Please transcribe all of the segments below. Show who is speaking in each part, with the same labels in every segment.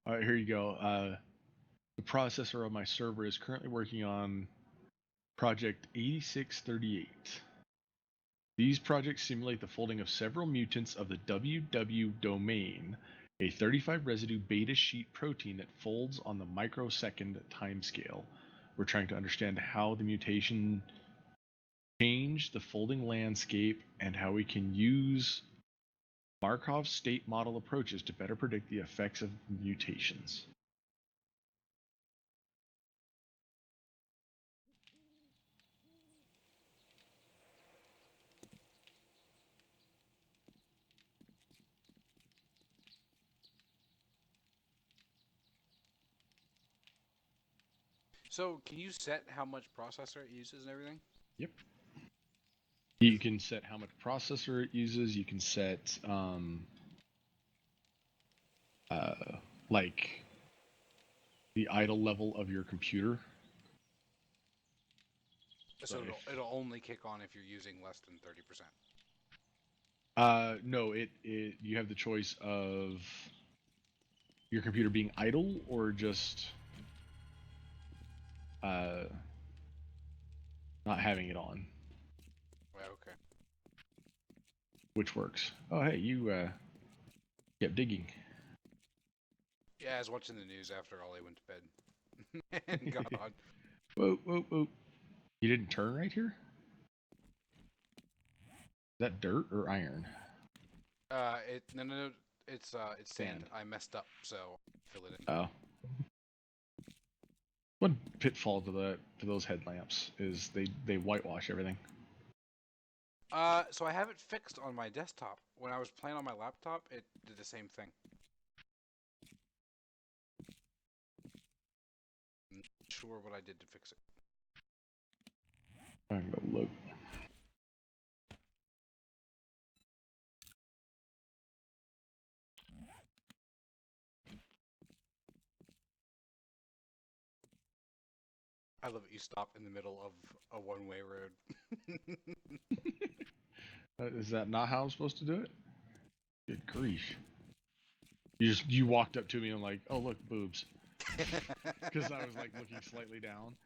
Speaker 1: All right, here you go. The processor on my server is currently working on Project 8638. These projects simulate the folding of several mutants of the WW domain, a 35 residue beta sheet protein that folds on the microsecond timescale. We're trying to understand how the mutation changed the folding landscape and how we can use Markov state model approaches to better predict the effects of mutations.
Speaker 2: So, can you set how much processor it uses and everything?
Speaker 1: Yep. You can set how much processor it uses. You can set like the idle level of your computer.
Speaker 2: So it'll only kick on if you're using less than 30%.
Speaker 1: No, you have the choice of your computer being idle or just not having it on,
Speaker 2: Well, okay.
Speaker 1: which works. Oh, hey, you kept digging.
Speaker 2: Yeah, I was watching the news after Ollie went to bed and got on.
Speaker 1: Whoa, whoa, whoa! You didn't turn right here. Is that dirt or iron?
Speaker 2: No, it's sand. I messed up, so fill it in.
Speaker 1: Oh. One pitfall to those headlamps is they whitewash everything.
Speaker 2: So I have it fixed on my desktop. When I was playing on my laptop, it did the same thing. I'm not sure what I did to fix it.
Speaker 1: I'm gonna look.
Speaker 2: I love it. You stop in the middle of a one-way road.
Speaker 1: Is that not how I'm supposed to do it? Good grief! You walked up to me and like, oh look, boobs, because I was like looking slightly down.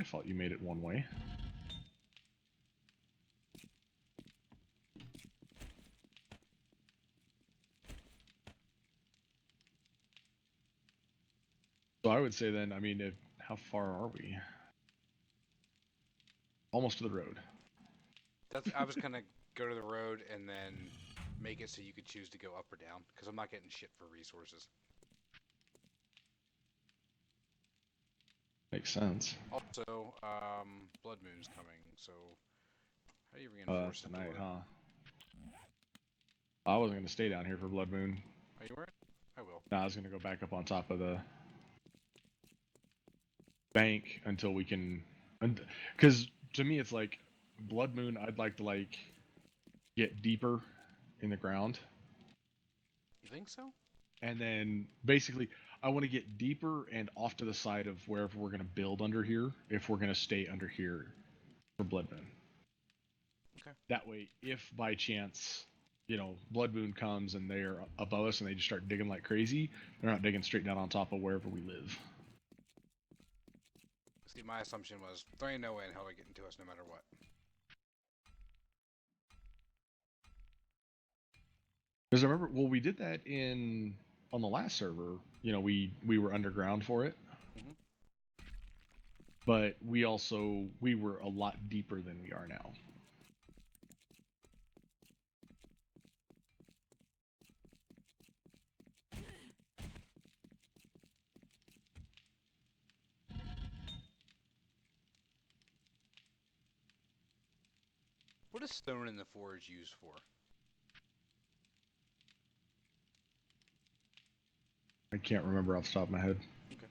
Speaker 1: I thought you made it one way. So I would say then, I mean, how far are we? Almost to the road.
Speaker 2: I was gonna go to the road and then make it so you could choose to go up or down, because I'm not getting shit for resources.
Speaker 1: Makes sense.
Speaker 2: Also, Blood Moon's coming, so how do you reinforce the
Speaker 1: Tonight,
Speaker 2: door?
Speaker 1: huh? I wasn't gonna stay down here for Blood Moon.
Speaker 2: Are you weren't? I will.
Speaker 1: No, I was gonna go back up on top of the bank until we can, because to me it's like Blood Moon. I'd like to like get deeper in the ground.
Speaker 2: You think so?
Speaker 1: And then basically I want to get deeper and off to the side of wherever we're going to build under here, if we're going to stay under here for Blood Moon.
Speaker 2: Okay.
Speaker 1: That way, if by chance, Blood Moon comes and they're above us and they just start digging like crazy, they're not digging straight down on top of wherever we live.
Speaker 2: See, my assumption was there ain't no way in hell they're getting to us no matter what.
Speaker 1: Because I remember, well, we did that on the last server. We were underground for it.
Speaker 2: Mm-hmm.
Speaker 1: But we were a lot deeper than we are now.
Speaker 2: What is stone in the forge used for?
Speaker 1: I can't remember off the top of my head.
Speaker 2: Okay.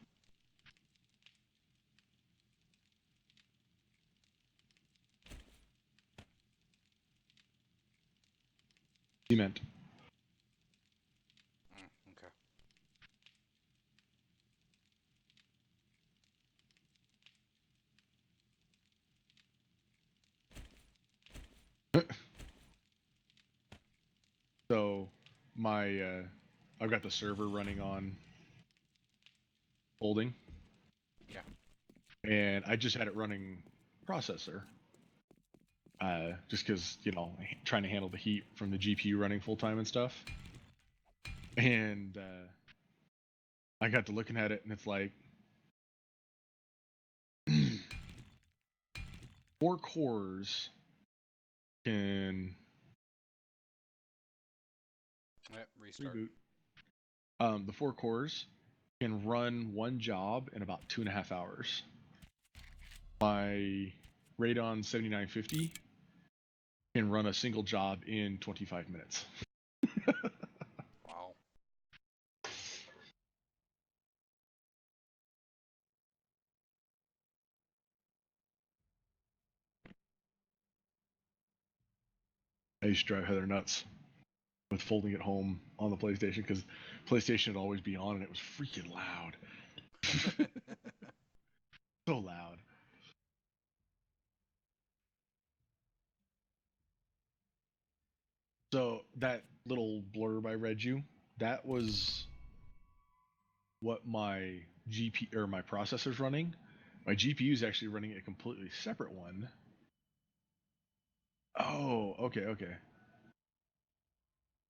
Speaker 1: Cement.
Speaker 2: Okay.
Speaker 1: I've got the server running on folding.
Speaker 2: Yeah.
Speaker 1: And I just had it running processor. Just because, trying to handle the heat from the GPU running full time and stuff. And I got to looking at it, and it's like 4 cores can
Speaker 2: Restart.
Speaker 1: Reboot. The 4 cores can run one job in about 2.5 hours. My Radeon 7950 can run a single job in 25 minutes.
Speaker 2: Wow.
Speaker 1: I used to drive Heather nuts with folding at home on the PlayStation because PlayStation would always be on and it was freaking loud. So loud. So that little blurb I read you, that was what my GP or my processor's running. My GPU is actually running a completely separate one. Oh, okay.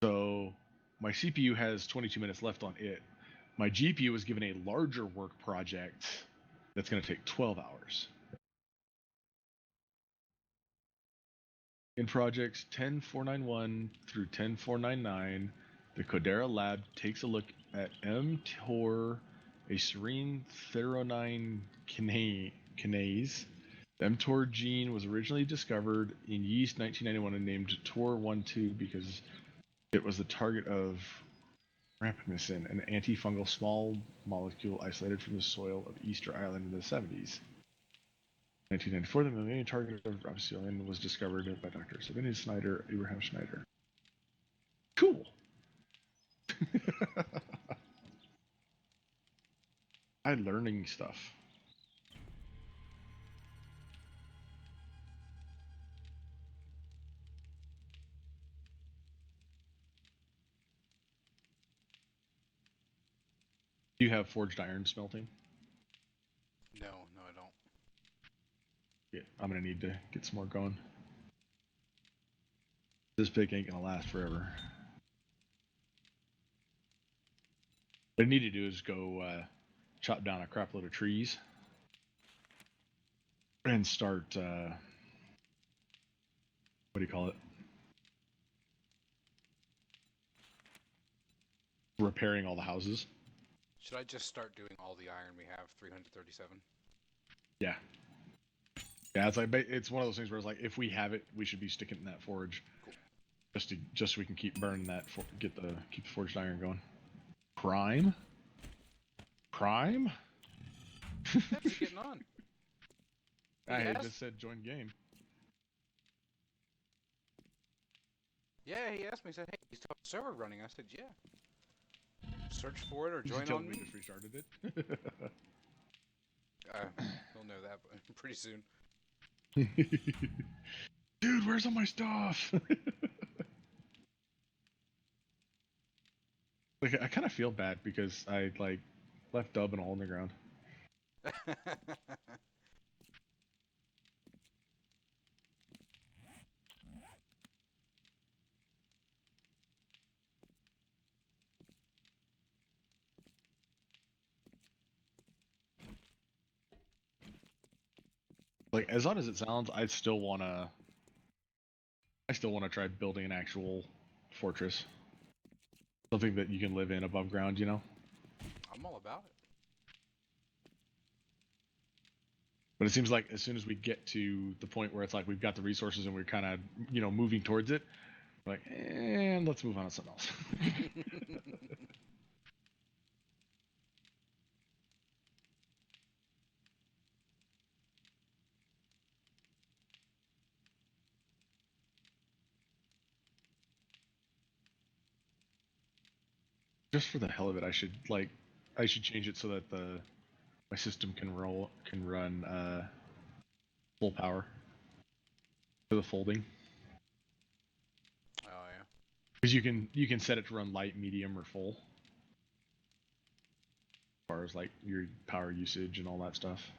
Speaker 1: So my CPU has 22 minutes left on it. My GPU was given a larger work project that's going to take 12 hours. In projects 10491 through 10499, the Codera lab takes a look at mTOR, a serine threonine kinase. The mTOR gene was originally discovered in yeast 1991 and named TOR12 because it was the target of rapamycin, an antifungal small molecule isolated from the soil of Easter Island in the 70s. 1994, the mammalian target of rapamycin was discovered by Dr. Sabine Schneider, Abraham Schneider. Cool. I'm learning stuff. Do you have forged iron smelting?
Speaker 2: No, I don't.
Speaker 1: Yeah, I'm gonna need to get some more going. This pick ain't gonna last forever. What I need to do is go chop down a crap load of trees and start what do you call it? Repairing all the houses.
Speaker 2: Should I just start doing all the iron we have? 337.
Speaker 1: Yeah. Yeah, it's one of those things where it's like if we have it, we should be sticking it in that forge.
Speaker 2: Cool.
Speaker 1: Just so we can keep burning that keep the forged iron going. Prime?
Speaker 2: How's he getting on?
Speaker 1: I just said join game.
Speaker 2: Yeah, he asked me. He said, "Hey, is the server running?" I said, "Yeah." Search for it or join on me.
Speaker 1: Just restarted it.
Speaker 2: He'll know that pretty soon.
Speaker 1: Dude, where's all my stuff? Like, I kind of feel bad because I left Dub in a hole in the ground. Like, as odd as it sounds, I still wanna try building an actual fortress, something that you can live in above ground.
Speaker 2: I'm all about it.
Speaker 1: But it seems like as soon as we get to the point where it's like we've got the resources and we're kind of moving towards it, we're like, and let's move on to something else. Just for the hell of it, I should change it so that my system can run full power for the folding.
Speaker 2: Oh yeah.
Speaker 1: Because you can set it to run light, medium, or full. As far as like your power usage and all that stuff.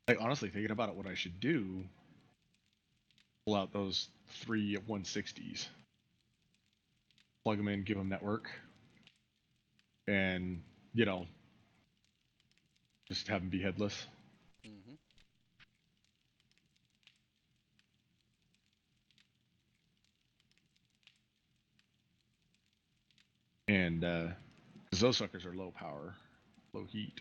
Speaker 1: Like honestly, thinking about it, what I should do, pull out those 3 160s, plug them in, give them network, and you know, just have them be headless.
Speaker 2: Mm-hmm.
Speaker 1: And because those suckers are low power, low heat.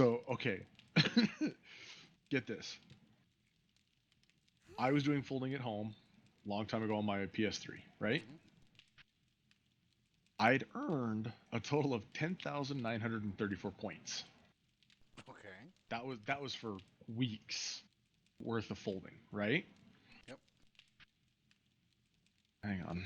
Speaker 1: So okay, get this. I was doing folding at home a long time ago on my PS3, right?
Speaker 2: Mm-hmm.
Speaker 1: I'd earned a total of 10,934 points.
Speaker 2: Okay.
Speaker 1: That was for weeks worth of folding, right?
Speaker 2: Yep.
Speaker 1: Hang on.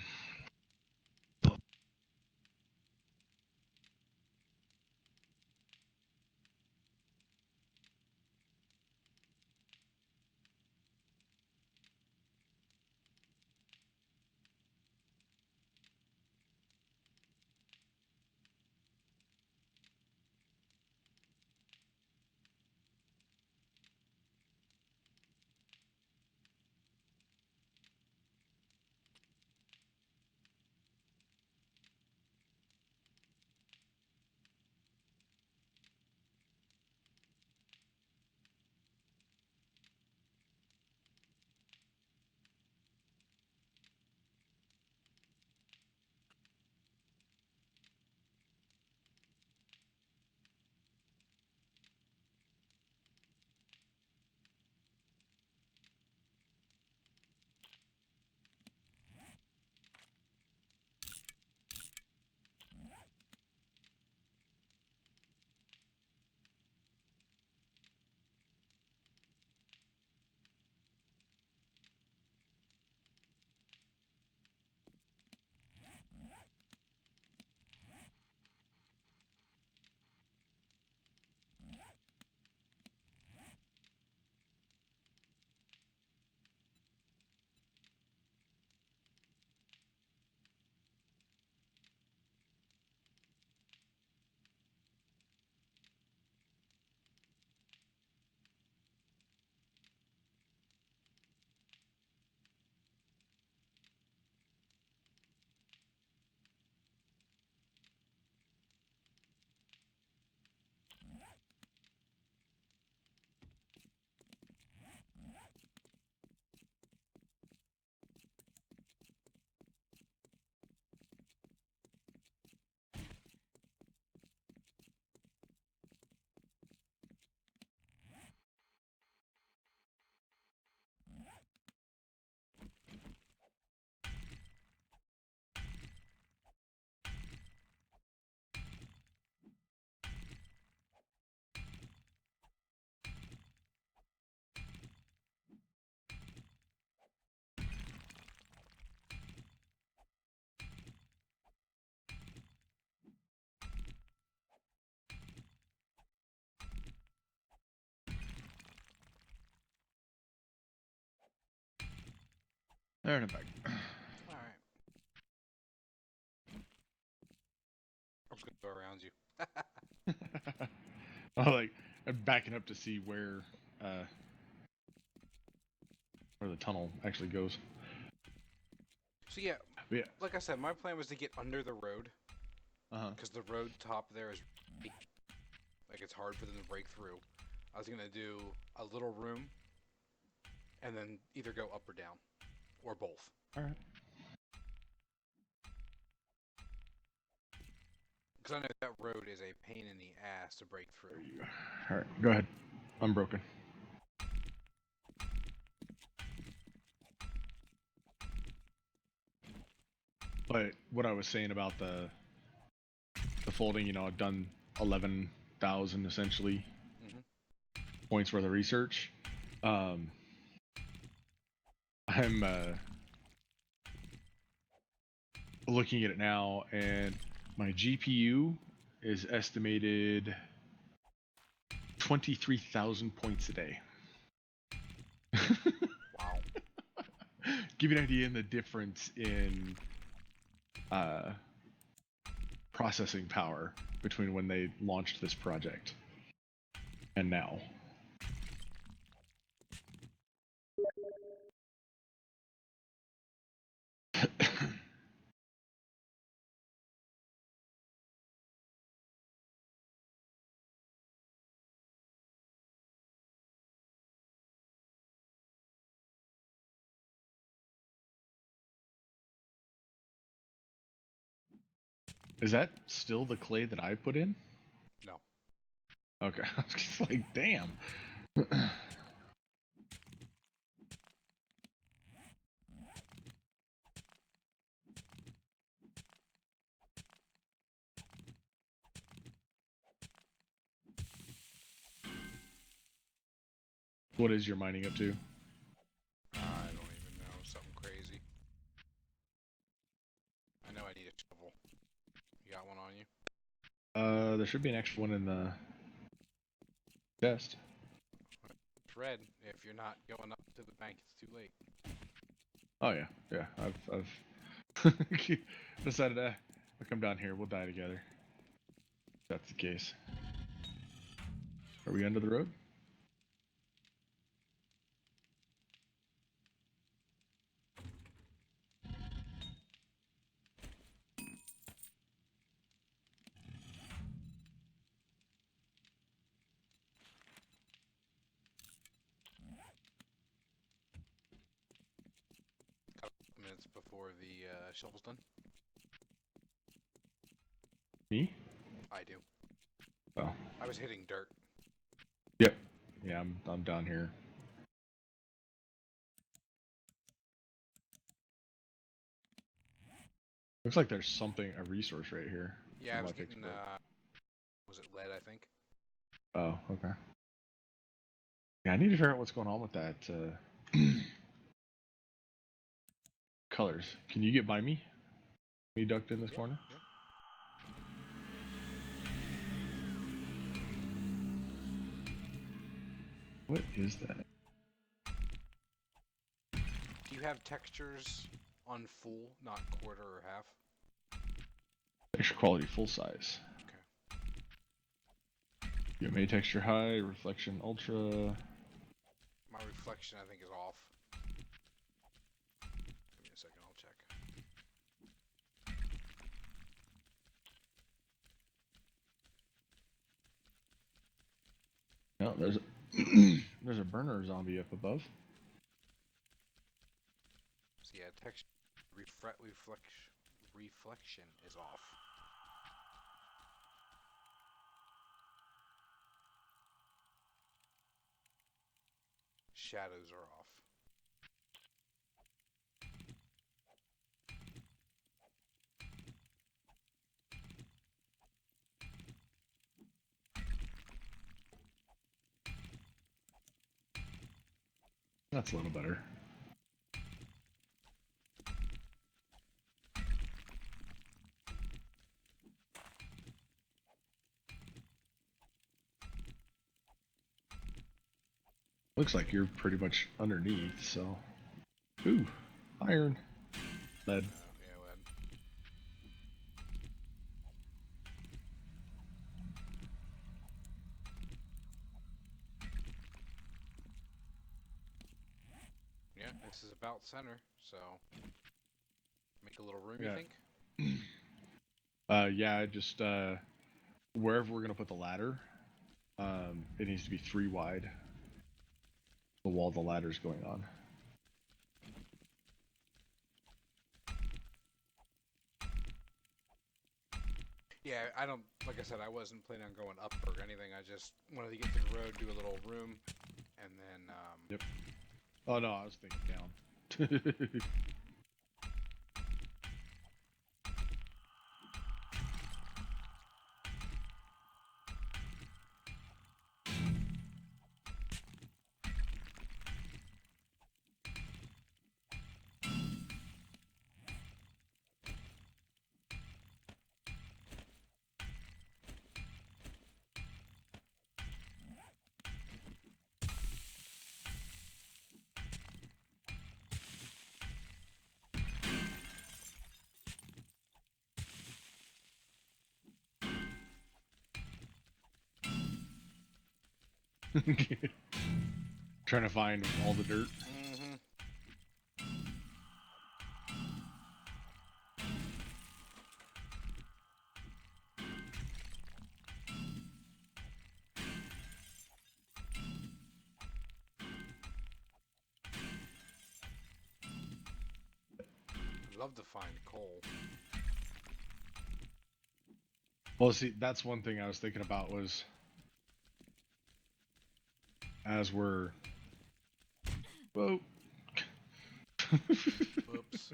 Speaker 1: There and I'm back.
Speaker 2: All right. I'm just gonna go around you.
Speaker 1: Oh, like I'm backing up to see where the tunnel actually goes.
Speaker 2: So yeah,
Speaker 1: But yeah.
Speaker 2: like I said, my plan was to get under the road
Speaker 1: Uh-huh.
Speaker 2: because the road top there is like it's hard for them to break through. I was gonna do a little room and then either go up or down, or both.
Speaker 1: All right.
Speaker 2: Because I know that road is a pain in the ass to break
Speaker 1: There
Speaker 2: through.
Speaker 1: you go. All right. Go ahead. Unbroken. But what I was saying about the folding, you know, I've done 11,000 essentially
Speaker 2: Mm-hmm.
Speaker 1: points worth of research. I'm looking at it now, and my GPU is estimated 23,000 points a day.
Speaker 2: Wow.
Speaker 1: Give you an idea in the difference in processing power between when they launched this project and now. Is that still the clay that I put in?
Speaker 2: No.
Speaker 1: Okay, I was just like, damn. What is your mining up to?
Speaker 2: I don't even know. Something crazy. I know I need a shovel. You got one on you?
Speaker 1: There should be an extra one in the chest.
Speaker 2: It's red. If you're not going up to the bank, it's too late.
Speaker 1: Oh yeah, yeah. I've decided I'll come down here. We'll die together. If that's the case. Are we under the road?
Speaker 2: Couple minutes before the shovel's done.
Speaker 1: Me?
Speaker 2: I do.
Speaker 1: Oh.
Speaker 2: I was hitting dirt.
Speaker 1: Yep. Yeah, I'm down here. Looks like there's something, a resource right here.
Speaker 2: Yeah, I was getting, was it lead, I think?
Speaker 1: Oh, okay. Yeah, I need to figure out what's going on with that, colors. Can you get by me? Me ducked in this corner?
Speaker 2: Yeah.
Speaker 1: What is that?
Speaker 2: Do you have textures on full, not quarter or half?
Speaker 1: Texture quality full size.
Speaker 2: Okay.
Speaker 1: You made texture high, reflection ultra.
Speaker 2: My reflection, I think, is off. Give me a second, I'll check.
Speaker 1: No, there's a there's a burner zombie up above.
Speaker 2: So yeah, texture reflection is off. Shadows are off.
Speaker 1: That's a little better. Looks like you're pretty much underneath, so. Ooh, iron. Lead.
Speaker 2: Yeah, lead. Yeah, this is about center, so make a little room,
Speaker 1: Yeah.
Speaker 2: you think?
Speaker 1: Yeah, just wherever we're gonna put the ladder, it needs to be 3 wide. The wall the ladder's going on.
Speaker 2: Yeah, I don't, like I said, I wasn't planning on going up or anything. I just wanted to get to the road, do a little room, and then,
Speaker 1: Yep. Oh no, I was thinking down. Trying to find all the dirt.
Speaker 2: Mm-hmm. I'd love to find coal.
Speaker 1: Well, see, that's one thing I was thinking about was as we're... Whoa.
Speaker 2: Whoops.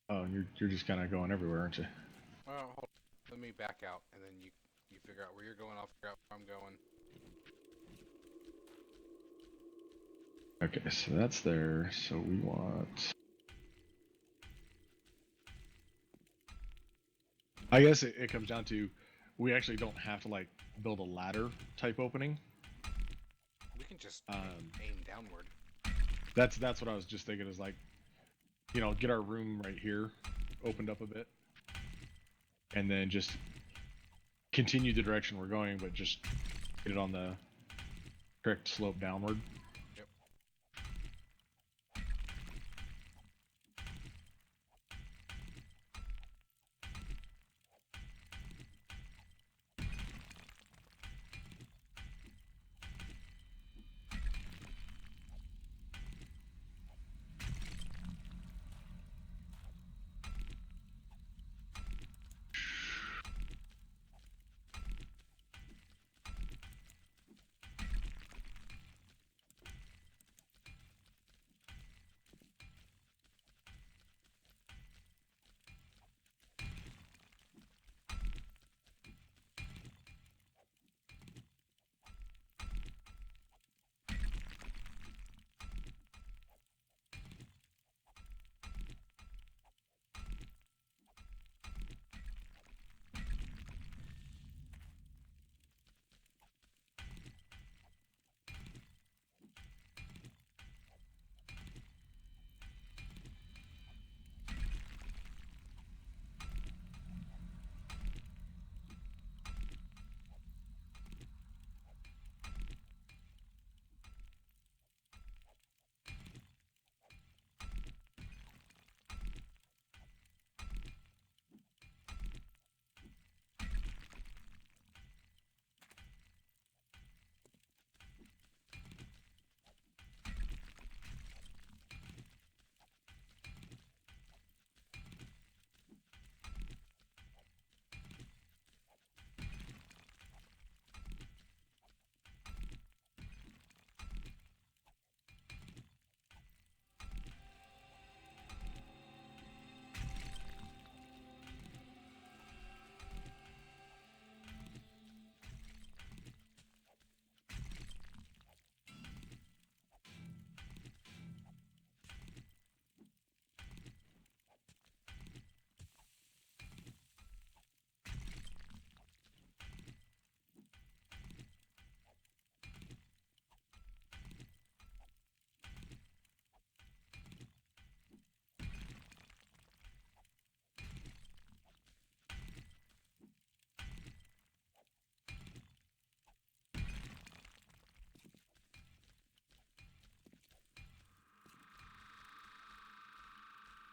Speaker 1: Oh, you're just kind of going everywhere, aren't you?
Speaker 2: Well, hold on. Let me back out, and then you figure out where you're going. I'll figure out where I'm going.
Speaker 1: Okay, so that's there. So we want... I guess it comes down to we actually don't have to like build a ladder type opening.
Speaker 2: We can just aim downward.
Speaker 1: That's what I was just thinking is like, you know, get our room right here opened up a bit, and then just continue the direction we're going, but just get it on the correct slope downward.
Speaker 2: Yep.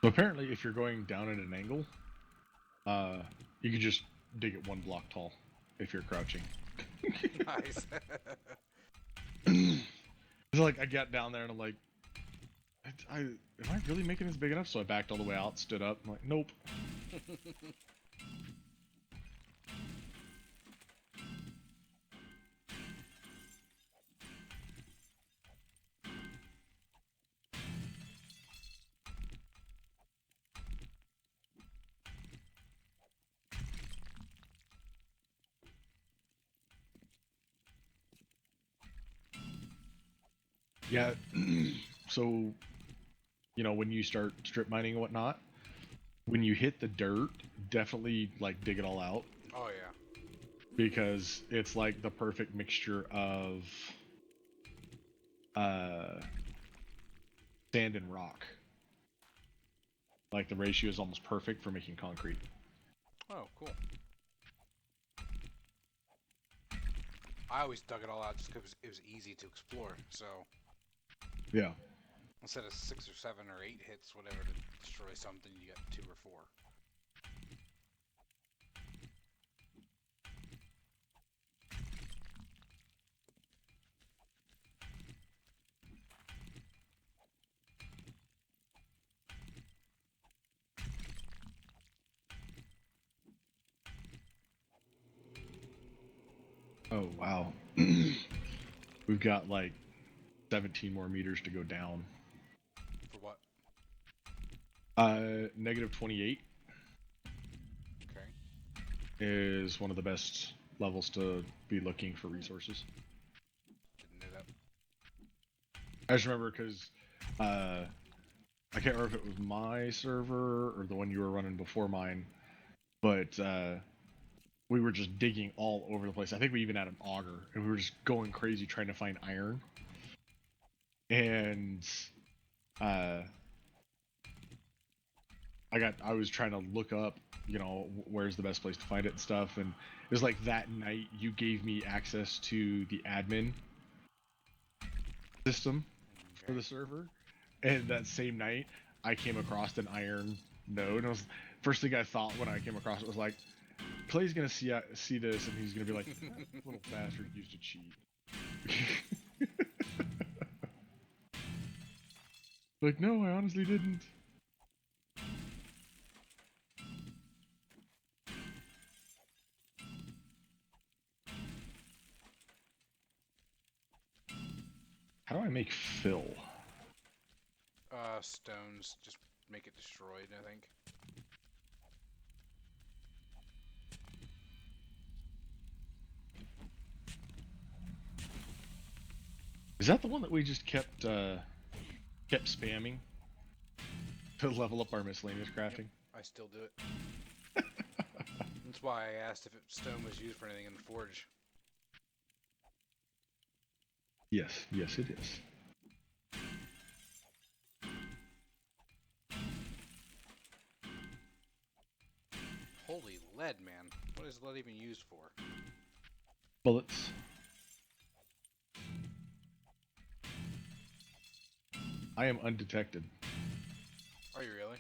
Speaker 1: So apparently, if you're going down at an angle, you can just dig it one block tall if you're crouching.
Speaker 2: Nice.
Speaker 1: So like I got down there and I'm like, am I really making this big enough? So I backed all the way out, stood up. I'm like, nope. Yeah. So, you know, when you start strip mining and whatnot, when you hit the dirt, definitely like dig it all out
Speaker 2: Oh yeah.
Speaker 1: because it's like the perfect mixture of uh, sand and rock. Like the ratio is almost perfect for making concrete.
Speaker 2: Oh, cool. I always dug it all out just because it was easy to explore. So
Speaker 1: Yeah.
Speaker 2: instead of 6 or 7 or 8 hits, whatever, to destroy something, you got 2 or 4.
Speaker 1: Oh wow. We've got like 17 more meters to go down.
Speaker 2: For what?
Speaker 1: Negative 28
Speaker 2: Okay.
Speaker 1: is one of the best levels to be looking for resources.
Speaker 2: Didn't know that.
Speaker 1: I just remember because I can't remember if it was my server or the one you were running before mine, but we were just digging all over the place. I think we even had an auger, and we were just going crazy trying to find iron. And uh, I was trying to look up, where's the best place to find it and stuff. And it was like that night you gave me access to the admin system for the server, and that same night I came across an iron node. And I was first thing I thought when I came across it was like, Clay's gonna see this, and he's gonna be like, that little bastard used to cheat. Like, no, I honestly didn't. How do I make fill?
Speaker 2: Stones just make it destroyed, I think.
Speaker 1: Is that the one that we just kept spamming to level up our miscellaneous crafting?
Speaker 2: Yep, I still do it. That's why I asked if stone was used for anything in the forge.
Speaker 1: Yes, yes, it is.
Speaker 2: Holy lead, man. What is lead even used for?
Speaker 1: Bullets. I am undetected.
Speaker 2: Are you really?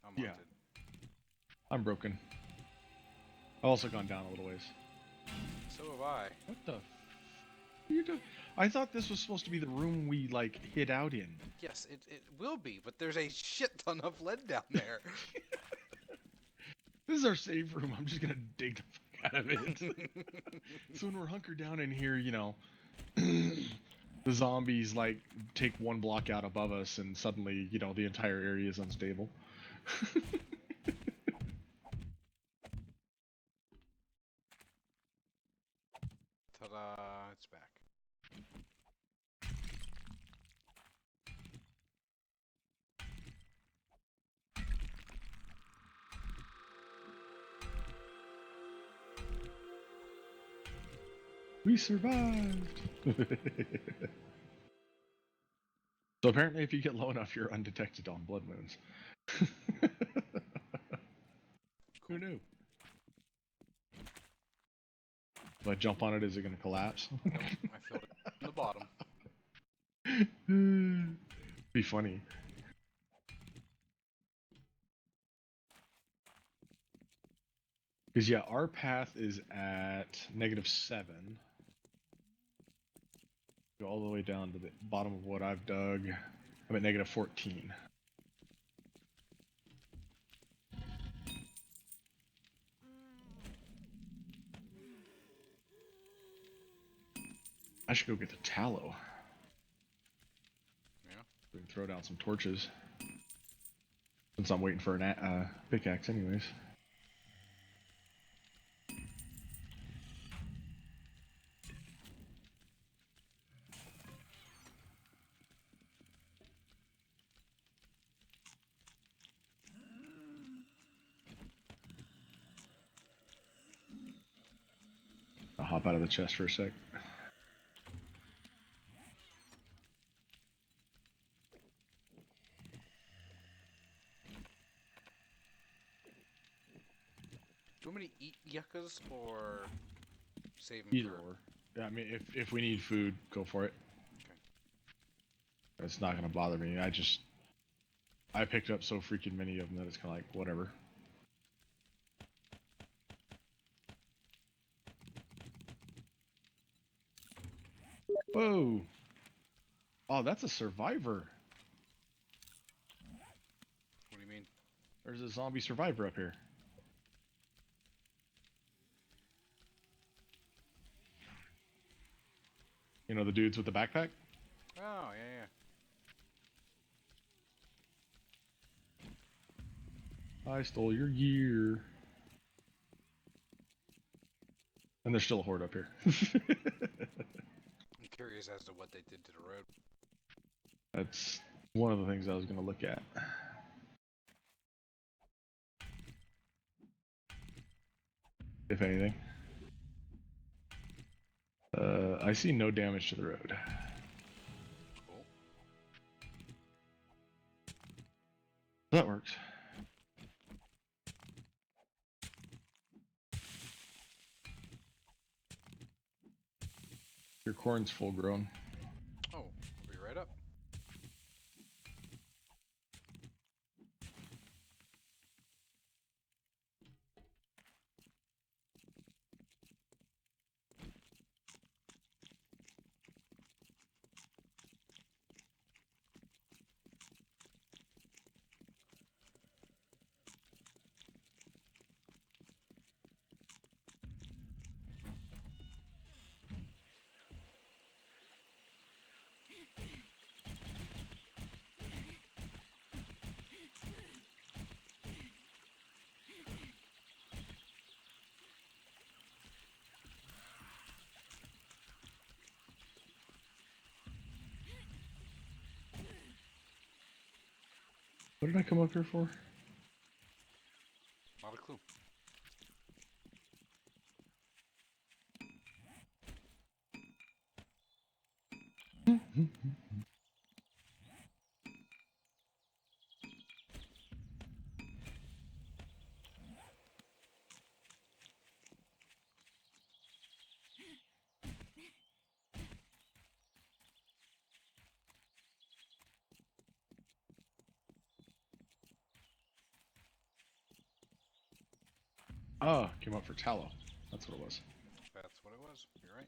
Speaker 2: I'm
Speaker 1: Yeah.
Speaker 2: haunted.
Speaker 1: I'm broken. I've also gone down a little ways.
Speaker 2: So have I.
Speaker 1: What the? What are you doing? I thought this was supposed to be the room we like hid out in.
Speaker 2: Yes, it will be, but there's a shit ton of lead down there.
Speaker 1: This is our save room. I'm just gonna dig the fuck out of it. So when we're hunkered down in here, the zombies like take one block out above us, and suddenly, the entire area is unstable.
Speaker 2: Ta-da! It's back.
Speaker 1: We survived. So apparently, if you get low enough, you're undetected on blood moons. Who knew? If I jump on it, is it going to collapse?
Speaker 2: Nope, I filled it from the bottom.
Speaker 1: Be funny. Because yeah, our path is at -7. Go all the way down to the bottom of what I've dug. I'm at -14. I should go get the tallow.
Speaker 2: Yeah.
Speaker 1: We can throw down some torches. Since I'm waiting for an pickaxe anyways. I'll hop out of the chest for a sec.
Speaker 2: Do you want me to eat yuccas or save them
Speaker 1: Either
Speaker 2: for...
Speaker 1: or. Yeah, I mean, if we need food, go for it.
Speaker 2: Okay.
Speaker 1: It's not gonna bother me. I picked up so freaking many of them that it's kind of like whatever. Whoa! Oh, that's a survivor.
Speaker 2: What do you mean?
Speaker 1: There's a zombie survivor up here. You know the dudes with the backpack?
Speaker 2: Oh, yeah, yeah.
Speaker 1: I stole your gear. And there's still a horde up here.
Speaker 2: I'm curious as to what they did to the road.
Speaker 1: That's one of the things I was going to look at. If anything. I see no damage to the road.
Speaker 2: Cool.
Speaker 1: That works. Your corn's full grown.
Speaker 2: Oh, I'll be right up.
Speaker 1: What did I come up here for?
Speaker 2: Not a clue.
Speaker 1: Oh, came up for tallow. That's what it was.
Speaker 2: That's what it was. You're right.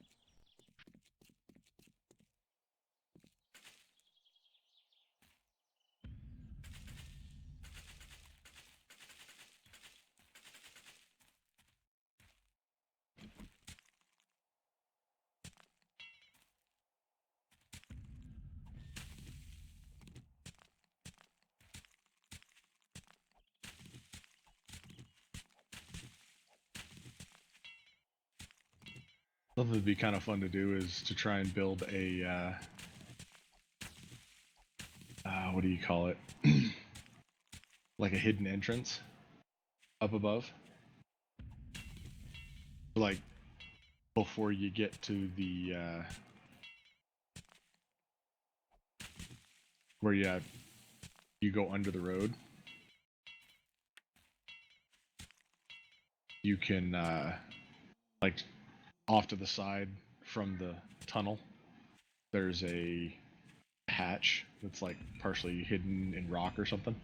Speaker 1: Something that'd be kind of fun to do is to try and build a, what do you call it? Like a hidden entrance up above. Like, before you get to the, where you go under the road. You can, like, off to the side from the tunnel, there's a hatch that's like partially hidden in rock or something.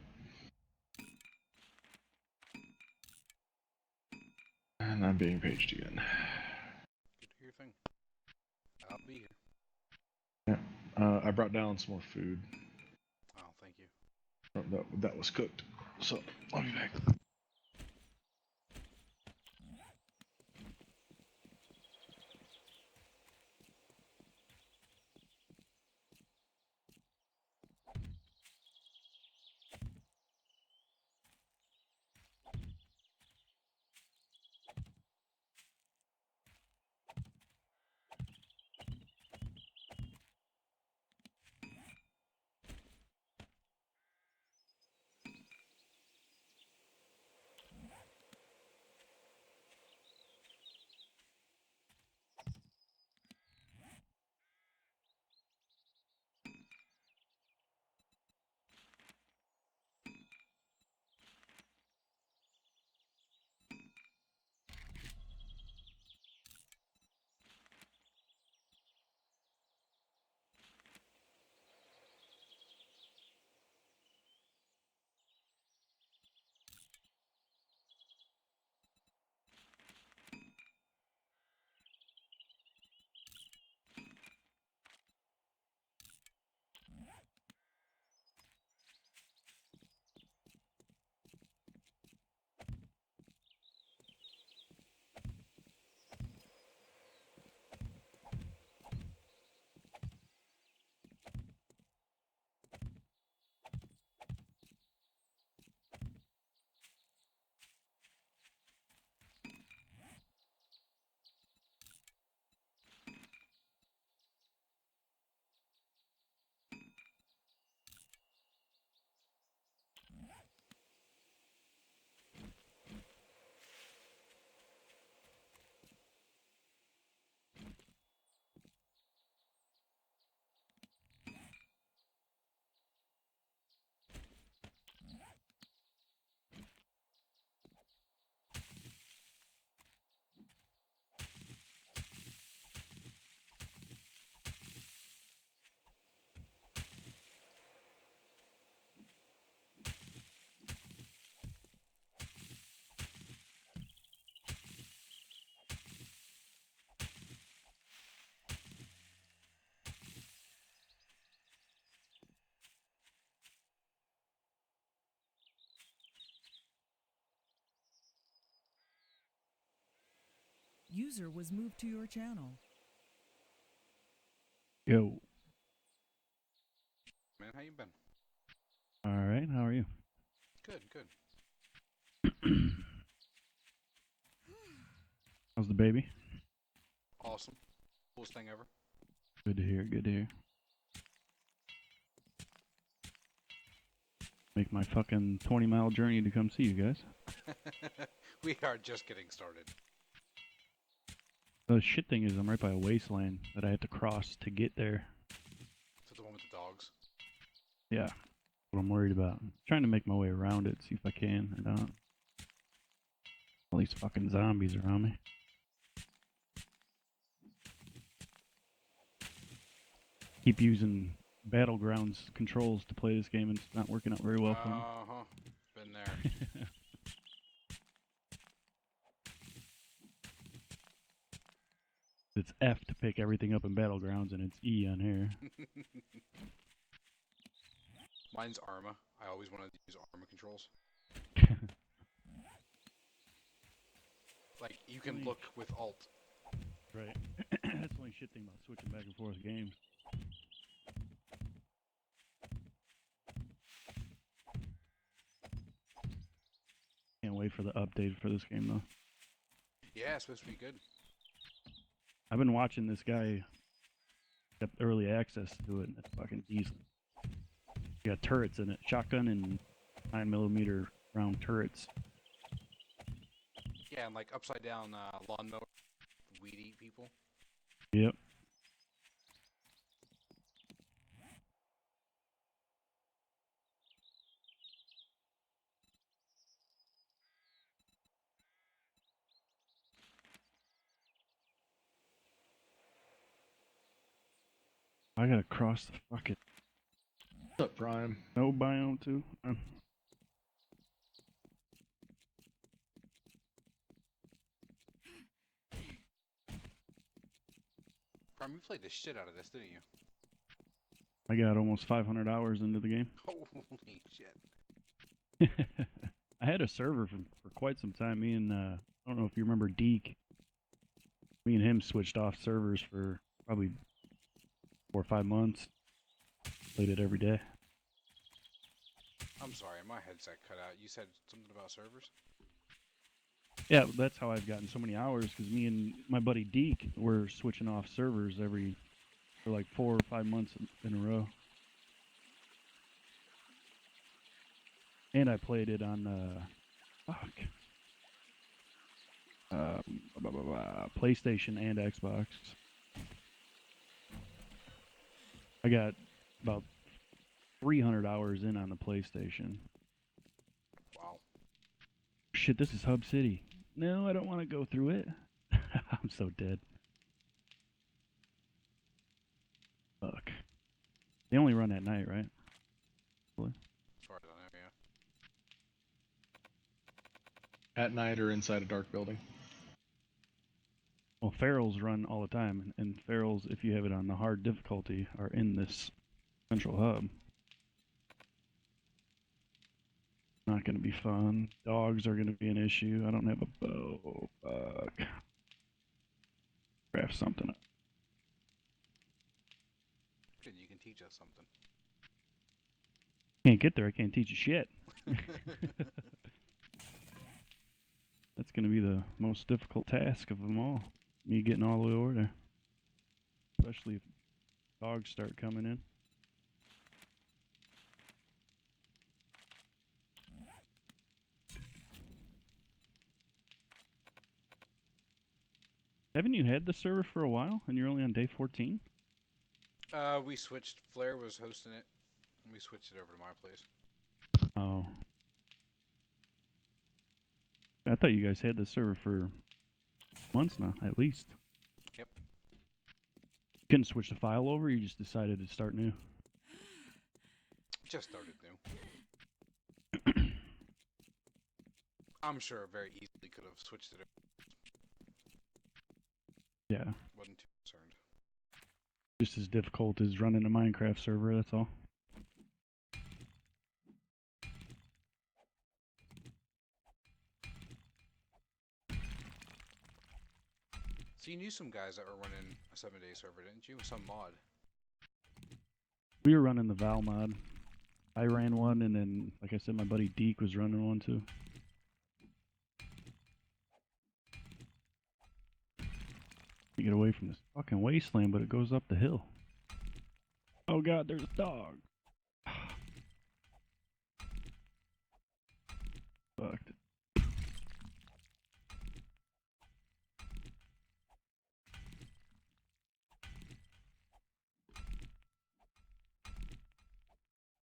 Speaker 1: And I'm being paged again.
Speaker 2: Good to hear your thing. I'll be here.
Speaker 1: Yeah. I brought down some more food.
Speaker 2: Oh, thank you.
Speaker 1: That was cooked. So I'll be back.
Speaker 3: User was moved to your channel.
Speaker 4: Yo.
Speaker 2: Man, how you been?
Speaker 4: All right. How are you?
Speaker 2: Good, good.
Speaker 4: How's the baby?
Speaker 2: Awesome. Coolest thing ever.
Speaker 4: Good to hear. Good to hear. Make my fucking 20-mile journey to come see you guys.
Speaker 2: We are just getting started.
Speaker 4: The shit thing is I'm right by a wasteland that I had to cross to get there.
Speaker 2: So the one with the dogs.
Speaker 4: Yeah. That's what I'm worried about. I'm trying to make my way around it, see if I can or not. All these fucking zombies around me. Keep using Battlegrounds controls to play this game and it's not working out very well for me.
Speaker 2: Uh-huh. Been there.
Speaker 4: It's F to pick everything up in Battlegrounds and it's E on here.
Speaker 2: Mine's Arma. I always wanted to use Arma controls. Like, you can look with Alt.
Speaker 4: Right. That's the only shit thing about switching back and forth games. Can't wait for the update for this game though.
Speaker 2: Yeah, it's supposed to be good.
Speaker 4: I've been watching this guy get early access to it and it's fucking decent. You got turrets in it, shotgun and 9mm round turrets.
Speaker 2: Yeah, and like upside down lawnmower, weed eat people.
Speaker 4: Yep. I gotta cross the fucking
Speaker 1: What's up, Prime?
Speaker 4: snow biome too.
Speaker 2: Prime, you played the shit out of this, didn't you?
Speaker 4: I got almost 500 hours into the game.
Speaker 2: Holy shit.
Speaker 4: I had a server for quite some time. Me and, I don't know if you remember Deke. Me and him switched off servers for probably 4 or 5 months. Played it every day.
Speaker 2: I'm sorry, my headset cut out. You said something about servers?
Speaker 4: Yeah, that's how I've gotten so many hours, because me and my buddy Deke were switching off servers for like 4 or 5 months in a row. And I played it on, PlayStation and Xbox. I got about 300 hours in on the PlayStation.
Speaker 2: Wow.
Speaker 4: Shit, this is Hub City. No, I don't want to go through it. I'm so dead. Fuck. They only run at night, right?
Speaker 2: As far as I know, yeah.
Speaker 1: At night or inside a dark building?
Speaker 4: Well, ferals run all the time, and ferals, if you have it on the hard difficulty, are in this central hub. Not going to be fun. Dogs are going to be an issue. I don't have a bow. Fuck. Craft something up.
Speaker 2: Good, you can teach us something.
Speaker 4: Can't get there. I can't teach you shit. That's going to be the most difficult task of them all. Me getting all the way over there. Especially if dogs start coming in. Haven't you had the server for a while and you're only on day 14?
Speaker 2: We switched. Flair was hosting it, and we switched it over to my place.
Speaker 4: Oh. I thought you guys had the server for months now, at least.
Speaker 2: Yep.
Speaker 4: You couldn't switch the file over, you just decided to start new?
Speaker 2: Just started new. I'm sure very easily could have switched it over.
Speaker 4: Yeah.
Speaker 2: Wasn't too concerned.
Speaker 4: Just as difficult as running a Minecraft server, that's all.
Speaker 2: So you knew some guys that were running a 7-day server, didn't you? Some mod.
Speaker 4: We were running the Val mod. I ran one, and then, like I said, my buddy Deke was running one too. You get away from this fucking wasteland, but it goes up the hill. Oh god, there's a dog. Fucked.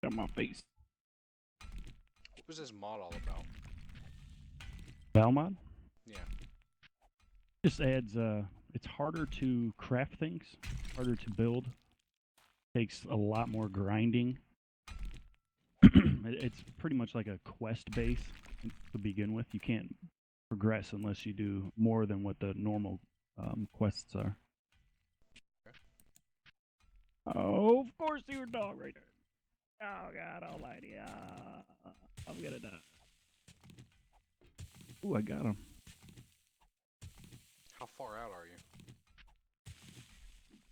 Speaker 4: Got my face.
Speaker 2: What was this mod all about?
Speaker 4: Val mod?
Speaker 2: Yeah.
Speaker 4: Just adds, it's harder to craft things, harder to build. Takes a lot more grinding. It's pretty much like a quest base to begin with. You can't progress unless you do more than what the normal quests are.
Speaker 2: Okay.
Speaker 4: Oh, of course, your dog right there. Oh God Almighty! I'm gonna die. Ooh, I got him.
Speaker 2: How far out are you?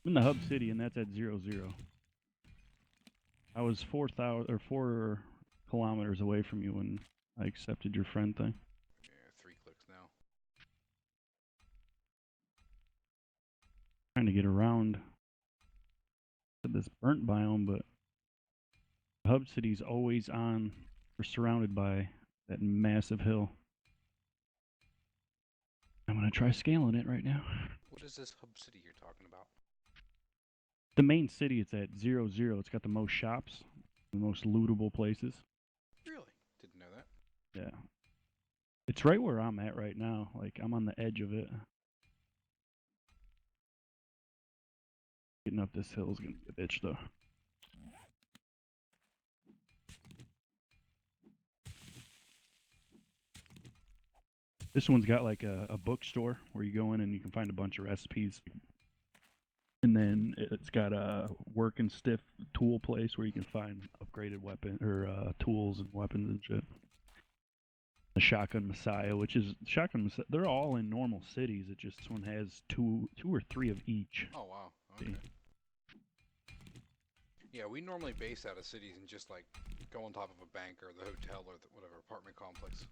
Speaker 4: I'm in the hub city, and that's at 0-0. I was 4 kilometers away from you when I accepted your friend thing.
Speaker 2: Yeah, 3 clicks now.
Speaker 4: Trying to get around this burnt biome, but hub city's always on. We're surrounded by that massive hill. I'm gonna try scaling it right now.
Speaker 2: What is this hub city you're talking about?
Speaker 4: The main city, it's at 0-0. It's got the most shops, the most lootable places.
Speaker 2: Really? Didn't know that.
Speaker 4: Yeah. It's right where I'm at right now. Like, I'm on the edge of it. Getting up this hill is gonna be a bitch, though. This one's got like a bookstore where you go in and you can find a bunch of recipes. And then it's got a work and stiff tool place where you can find upgraded weapon or tools and weapons and shit. The Shotgun Messiah, which is Shotgun Messiah. They're all in normal cities. It just this one has two or three of each.
Speaker 2: Oh wow. Okay. Yeah, we normally base out of cities and just like go on top of a bank or the hotel or the, whatever apartment complex.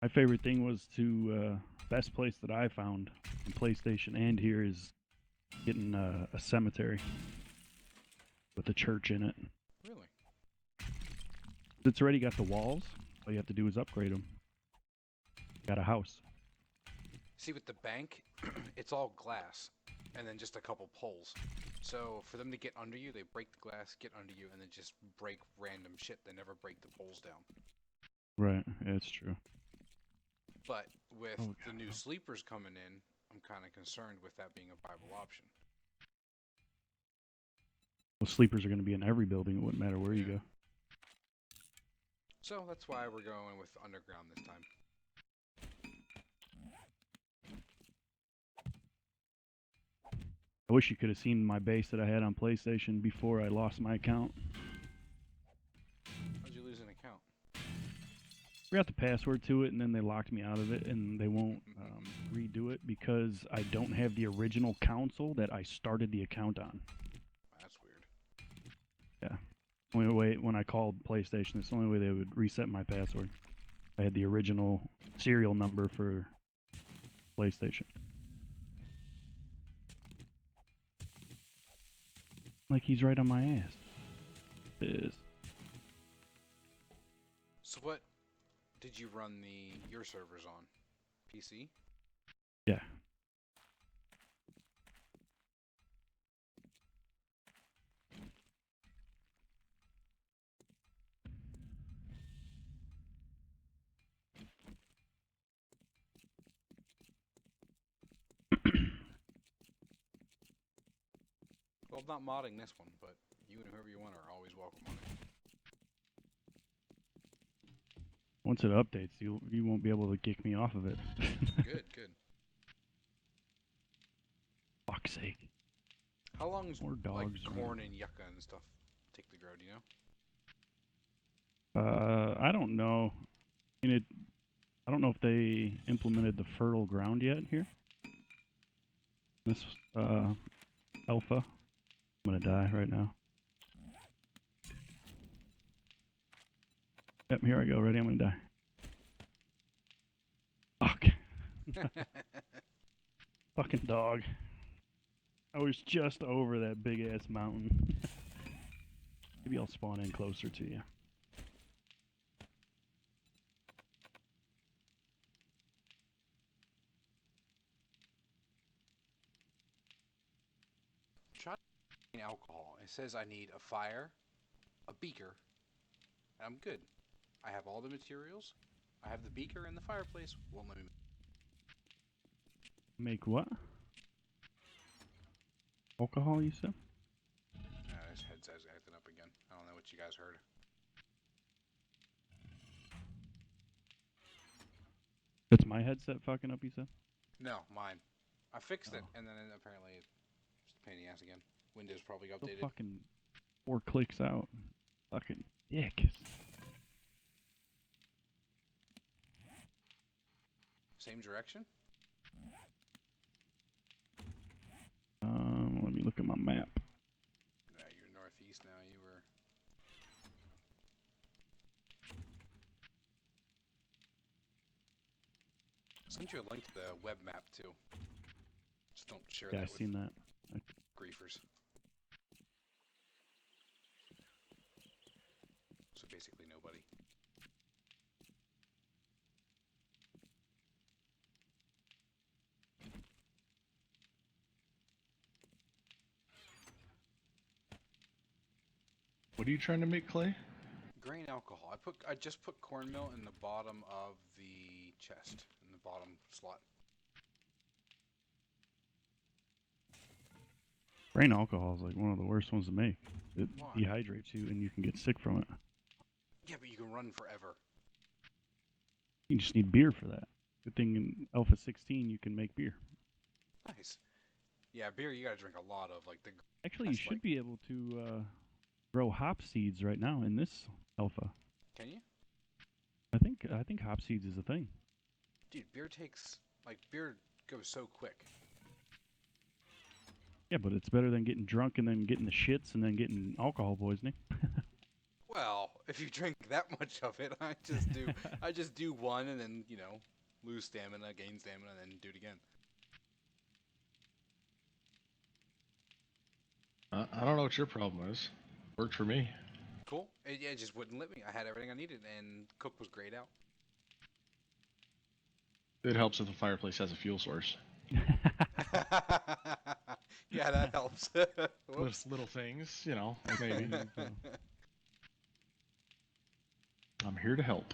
Speaker 4: My favorite thing was to best place that I found on PlayStation and here is getting a cemetery with a church in it.
Speaker 2: Really?
Speaker 4: It's already got the walls. All you have to do is upgrade them. Got a house.
Speaker 2: See, with the bank, it's all glass and then just a couple poles. So for them to get under you, they break the glass, get under you, and then just break random shit. They never break the poles down.
Speaker 4: Right, yeah, it's true.
Speaker 2: But with the new sleepers coming in, I'm kind of concerned with that being a viable option.
Speaker 4: Well, sleepers are going to be in every building. It wouldn't matter where you go.
Speaker 2: So that's why we're going with underground this time.
Speaker 4: I wish you could have seen my base that I had on PlayStation before I lost my account.
Speaker 2: How'd you lose an account?
Speaker 4: Forgot the password to it, and then they locked me out of it, and they won't redo it because I don't have the original console that I started the account on.
Speaker 2: That's weird.
Speaker 4: Yeah. Only way when I called PlayStation, it's the only way they would reset my password. I had the original serial number for PlayStation. Like he's right on my ass. It is.
Speaker 2: So what did you run your servers on? PC?
Speaker 4: Yeah.
Speaker 2: Well, I'm not modding this one, but you and whoever you want are always welcome on it.
Speaker 4: Once it updates, you won't be able to kick me off of it.
Speaker 2: Good, good.
Speaker 4: Fuck's sake.
Speaker 2: How long's
Speaker 4: More dogs
Speaker 2: like corn and yucca and stuff take to grow, do you know?
Speaker 4: I don't know. I mean, I don't know if they implemented the fertile ground yet here. This alpha. I'm gonna die right now. Yep, here I go. Ready? I'm gonna die. Fuck. Fucking dog. I was just over that big ass mountain. Maybe I'll spawn in closer to you.
Speaker 2: Try alcohol. It says I need a fire, a beaker, and I'm good. I have all the materials. I have the beaker and the fireplace. Won't let me.
Speaker 4: Make what? Alcohol, you said?
Speaker 2: His headset's acting up again. I don't know what you guys heard.
Speaker 4: It's my headset fucking up, you said?
Speaker 2: No, mine. I fixed it,
Speaker 4: Oh.
Speaker 2: and then apparently it's just a pain in the ass again. Windows probably
Speaker 4: Go
Speaker 2: updated.
Speaker 4: fucking 4 clicks out. Fucking dick.
Speaker 2: Same direction?
Speaker 4: Let me look at my map.
Speaker 2: No, you're northeast now. You were. Sent you a link to the web map too. Just don't share
Speaker 4: Yeah,
Speaker 2: that
Speaker 4: I've
Speaker 2: with
Speaker 4: seen that.
Speaker 2: griefers. So basically nobody.
Speaker 1: What are you trying to make, Clay?
Speaker 2: Grain alcohol. I just put cornmeal in the bottom of the chest, in the bottom slot.
Speaker 4: Grain alcohol is like one of the worst ones to make. It
Speaker 2: Why?
Speaker 4: dehydrates you and you can get sick from it.
Speaker 2: Yeah, but you can run forever.
Speaker 4: You just need beer for that. Good thing in Alpha 16 you can make beer.
Speaker 2: Nice. Yeah, beer you gotta drink a lot of, like the.
Speaker 4: Actually, you
Speaker 2: That's
Speaker 4: should
Speaker 2: like-
Speaker 4: be able to grow hop seeds right now in this alpha.
Speaker 2: Can you?
Speaker 4: I think hop seeds is a thing.
Speaker 2: Dude, beer goes so quick.
Speaker 4: Yeah, but it's better than getting drunk and then getting the shits and then getting alcohol poisoning.
Speaker 2: Well, if you drink that much of it, I just do one and then, lose stamina, gain stamina, and then do it again.
Speaker 1: I don't know what your problem is. Worked for me.
Speaker 2: Cool. It just wouldn't let me. I had everything I needed, and cook was grayed out.
Speaker 1: It helps if the fireplace has a fuel source.
Speaker 2: Yeah, that helps. Whoops.
Speaker 1: Little things, like maybe. I'm here to help.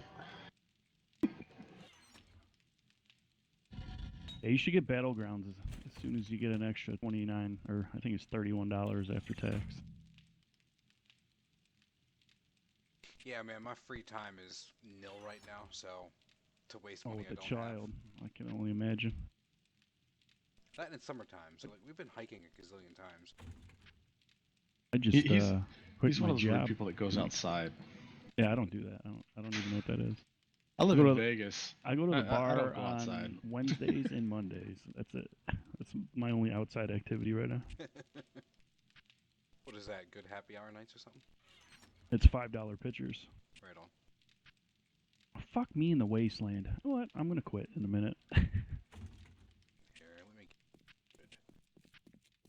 Speaker 4: Yeah, you should get Battlegrounds as soon as you get an extra $29, or I think it's $31 after tax.
Speaker 2: Yeah, man, my free time is nil right now, so to waste
Speaker 4: Oh,
Speaker 2: money
Speaker 4: with
Speaker 2: I
Speaker 4: a
Speaker 2: don't
Speaker 4: child, I can only imagine.
Speaker 2: have. That and it's summertime, so we've been hiking a gazillion times.
Speaker 4: I just
Speaker 1: He's
Speaker 4: quit
Speaker 1: one
Speaker 4: my
Speaker 1: of those weird
Speaker 4: job.
Speaker 1: people that goes outside.
Speaker 4: Yeah, I don't do that. I don't even know what that is.
Speaker 1: I live
Speaker 4: Go
Speaker 1: in
Speaker 4: to-
Speaker 1: Vegas.
Speaker 4: I go to the
Speaker 1: I
Speaker 4: bar
Speaker 1: don't go
Speaker 4: on
Speaker 1: outside.
Speaker 4: Wednesdays and Mondays. That's it. That's my only outside activity right now.
Speaker 2: What is that? Good happy hour nights or something?
Speaker 4: It's $5 pitchers.
Speaker 2: Right on.
Speaker 4: Fuck me in the wasteland. You know what? I'm gonna quit in a minute.
Speaker 2: Here,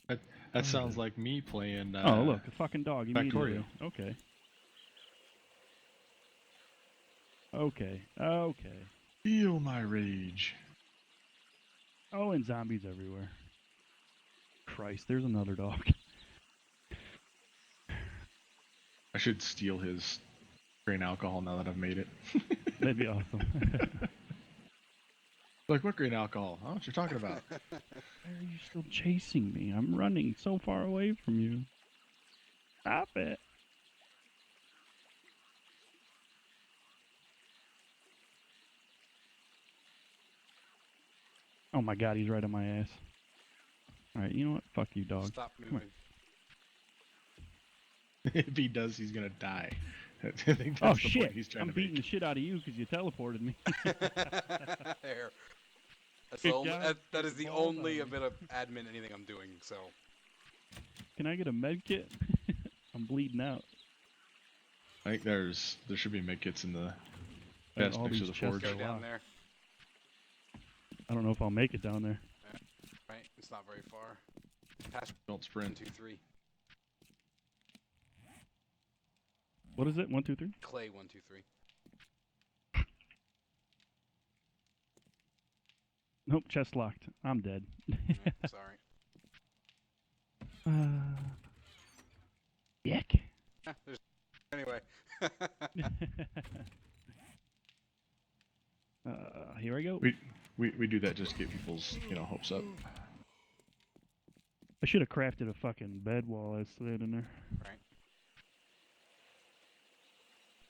Speaker 2: let me.
Speaker 1: That sounds like me playing.
Speaker 4: Oh, look, a fucking dog immediately.
Speaker 1: Factorio.
Speaker 4: Okay. Okay.
Speaker 1: Feel my rage.
Speaker 4: Oh, and zombies everywhere. Christ, there's another dog.
Speaker 1: I should steal his grain alcohol now that I've made it.
Speaker 4: That'd be awesome.
Speaker 1: Like, what grain alcohol? I don't know what you're talking about.
Speaker 4: Why are you still chasing me? I'm running so far away from you. Stop it. Oh my god, he's right on my ass. Alright, you know what? Fuck you, dog.
Speaker 2: Stop
Speaker 4: Come
Speaker 2: moving.
Speaker 1: If he does, he's gonna die. I think
Speaker 4: Oh
Speaker 1: that's the
Speaker 4: shit!
Speaker 1: point he's trying
Speaker 4: I'm
Speaker 1: to
Speaker 4: beating
Speaker 1: make.
Speaker 4: the shit out of you because you teleported me.
Speaker 2: There. That's
Speaker 4: Kick
Speaker 2: the only,
Speaker 4: down,
Speaker 2: that
Speaker 4: kick
Speaker 2: is
Speaker 4: the
Speaker 2: the
Speaker 4: balls
Speaker 2: only
Speaker 4: out of me.
Speaker 2: bit of admin anything I'm doing. So
Speaker 4: Can I get a med kit? I'm bleeding out.
Speaker 1: I think there should be med kits in the
Speaker 4: All
Speaker 1: aspects
Speaker 4: these
Speaker 1: of the
Speaker 4: chests
Speaker 1: forge.
Speaker 2: go
Speaker 4: are
Speaker 2: down
Speaker 4: locked.
Speaker 2: there.
Speaker 4: I don't know if I'll make it down there.
Speaker 2: Right, it's not very far. Pass
Speaker 1: Don't
Speaker 2: 1,
Speaker 1: sprint.
Speaker 2: 2, 3.
Speaker 4: What is it? 1, 2, 3.
Speaker 2: Clay 1, 2, 3.
Speaker 4: Nope, chest locked. I'm dead.
Speaker 2: Sorry.
Speaker 4: Yuck.
Speaker 2: Anyway.
Speaker 4: Here I go.
Speaker 1: We do that just to get people's hopes up.
Speaker 4: I should have crafted a fucking bed while I slid in there.
Speaker 2: Right.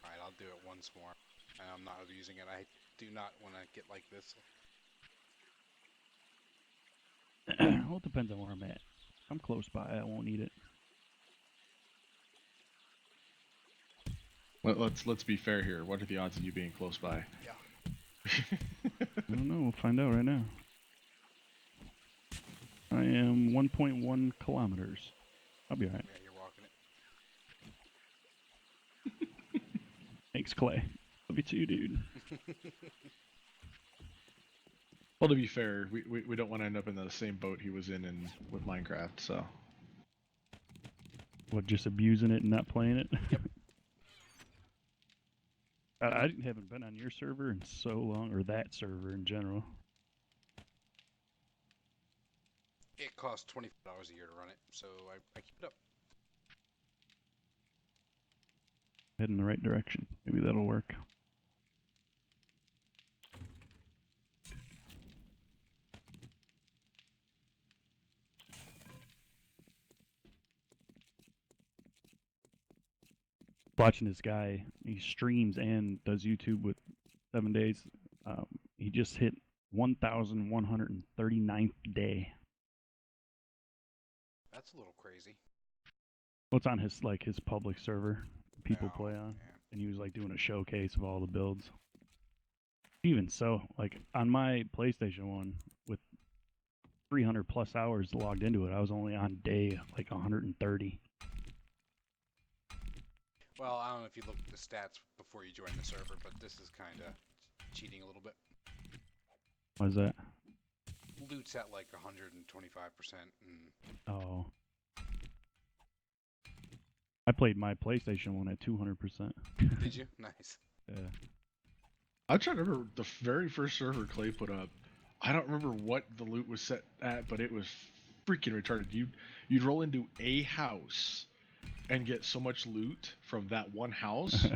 Speaker 2: Alright, I'll do it once more. And I'm not using it. I do not want to get like this.
Speaker 4: Well, it depends on where I'm at. If I'm close by, I won't need it.
Speaker 1: Let's be fair here. What are the odds of you being close by?
Speaker 2: Yeah.
Speaker 4: I don't know. We'll find out right now. I am 1.1 kilometers. I'll be alright.
Speaker 2: Yeah, you're walking it.
Speaker 4: Thanks, Clay. Love you too, dude.
Speaker 1: Well, to be fair, we don't want to end up in the same boat he was in with Minecraft. So
Speaker 4: What, just abusing it and not playing it?
Speaker 2: Yep.
Speaker 4: I haven't been on your server in so long, or that server in general.
Speaker 2: It costs $25 a year to run it, so I keep it up.
Speaker 4: Head in the right direction. Maybe that'll work. Watching this guy, he streams and does YouTube with 7 days. He just hit 1,139th day.
Speaker 2: That's a little crazy.
Speaker 4: Well, it's on his his public server people
Speaker 2: Oh,
Speaker 4: play on,
Speaker 2: yeah.
Speaker 4: and he was like doing a showcase of all the builds. Even so, like on my PlayStation 1 with 300 plus hours logged into it, I was only on day like 130.
Speaker 2: Well, I don't know if you looked at the stats before you joined the server, but this is kind of cheating a little bit.
Speaker 4: What is that?
Speaker 2: Loot's at like 125%. And
Speaker 4: Oh. I played my PlayStation 1 at 200%.
Speaker 2: did you? Nice.
Speaker 4: Yeah.
Speaker 1: I'm trying to remember the very first server Clay put up. I don't remember what the loot was set at, but it was freaking retarded. You'd roll into a house and get so much loot from that one house,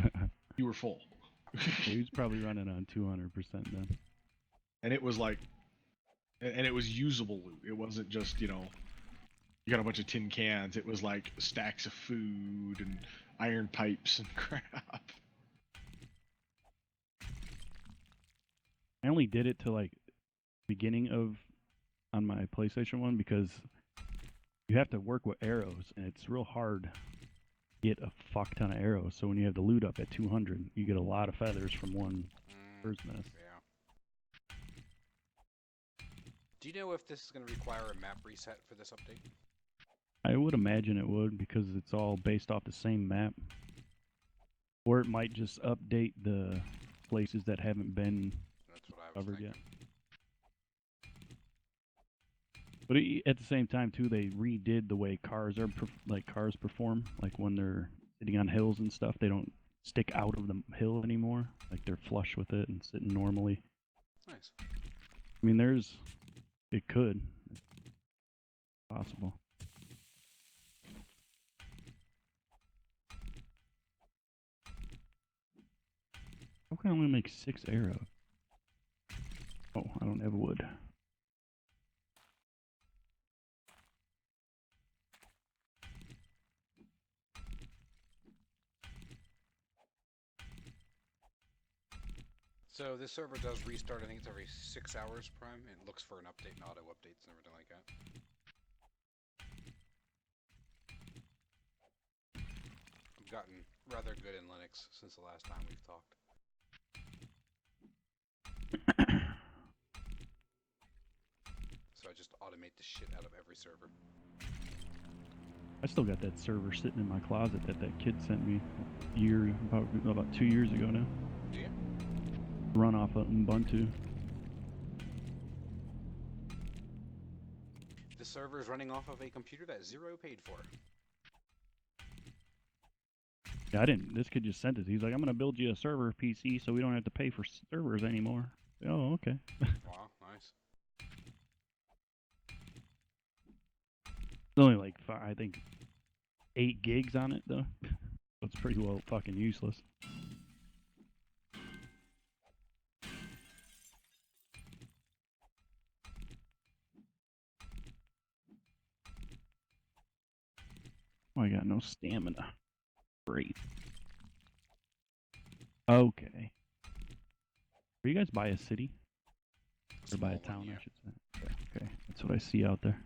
Speaker 1: you were full.
Speaker 4: He was probably running on 200% then.
Speaker 1: And it was like, and it was usable loot. It wasn't just, you got a bunch of tin cans. It was like stacks of food and iron pipes and crap.
Speaker 4: I only did it to like beginning of on my PlayStation 1 because you have to work with arrows and it's real hard to get a fuck ton of arrows. So when you have the loot up at 200, you get a lot of feathers from one bird's nest.
Speaker 2: Yeah. Do you know if this is going to require a map reset for this update?
Speaker 4: I would imagine it would because it's all based off the same map. Or it might just update the places that haven't been
Speaker 2: That's what I was
Speaker 4: covered
Speaker 2: thinking.
Speaker 4: yet. But at the same time too, they redid the way cars are cars perform. Like when they're sitting on hills and stuff, they don't stick out of the hill anymore. Like they're flush with it and sitting normally.
Speaker 2: Nice.
Speaker 4: I mean, it could. It's possible. How can I only make 6 arrows? Oh, I don't have wood.
Speaker 2: So this server does restart, I think it's every 6 hours prime. It looks for an update and auto updates and everything like that. I've gotten rather good in Linux since the last time we've talked. So I just automate the shit out of every server.
Speaker 4: I still got that server sitting in my closet that kid sent me about 2 years ago now.
Speaker 2: Do you?
Speaker 4: Run off of Ubuntu.
Speaker 2: The server is running off of a computer that Zero paid for.
Speaker 4: Yeah, I didn't. This kid just sent it. He's like, I'm gonna build you a server PC so we don't have to pay for servers anymore. Oh, okay.
Speaker 2: Wow, nice.
Speaker 4: It's only like I think 8 gigs on it though. So it's pretty well fucking useless. Oh, I got no stamina. Great. Okay. Are you guys by a city? Or by a
Speaker 2: Small one,
Speaker 4: town,
Speaker 2: yeah.
Speaker 4: I should say. Yeah, okay, that's what I see out there.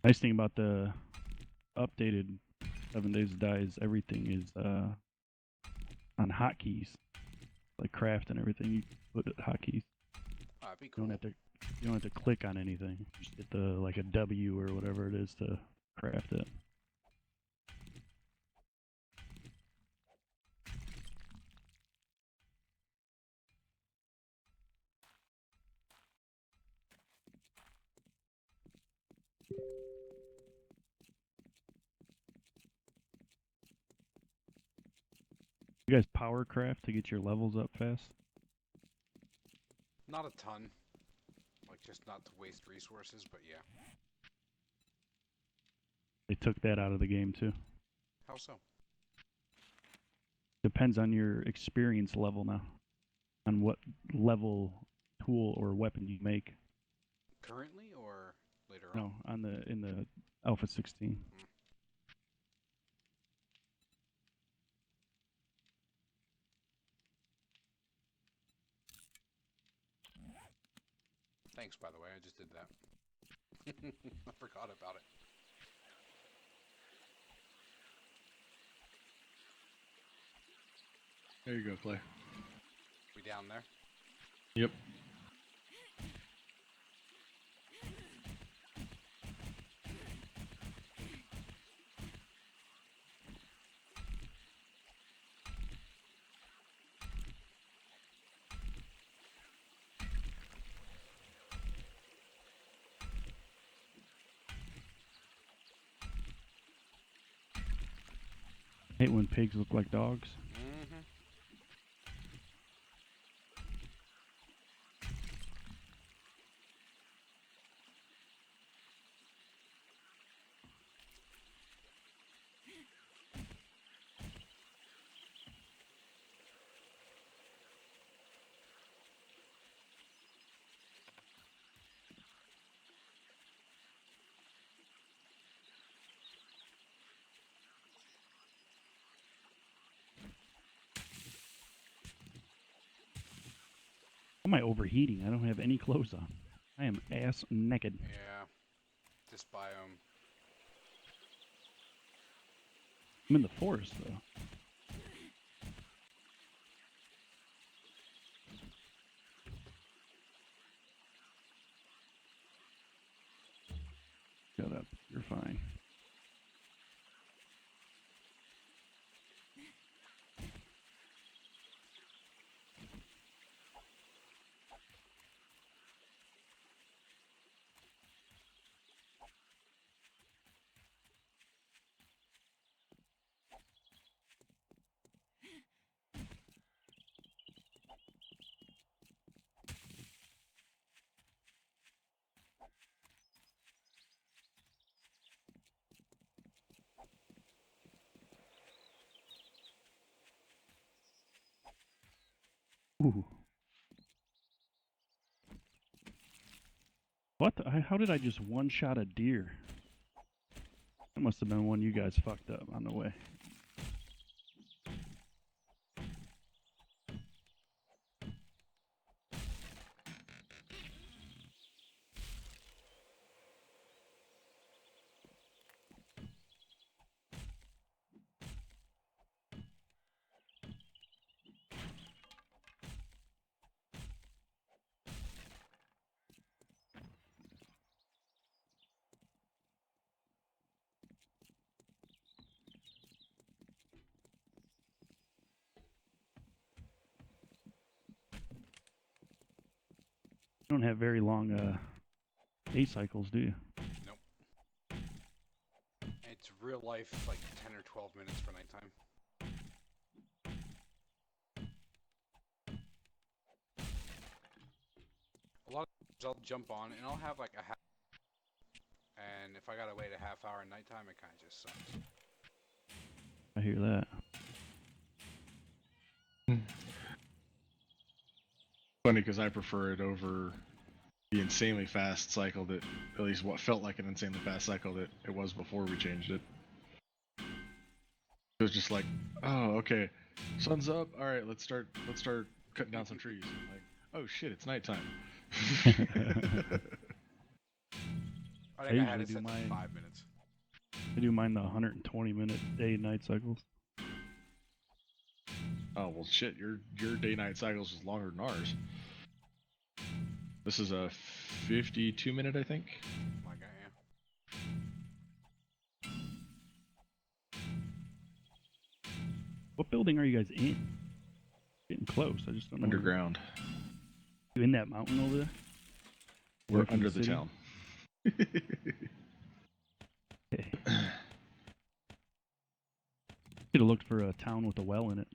Speaker 4: Nice thing about the updated 7 Days to Die is everything is on hotkeys, like craft and everything. You put it hotkeys.
Speaker 2: Oh, that'd be
Speaker 4: You
Speaker 2: cool.
Speaker 4: don't have to click on anything. Just hit the like a W or whatever it is to craft it. You guys power craft to get your levels up fast?
Speaker 2: Not a ton. Like, just not to waste resources, but yeah.
Speaker 4: They took that out of the game too.
Speaker 2: How so?
Speaker 4: Depends on your experience level now. On what level tool or weapon you make.
Speaker 2: Currently or later on?
Speaker 4: No, in the Alpha 16.
Speaker 2: Thanks, by the way. I just did that. I forgot about it.
Speaker 1: There you go, Clay.
Speaker 2: We down there?
Speaker 1: Yep.
Speaker 4: Hate when pigs look like dogs.
Speaker 2: Mm-hmm.
Speaker 4: How am I overheating? I don't have any clothes on. I am ass naked.
Speaker 2: Yeah. This biome.
Speaker 4: I'm in the forest though. Shut up. You're fine. Ooh. What? How did I just one-shot a deer? That must have been one you guys fucked up on the way. don't have very long day cycles, do you?
Speaker 2: Nope. It's real life, like 10 or 12 minutes for nighttime. A lot of times I'll jump on and I'll have like a half, and if I gotta wait a half hour at nighttime, it kind of just sucks.
Speaker 4: I hear that.
Speaker 1: Funny because I prefer it over the insanely fast cycle that, at least what felt like an insanely fast cycle that it was before we changed it. It was just like, oh, okay, sun's up. All right, let's start cutting down some trees. I'm like, oh shit, it's nighttime.
Speaker 2: I
Speaker 4: I
Speaker 2: think I had
Speaker 4: usually
Speaker 2: it
Speaker 4: do
Speaker 2: set to
Speaker 4: mine.
Speaker 2: 5 minutes.
Speaker 4: I do mine the 120-minute day-night cycles.
Speaker 1: Oh well, shit, your day-night cycles is longer than ours. This is a 52-minute, I think.
Speaker 2: Like I am.
Speaker 4: What building are you guys in? Getting close. I just don't know.
Speaker 1: Underground.
Speaker 4: You in that mountain over there?
Speaker 1: We're
Speaker 4: Away from
Speaker 1: under the
Speaker 4: city?
Speaker 1: town.
Speaker 4: Okay. Should have looked for a town with a well in it.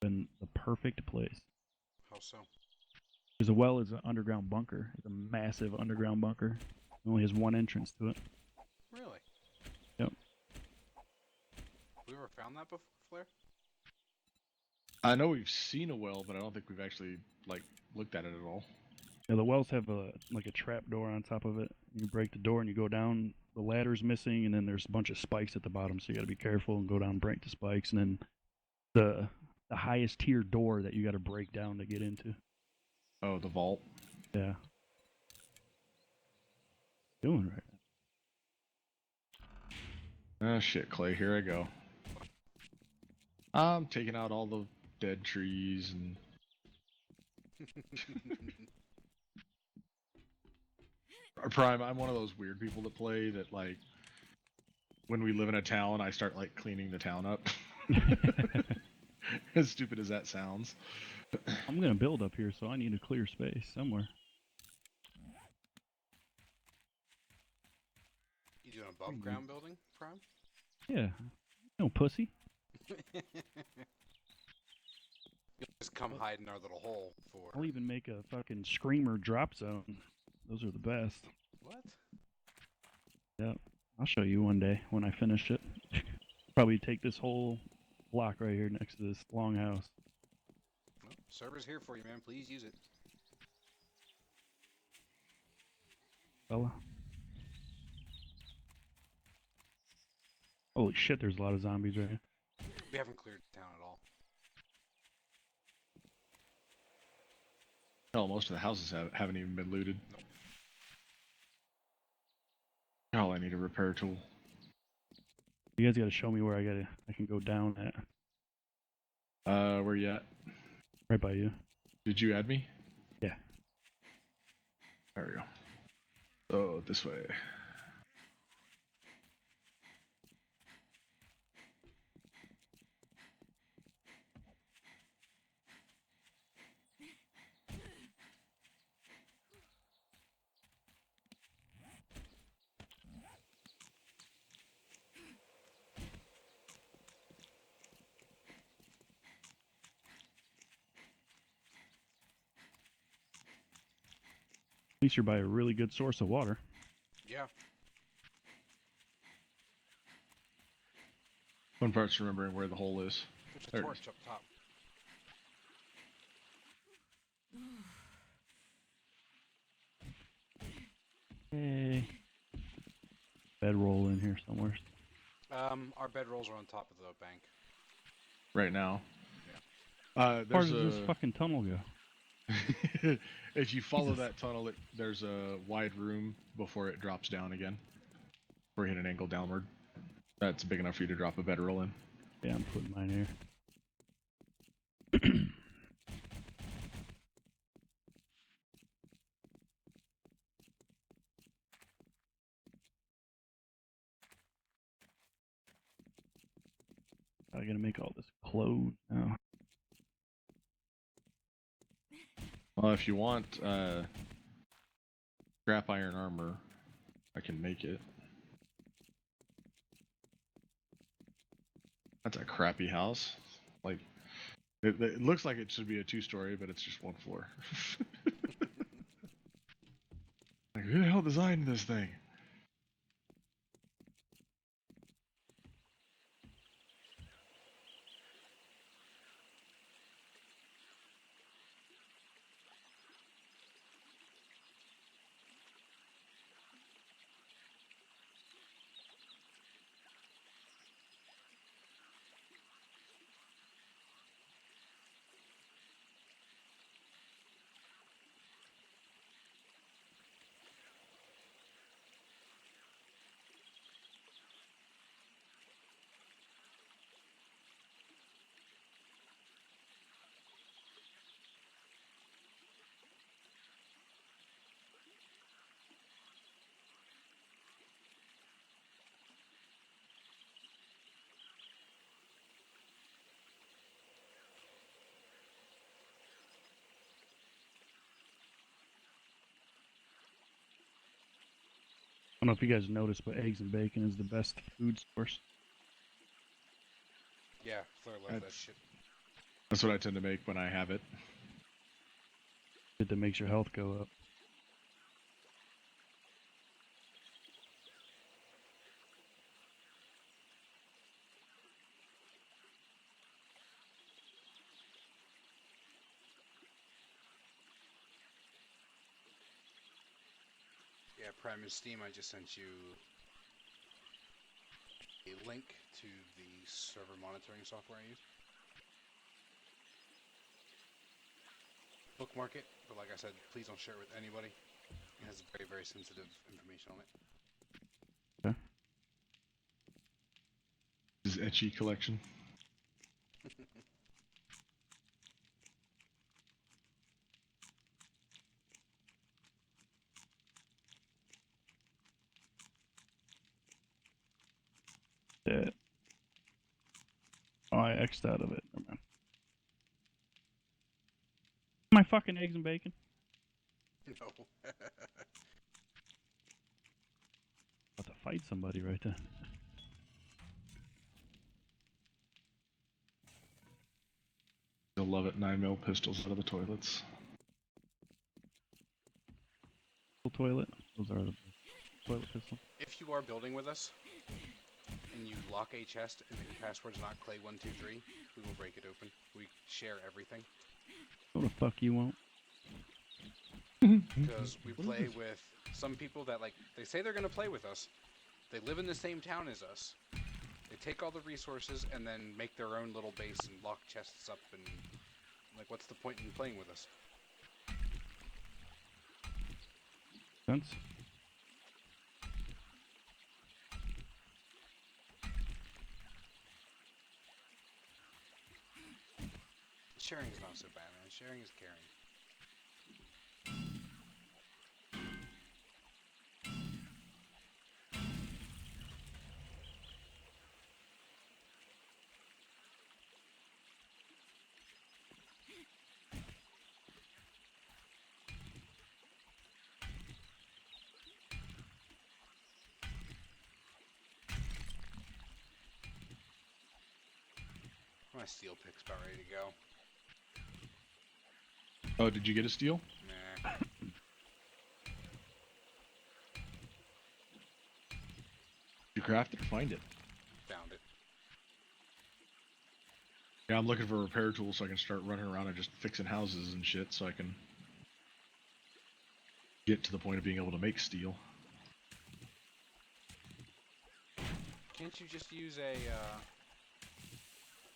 Speaker 4: Been the perfect place.
Speaker 2: How so?
Speaker 4: Because a well is an underground bunker. It's a massive underground bunker. It only has one entrance to it.
Speaker 2: Really?
Speaker 4: Yep.
Speaker 2: We ever found that before, Flair?
Speaker 1: I know we've seen a well, but I don't think we've actually like looked at it at all.
Speaker 4: Yeah, the wells have a trap door on top of it. You break the door and you go down. The ladder's missing, and then there's a bunch of spikes at the bottom, so you got to be careful and go down and break the spikes. And then the highest tier door that you got to break down to get into.
Speaker 1: Oh, the vault.
Speaker 4: Yeah. Doing right.
Speaker 1: Oh shit, Clay, here I go. I'm taking out all the dead trees and Prime, I'm one of those weird people that play that, like, when we live in a town, I start like cleaning the town up. As stupid as that sounds.
Speaker 4: I'm gonna build up here, so I need a clear space somewhere.
Speaker 2: You doing above ground building, Prime?
Speaker 4: Yeah. No pussy.
Speaker 2: You'll just come hide in our little hole for...
Speaker 4: I'll even make a fucking screamer drop zone. Those are the best.
Speaker 2: What?
Speaker 4: Yep. I'll show you one day when I finish it. Probably take this whole block right here next to this long house.
Speaker 2: Well, server's here for you, man. Please use it.
Speaker 4: Fella. Holy shit, there's a lot of zombies right here.
Speaker 2: We haven't cleared the town at all.
Speaker 1: Hell, most of the houses haven't even been looted. Oh, I need a repair tool.
Speaker 4: You guys gotta show me where I can go down at.
Speaker 1: Where you at?
Speaker 4: Right by you.
Speaker 1: Did you add me?
Speaker 4: Yeah.
Speaker 1: There we go. Oh, this way.
Speaker 4: At least you're by a really good source of water.
Speaker 2: Yeah.
Speaker 1: One part's remembering where the hole is.
Speaker 2: There's a
Speaker 1: There it
Speaker 2: torch up top.
Speaker 4: Hey. Bedroll in here somewhere.
Speaker 2: Our bedrolls are on top of the bank.
Speaker 1: Right now.
Speaker 4: How far
Speaker 1: There's
Speaker 4: does this fucking tunnel go?
Speaker 1: If you follow
Speaker 4: Jesus.
Speaker 1: that tunnel, there's a wide room before it drops down again. Or hit an angle downward. That's big enough for you to drop a bedroll in.
Speaker 4: Yeah, I'm putting mine here. I gotta make all this clothes now.
Speaker 1: If you want scrap iron armor, I can make it. That's a crappy house. Like, it looks like it should be a 2-story, but it's just 1 floor. Like, who the hell designed this thing?
Speaker 4: I don't know if you guys noticed, but eggs and bacon is the best food source.
Speaker 2: Yeah, Fleur loves that shit.
Speaker 1: That's what I tend to make when I have it.
Speaker 4: It that makes your health go up.
Speaker 2: Yeah, Prime and Steam, I just sent you a link to the server monitoring software I use. Bookmark it, but like I said, please don't share it with anybody. It has very, very sensitive information on it.
Speaker 4: Okay.
Speaker 1: This is etchy collection.
Speaker 4: Yeah. Oh, I X'd out of it. Never mind. My fucking eggs and bacon.
Speaker 2: No.
Speaker 4: About to fight somebody right there.
Speaker 1: You'll love it. 9mm pistols out of the toilets.
Speaker 4: Toilet. Those are the toilet pistol.
Speaker 2: If you are building with us, and you lock a chest and the password's not Clay123, we will break it open. We share everything.
Speaker 4: What the fuck you want?
Speaker 2: Because we play with some people that, like, they say they're going to play with us. They live in the same town as us. They take all the resources and then make their own little base and lock chests up and, like, what's the point in playing with us?
Speaker 4: Sense?
Speaker 2: Sharing is not so bad, man. Sharing is caring. My steel pick's about ready to go.
Speaker 1: Oh, did you get a steel?
Speaker 2: Nah.
Speaker 1: Did you craft it or find it?
Speaker 2: Found it.
Speaker 1: Yeah, I'm looking for repair tools so I can start running around and just fixing houses and shit so I can get to the point of being able to make steel.
Speaker 2: Can't you just use a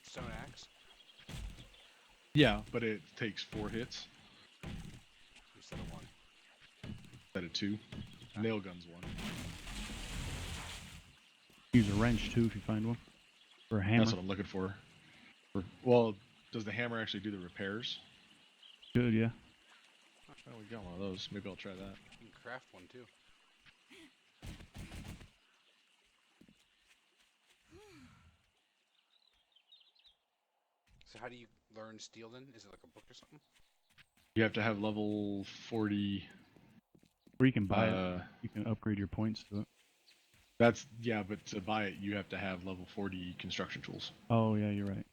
Speaker 2: stone axe?
Speaker 1: Yeah, but it takes 4 hits
Speaker 2: Instead of 1.
Speaker 1: instead of 2. Nail gun's 1.
Speaker 4: Use a wrench too if you find one. Or a hammer.
Speaker 1: That's what I'm looking for. Well, does the hammer actually do the repairs?
Speaker 4: Good, yeah.
Speaker 1: Oh, we got one of those. Maybe I'll try that.
Speaker 2: You can craft one too. So how do you learn steel then? Is it like a book or something?
Speaker 1: You have to have level 40.
Speaker 4: Or you can buy it. You can upgrade your points to it.
Speaker 1: That's yeah, but to buy it, you have to have level 40 construction tools.
Speaker 4: Oh yeah, you're right.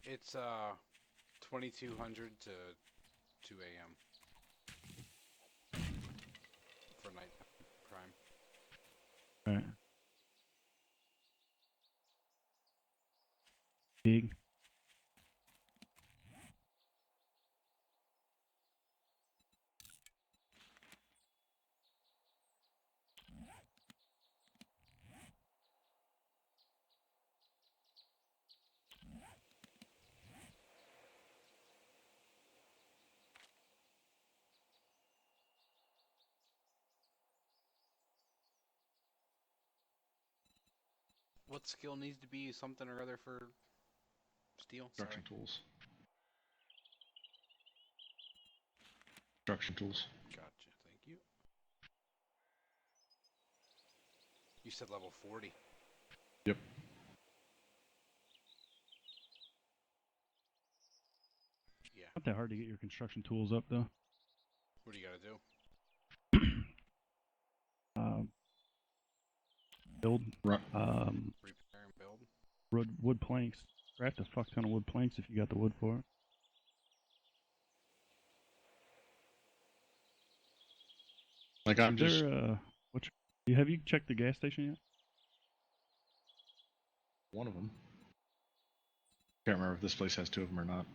Speaker 2: It's 2200 to 2 a.m. for night prime.
Speaker 4: Right. Big.
Speaker 2: What skill needs to be something or other for steel?
Speaker 1: Construction tools. Construction tools.
Speaker 2: Gotcha, thank you. You said level 40.
Speaker 1: Yep.
Speaker 2: Yeah.
Speaker 4: Not that hard to get your construction tools up though.
Speaker 2: What do you gotta do?
Speaker 4: Build
Speaker 1: Right.
Speaker 2: Repair and build?
Speaker 4: wood planks. Craft a fuck ton of wood planks if you got the wood for it.
Speaker 1: Like I'm
Speaker 4: Is
Speaker 1: just
Speaker 4: there have you checked the gas station yet?
Speaker 1: one of them. Can't remember if this place has two of them or not.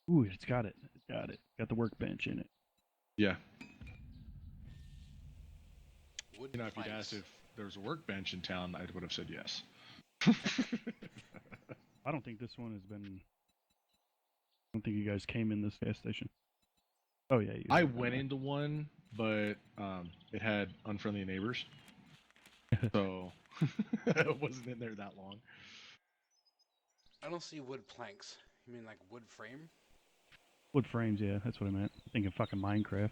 Speaker 4: Ooh, it's got it. It's got it. Got the workbench in it.
Speaker 1: Yeah.
Speaker 2: Wood
Speaker 1: You know, if you'd
Speaker 2: planks.
Speaker 1: asked if there was a workbench in town, I would have said yes.
Speaker 4: I don't think this one has been. I don't think you guys came in this gas station. Oh yeah, you
Speaker 1: I
Speaker 4: have,
Speaker 1: went
Speaker 4: never mind.
Speaker 1: into one, but it had unfriendly neighbors, so it wasn't in there that long.
Speaker 2: I don't see wood planks. You mean like wood frame?
Speaker 4: Wood frames. Yeah, that's what I meant. I'm thinking fucking Minecraft.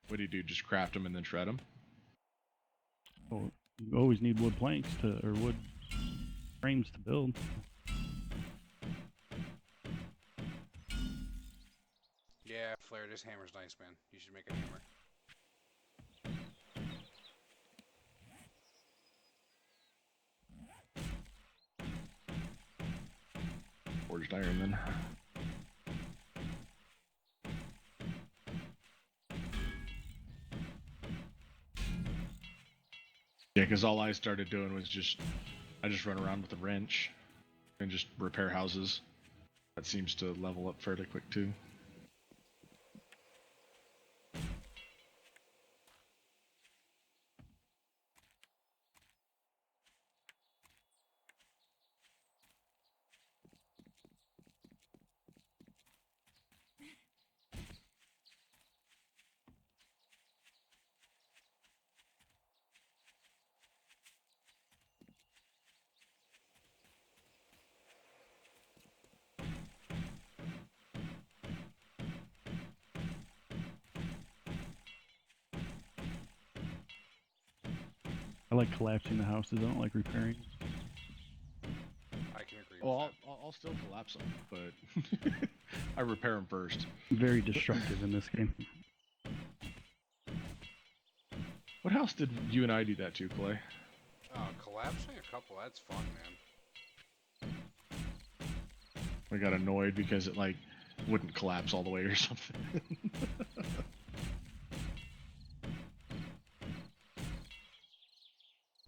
Speaker 1: What do you do? Just craft them and then shred them?
Speaker 4: Well, you always need wood planks or wood frames to build.
Speaker 2: Yeah, Flair, this hammer's nice, man. You should make a hammer.
Speaker 1: Forged iron then. Yeah, because all I started doing was I just run around with a wrench and just repair houses. That seems to level up fairly quick too.
Speaker 4: I like collapsing the houses. I don't like repairing.
Speaker 2: I can agree with
Speaker 1: Well,
Speaker 2: that.
Speaker 1: I'll still collapse them, but I repair them first.
Speaker 4: Very destructive in this game.
Speaker 1: What house did you and I do that to, Clay?
Speaker 2: Collapsing a couple, that's fun, man.
Speaker 1: I got annoyed because it like wouldn't collapse all the way or something.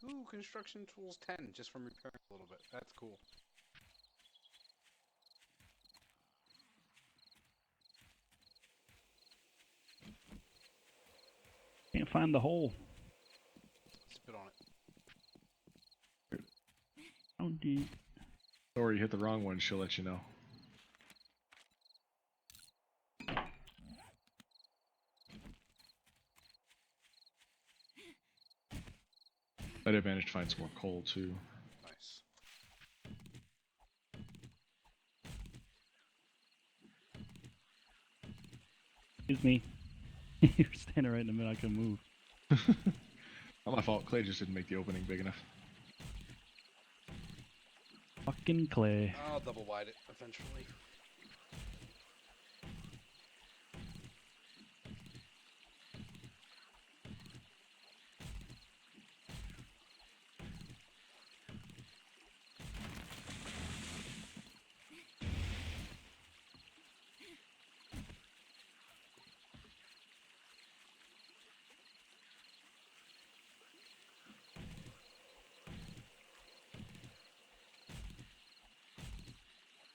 Speaker 2: Ooh, construction tools 10, just from repairing a little bit. That's cool.
Speaker 4: Can't find the hole.
Speaker 2: Spit on it.
Speaker 4: How deep?
Speaker 1: Or you hit the wrong one, she'll let you know. I did manage to find some more coal too.
Speaker 4: Excuse me. You're standing right in the middle. I can move.
Speaker 1: Not my fault. Clay just didn't make the opening big enough.
Speaker 4: Fucking Clay.
Speaker 2: I'll double wide it eventually.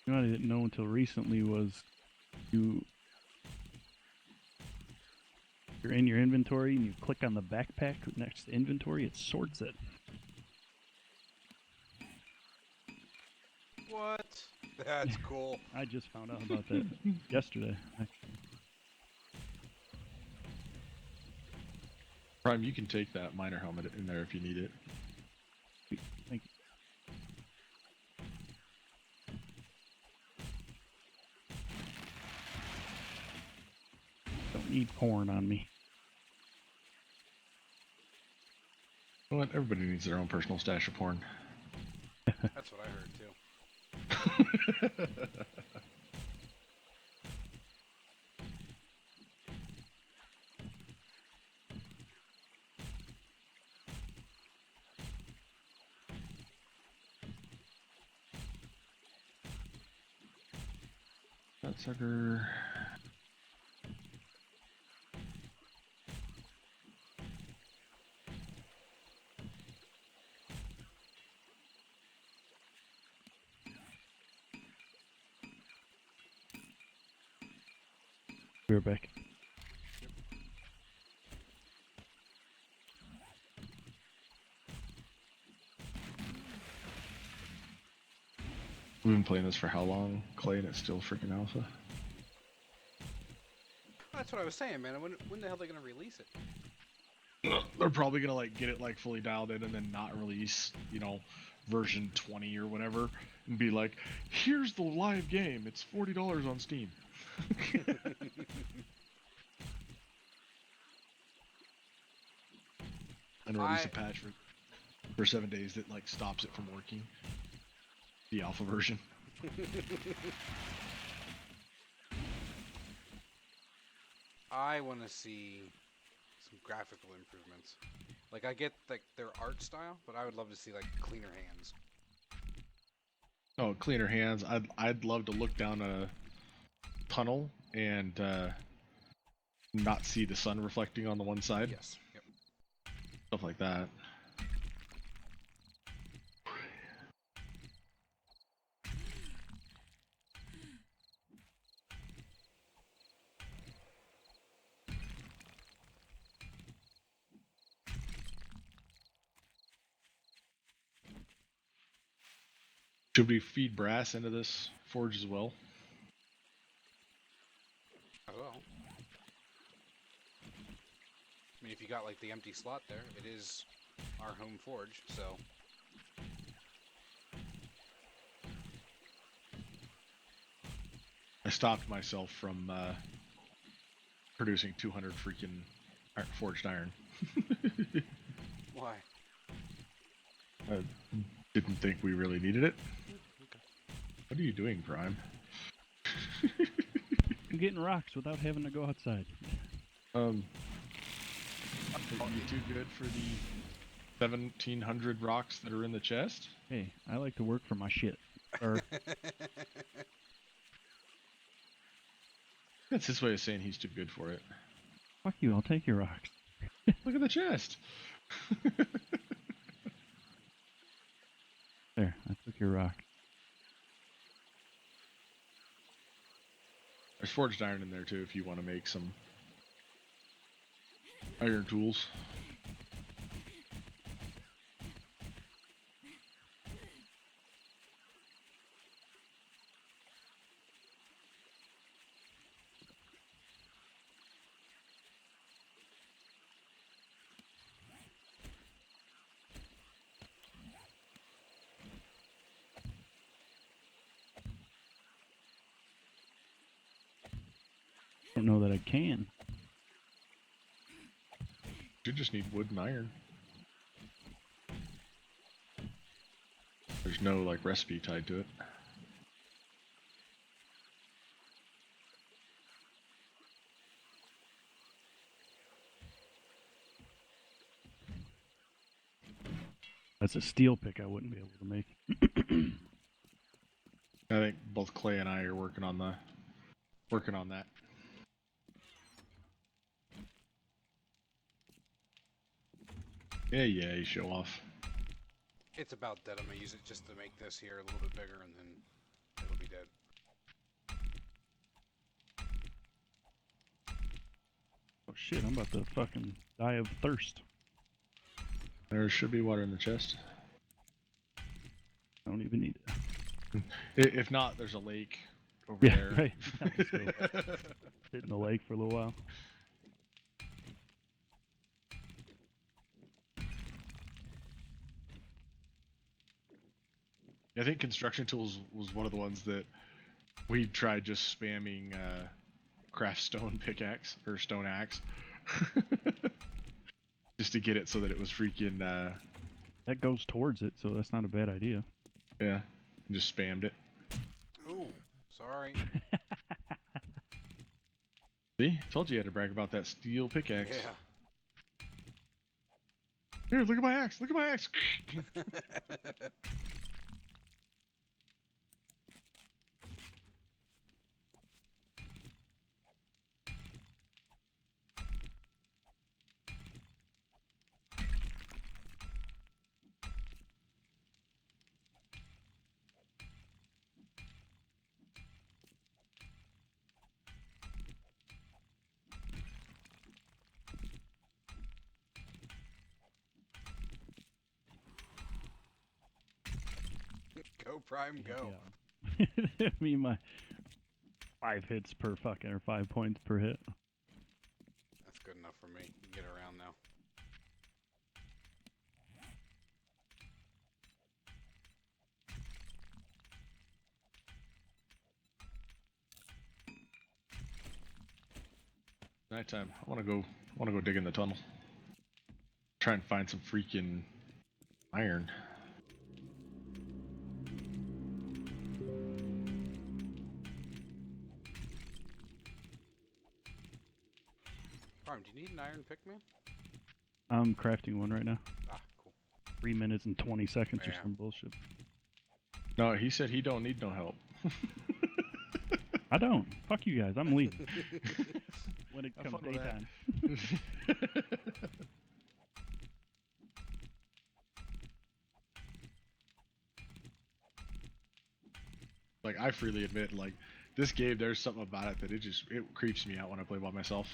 Speaker 4: You know what I didn't know until recently was you're in your inventory and you click on the backpack next to inventory, it sorts it.
Speaker 2: What? That's cool.
Speaker 4: I just found out about that yesterday.
Speaker 1: Prime, you can take that miner helmet in there if you need it.
Speaker 4: Thank you. Don't need porn on me.
Speaker 1: You know what? Everybody needs their own personal stash of porn.
Speaker 2: That's what I heard too.
Speaker 1: That sucker.
Speaker 4: We're back.
Speaker 1: We've been playing this for how long, Clay, and it's still freaking alpha?
Speaker 2: That's what I was saying, man. When the hell are they gonna release it?
Speaker 1: They're probably gonna like get it like fully dialed in and then not release, you know, version 20 or whatever, and be like, here's the live game. It's $40 on Steam. And release a patch for 7 days that like stops it from working. The alpha version.
Speaker 2: I want to see some graphical improvements. Like, I get like their art style, but I would love to see like cleaner hands.
Speaker 1: Oh, cleaner hands. I'd love to look down a tunnel and not see the sun reflecting on the one side.
Speaker 2: Yes. Yep.
Speaker 1: Stuff like that. Should we feed brass into this forge as well?
Speaker 2: I will. I mean, if you got like the empty slot there, it is our home forge, so.
Speaker 1: I stopped myself from producing 200 freaking forged iron.
Speaker 2: Why?
Speaker 1: I didn't think we really needed it.
Speaker 2: Okay.
Speaker 1: What are you doing, Prime?
Speaker 4: I'm getting rocks without having to go outside.
Speaker 1: Are you too good for the 1,700 rocks that are in the chest?
Speaker 4: Hey, I like to work for my shit. Or
Speaker 1: That's his way of saying he's too good for it.
Speaker 4: fuck you, I'll take your rocks.
Speaker 1: Look at the chest.
Speaker 4: There, I took your rock.
Speaker 1: There's forged iron in there too if you want to make some iron tools.
Speaker 4: don't know that I can.
Speaker 1: You just need wood and iron. There's no like recipe tied to it.
Speaker 4: That's a steel pick I wouldn't be able to make.
Speaker 1: I think both Clay and I are working on that. Yeah, you show off.
Speaker 2: It's about dead. I'm gonna use it just to make this here a little bit bigger, and then it'll be dead.
Speaker 4: Oh shit, I'm about to fucking die of thirst.
Speaker 1: There should be water in the chest.
Speaker 4: I don't even need it.
Speaker 1: If not, there's a lake over
Speaker 4: Yeah,
Speaker 1: there.
Speaker 4: right. I'll just go sit in the lake for a little while.
Speaker 1: I think construction tools was one of the ones that we tried just spamming craft stone pickaxe or stone axe just to get it so that it was freaking
Speaker 4: That goes towards it, so that's not a bad idea.
Speaker 1: yeah, just spammed it.
Speaker 2: Ooh, sorry.
Speaker 1: See, told you had to brag about that steel pickaxe.
Speaker 2: Yeah.
Speaker 1: Here, look at my axe. Look at my axe.
Speaker 2: Go Prime, go.
Speaker 4: Yeah. Me, my 5 hits per fucking, or 5 points per hit.
Speaker 2: That's good enough for me. You can get around now.
Speaker 1: Nighttime. I want to go dig in the tunnel. Try and find some freaking iron.
Speaker 2: Prime, do you need an iron pick, man?
Speaker 4: I'm crafting one right now.
Speaker 2: Ah, cool.
Speaker 4: 3 minutes and 20 seconds or
Speaker 2: Yeah.
Speaker 4: some bullshit.
Speaker 1: No, he said he don't need no help.
Speaker 4: I don't. Fuck you guys. I'm leaving. When it
Speaker 1: Have
Speaker 4: comes
Speaker 1: fun with that.
Speaker 4: daytime.
Speaker 1: Like, I freely admit, like, this game, there's something about it that it creeps me out when I play by myself.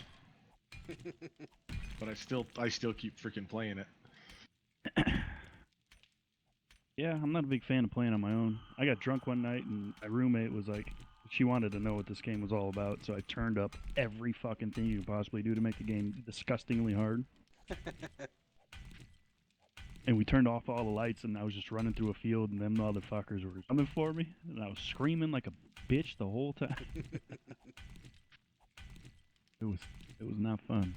Speaker 1: But I still keep freaking playing it.
Speaker 4: Yeah, I'm not a big fan of playing on my own. I got drunk one night and my roommate was like, she wanted to know what this game was all about, so I turned up every fucking thing you could possibly do to make the game disgustingly hard. And we turned off all the lights and I was just running through a field and them motherfuckers were coming for me and I was screaming like a bitch the whole time. It was not fun.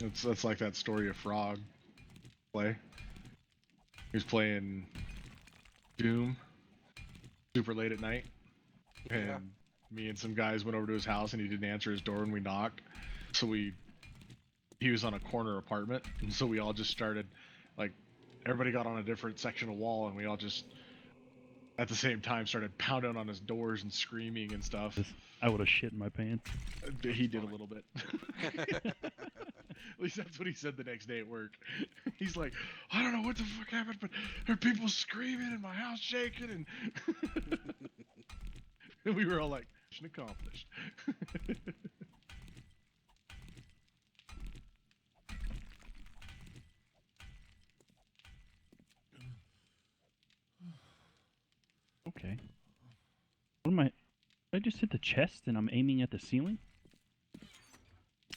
Speaker 1: That's like that story of Frog play. He was playing Doom super late at night, and
Speaker 2: Yeah.
Speaker 1: me and some guys went over to his house and he didn't answer his door when we knocked. So he was on a corner apartment, and so we all just started, like, everybody got on a different section of wall, and we all just at the same time started pounding on his doors and screaming and stuff.
Speaker 4: I would have shit in my pants.
Speaker 1: He did a little bit. At least that's what he said the next day at work. He's like, I don't know what the fuck happened, but there are people screaming and my house shaking, and and we were all like, mission accomplished.
Speaker 4: Okay. What am I? I just hit the chest and I'm aiming at the ceiling?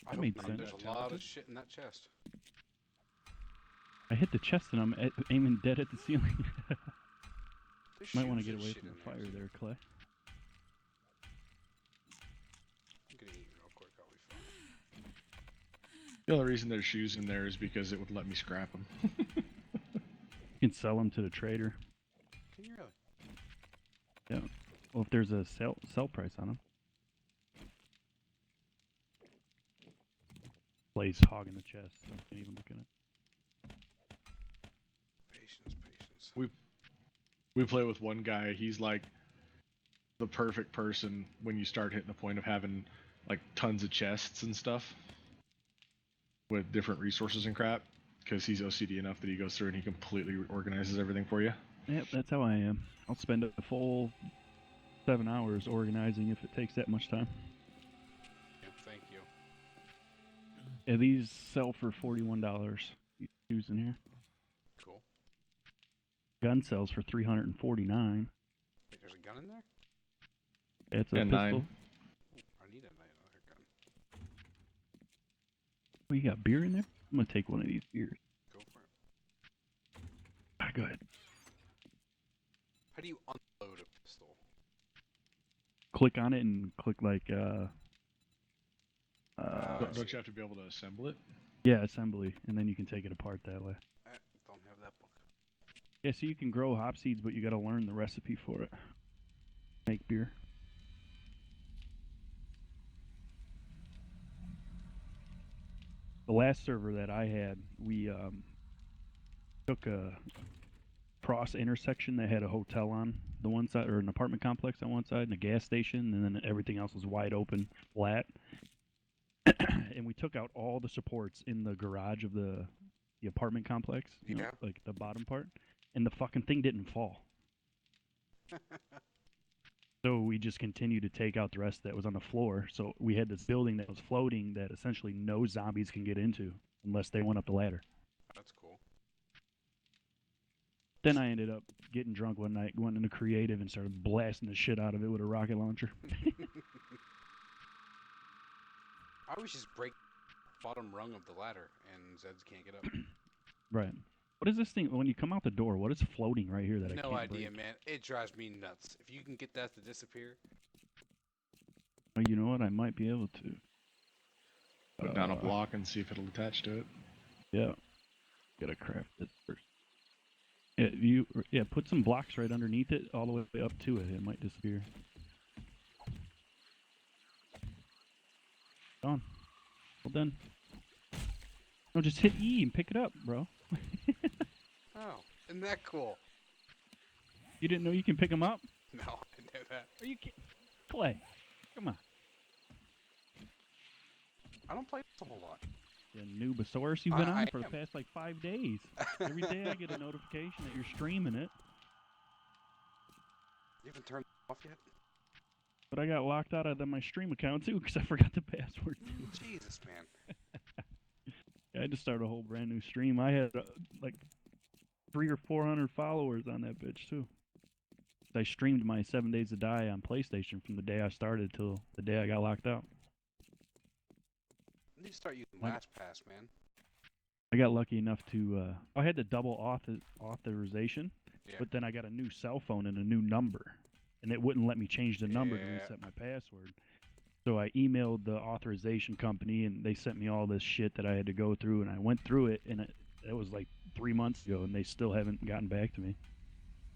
Speaker 2: I
Speaker 4: That
Speaker 2: don't
Speaker 4: made
Speaker 2: know.
Speaker 4: sense.
Speaker 2: There's a lot of shit in that chest.
Speaker 4: I hit the chest and I'm aiming dead at the ceiling.
Speaker 2: There's
Speaker 4: Might want to
Speaker 2: shoes
Speaker 4: get
Speaker 2: and
Speaker 4: away
Speaker 2: shit
Speaker 4: from the
Speaker 2: in
Speaker 4: fire there, Clay.
Speaker 1: The only reason there's shoes in there is because it would let me scrap them.
Speaker 4: You can sell them to the trader.
Speaker 2: Can you really?
Speaker 4: Yeah. Well, if there's a sell price on them. Plays hogging the chest. So I can't even look at it.
Speaker 2: Patience.
Speaker 1: We play with one guy. He's like the perfect person when you start hitting the point of having like tons of chests and stuff with different resources and crap, because he's OCD enough that he goes through and he completely organizes everything for you.
Speaker 4: Yep, that's how I am. I'll spend a full 7 hours organizing if it takes that much time.
Speaker 2: Yep, thank you.
Speaker 4: Yeah, these sell for $41. These shoes in here.
Speaker 2: Cool.
Speaker 4: Gun sells for $349.
Speaker 2: Wait, there's a gun in there?
Speaker 4: It's a
Speaker 1: Yeah,
Speaker 4: pistol.
Speaker 1: 9.
Speaker 2: Ooh, I need another gun.
Speaker 4: Oh, you got beer in there? I'm gonna take one of these beers.
Speaker 2: Go for it.
Speaker 4: Go ahead.
Speaker 2: How do you unload a pistol?
Speaker 4: Click on it and click like
Speaker 1: Don't you have to be able to assemble it?
Speaker 4: yeah, assembly, and then you can take it apart that way.
Speaker 2: I don't have that book.
Speaker 4: Yeah, so you can grow hop seeds, but you gotta learn the recipe for it. Make beer. The last server that I had, we took a cross intersection that had a hotel on the one side, or an apartment complex on one side, and a gas station, and then everything else was wide open, flat. And we took out all the supports in the garage of the apartment complex, you know,
Speaker 2: Yeah.
Speaker 4: like the bottom part, and the fucking thing didn't fall. So we just continued to take out the rest that was on the floor. So we had this building that was floating that essentially no zombies can get into unless they went up the ladder.
Speaker 2: That's cool.
Speaker 4: Then I ended up getting drunk one night, going into creative, and started blasting the shit out of it with a rocket launcher.
Speaker 2: I always just break bottom rung of the ladder and Zeds can't get up.
Speaker 4: Right. What is this thing? When you come out the door, what is floating right here that I
Speaker 2: No
Speaker 4: can't
Speaker 2: idea,
Speaker 4: break?
Speaker 2: man. It drives me nuts. If you can get that to disappear.
Speaker 4: Oh, you know what? I might be able to.
Speaker 1: Put down a block and see if it'll attach to it.
Speaker 4: Yeah. Gotta craft it first. Yeah, put some blocks right underneath it, all the way up to it. It might disappear. Gone. Well done. No, just hit E and pick it up, bro.
Speaker 2: Oh, isn't that cool?
Speaker 4: You didn't know you can pick them up?
Speaker 2: No, I didn't know that.
Speaker 4: Are you kidding? Clay, come on.
Speaker 2: I don't play this a whole lot.
Speaker 4: The noobosaurus you've been
Speaker 2: I
Speaker 4: on for the
Speaker 2: am.
Speaker 4: past like 5 days. Every day I get a notification that you're streaming it,
Speaker 2: You haven't turned it off yet?
Speaker 4: but I got locked out of my stream account too because I forgot the password too.
Speaker 2: Jesus, man.
Speaker 4: I had to start a whole brand new stream. I had like 300 or 400 followers on that bitch too. I streamed my 7 Days to Die on PlayStation from the day I started till the day I got locked out.
Speaker 2: You need to start using
Speaker 4: Like-
Speaker 2: LastPass, man.
Speaker 4: I got lucky enough to I had the double authorization,
Speaker 2: Yeah.
Speaker 4: but then I got a new cell phone and a new number, and it wouldn't let me change the number to
Speaker 2: Yeah.
Speaker 4: reset my password. So I emailed the authorization company, and they sent me all this shit that I had to go through, and I went through it, and it was like 3 months ago, and they still haven't gotten back to me.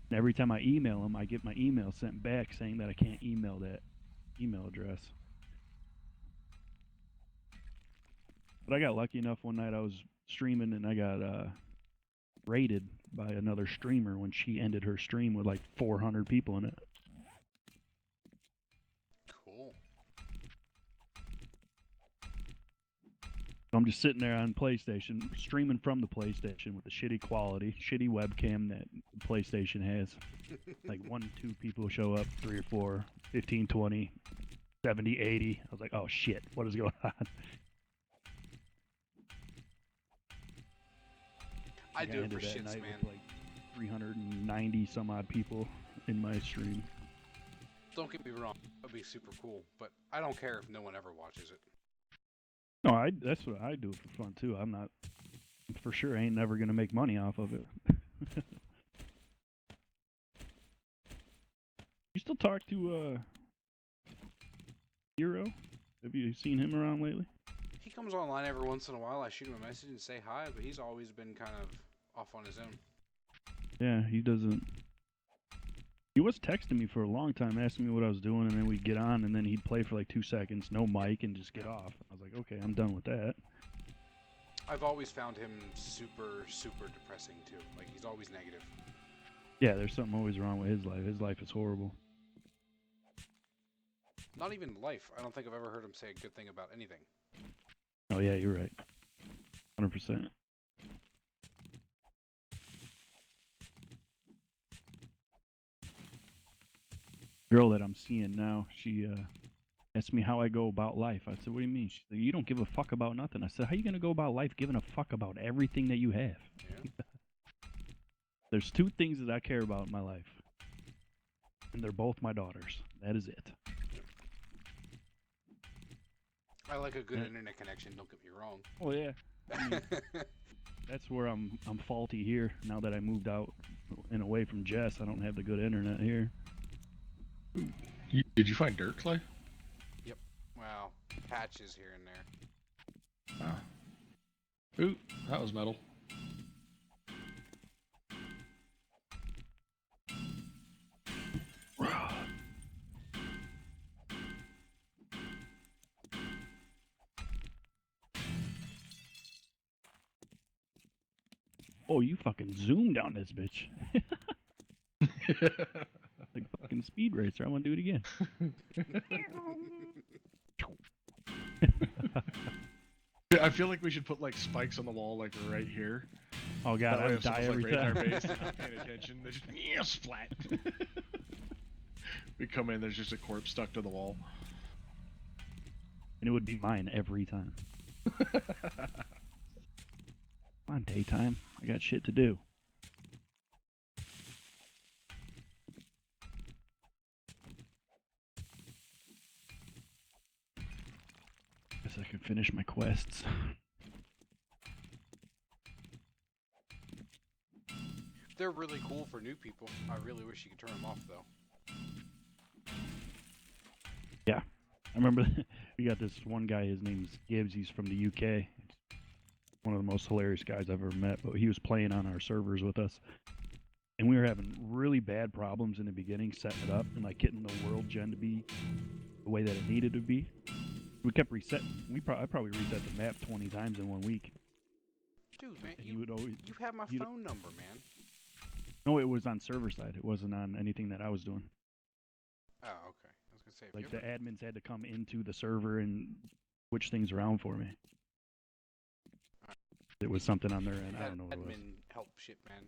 Speaker 4: And every time I email them, I get my email sent back saying that I can't email that email address. But I got lucky enough one night I was streaming, and I got raided by another streamer when she ended her stream with like 400 people in it.
Speaker 2: Cool.
Speaker 4: So I'm just sitting there on PlayStation, streaming from the PlayStation with the shitty quality, shitty webcam that PlayStation has. Like 1, 2 people show up, 3 or 4, 15, 20, 70, 80. I was like, oh shit, what is going on?
Speaker 2: I do it
Speaker 4: ended
Speaker 2: for
Speaker 4: that
Speaker 2: shits,
Speaker 4: night
Speaker 2: man.
Speaker 4: with like 390 some odd people in my stream.
Speaker 2: Don't get me wrong. That'd be super cool, but I don't care if no one ever watches it.
Speaker 4: No, that's what I do it for fun too. I'm not, for sure, I ain't never gonna make money off of it. You still talk to Hero? Have you seen him around lately?
Speaker 2: He comes online every once in a while. I shoot him a message and say hi, but he's always been kind of off on his own.
Speaker 4: Yeah, he doesn't. He was texting me for a long time, asking me what I was doing, and then we'd get on, and then he'd play for like 2 seconds, no mic, and just get off. I was like, okay, I'm done with that.
Speaker 2: I've always found him super, super depressing too. Like he's always negative.
Speaker 4: Yeah, there's something always wrong with his life. His life is horrible.
Speaker 2: Not even life. I don't think I've ever heard him say a good thing about anything.
Speaker 4: Oh yeah, you're right. 100%. Girl that I'm seeing now, she asked me how I go about life. I said, what do you mean? She said, you don't give a fuck about nothing. I said, how you gonna go about life giving a fuck about everything that you have?
Speaker 2: Yeah.
Speaker 4: There's 2 things that I care about in my life, and they're both my daughters. That is it.
Speaker 2: I like a good
Speaker 4: Yeah.
Speaker 2: internet connection. Don't get me wrong.
Speaker 4: Oh yeah. I mean, that's where I'm faulty here. Now that I moved out and away from Jess, I don't have the good internet here.
Speaker 1: Did you find dirt, Clay?
Speaker 2: Yep. Wow. Patches here and there.
Speaker 1: Ah. Ooh, that was metal.
Speaker 4: Oh, you fucking zoomed on this bitch. Like fucking speed racer. I want to do it again.
Speaker 1: I feel like we should put like spikes on the wall, like right here.
Speaker 4: Oh god,
Speaker 1: That way
Speaker 4: I
Speaker 1: if
Speaker 4: die
Speaker 1: someone's
Speaker 4: every
Speaker 1: like right in our
Speaker 4: time.
Speaker 1: base, not paying attention, they just splat. We come in, there's just a corpse stuck to the wall.
Speaker 4: And it would be mine every time. Come on, daytime. I got shit to do. Guess I could finish my quests.
Speaker 2: They're really cool for new people. I really wish you could turn them off though.
Speaker 4: Yeah. I remember we got this one guy, his name's Gibbs, he's from the UK. One of the most hilarious guys I've ever met, but he was playing on our servers with us. And we were having really bad problems in the beginning setting it up and like getting the world gen to be the way that it needed to be. We kept resetting. I probably reset the map 20 times in 1 week.
Speaker 2: Dude, man,
Speaker 4: And he would always.
Speaker 2: you have my
Speaker 4: he'd-
Speaker 2: phone number, man.
Speaker 4: No, it was on server side. It wasn't on anything that I was doing.
Speaker 2: Oh, okay. I was gonna say if
Speaker 4: Like
Speaker 2: you
Speaker 4: the
Speaker 2: ever-
Speaker 4: admins had to come into the server and switch things around for me. It was something on their end. I
Speaker 2: that
Speaker 4: don't know what it was.
Speaker 2: admin help shit, man.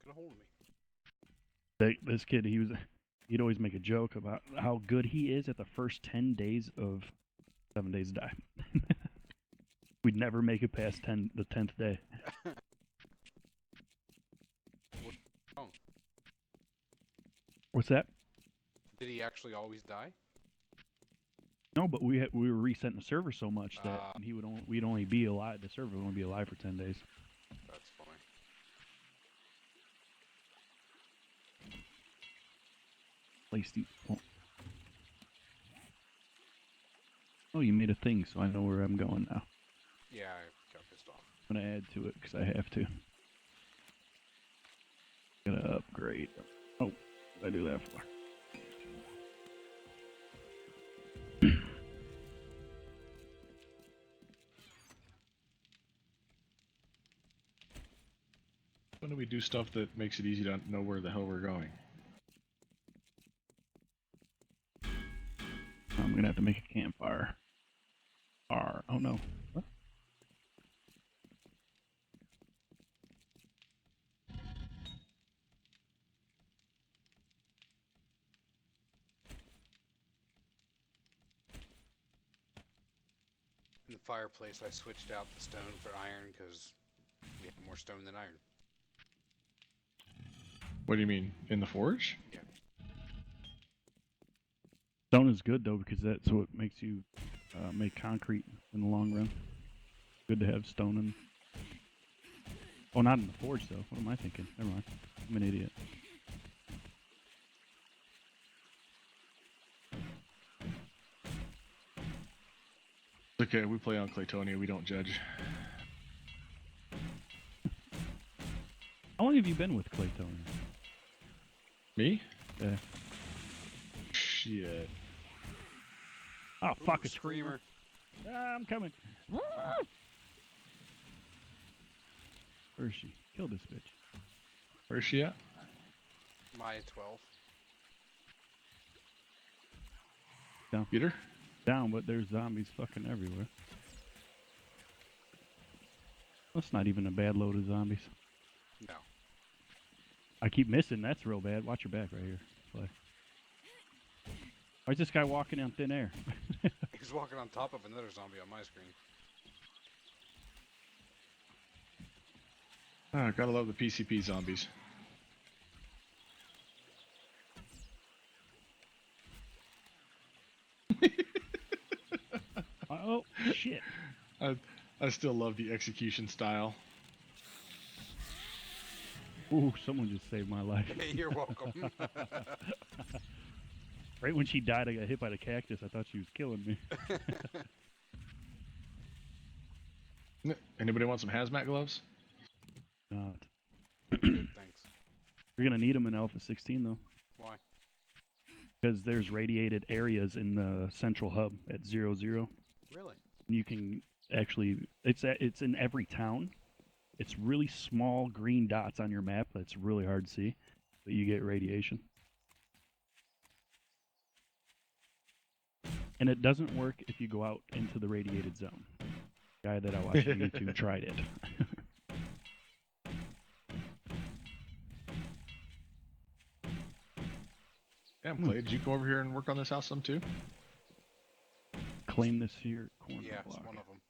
Speaker 2: Get a hold of me.
Speaker 4: This kid, he'd always make a joke about how good he is at the first 10 days of 7 Days to Die. We'd never make it past the 10th day.
Speaker 2: Wrong.
Speaker 4: What's that?
Speaker 2: Did he actually always die?
Speaker 4: No, but we were resetting the server so much that
Speaker 2: Ah.
Speaker 4: we'd only be alive. The server would only be alive for 10 days.
Speaker 2: That's funny.
Speaker 4: Place the. Oh, you made a thing, so I know where I'm going now.
Speaker 2: Yeah, I got pissed off.
Speaker 4: I'm gonna add to it because I have to. Gotta upgrade. Oh, what did I do that for?
Speaker 1: When do we do stuff that makes it easy to know where the hell we're going?
Speaker 4: I'm gonna have to make a campfire. Oh no. What?
Speaker 2: In the fireplace, I switched out the stone for iron because we have more stone than iron.
Speaker 1: What do you mean? In the forge?
Speaker 2: Yeah.
Speaker 4: Stone is good though because that's what makes you make concrete in the long run. Good to have stone in. Oh, not in the forge though. What am I thinking? Never mind. I'm an idiot.
Speaker 1: Okay, we play on Claytonia. We don't judge.
Speaker 4: How long have you been with Claytonia?
Speaker 1: Me?
Speaker 4: Yeah.
Speaker 1: Shit.
Speaker 4: Oh,
Speaker 2: Ooh,
Speaker 4: fuck, a screamer. Ah, I'm coming. Where is she? Kill this bitch.
Speaker 1: Where's she at?
Speaker 2: My 12.
Speaker 1: Get her?
Speaker 4: Down, but there's zombies fucking everywhere. That's not even a bad load of zombies.
Speaker 2: No.
Speaker 4: I keep missing. That's real bad. Watch your back right here. Play. Why is this guy walking on thin air?
Speaker 2: He's walking on top of another zombie on my screen.
Speaker 1: Oh, gotta love the PCP zombies.
Speaker 4: Oh, shit.
Speaker 1: I still love the execution style.
Speaker 4: Ooh, someone just saved my life.
Speaker 2: Hey, you're welcome.
Speaker 4: Right when she died, I got hit by the cactus. I thought she was killing me.
Speaker 1: Anybody want some hazmat gloves?
Speaker 4: Not.
Speaker 2: Good, thanks.
Speaker 4: You're gonna need them in Alpha 16 though,
Speaker 2: Why?
Speaker 4: because there's radiated areas in the central hub at 00.
Speaker 2: Really?
Speaker 4: You can actually, it's in every town. It's really small green dots on your map. That's really hard to see, but you get radiation. And it doesn't work if you go out into the radiated zone. The guy that I watched on YouTube tried it.
Speaker 1: Damn, Clay, did you come over here and work on this house some too?
Speaker 4: Claim this here corner
Speaker 2: Yeah, it's
Speaker 4: block.
Speaker 2: one of them.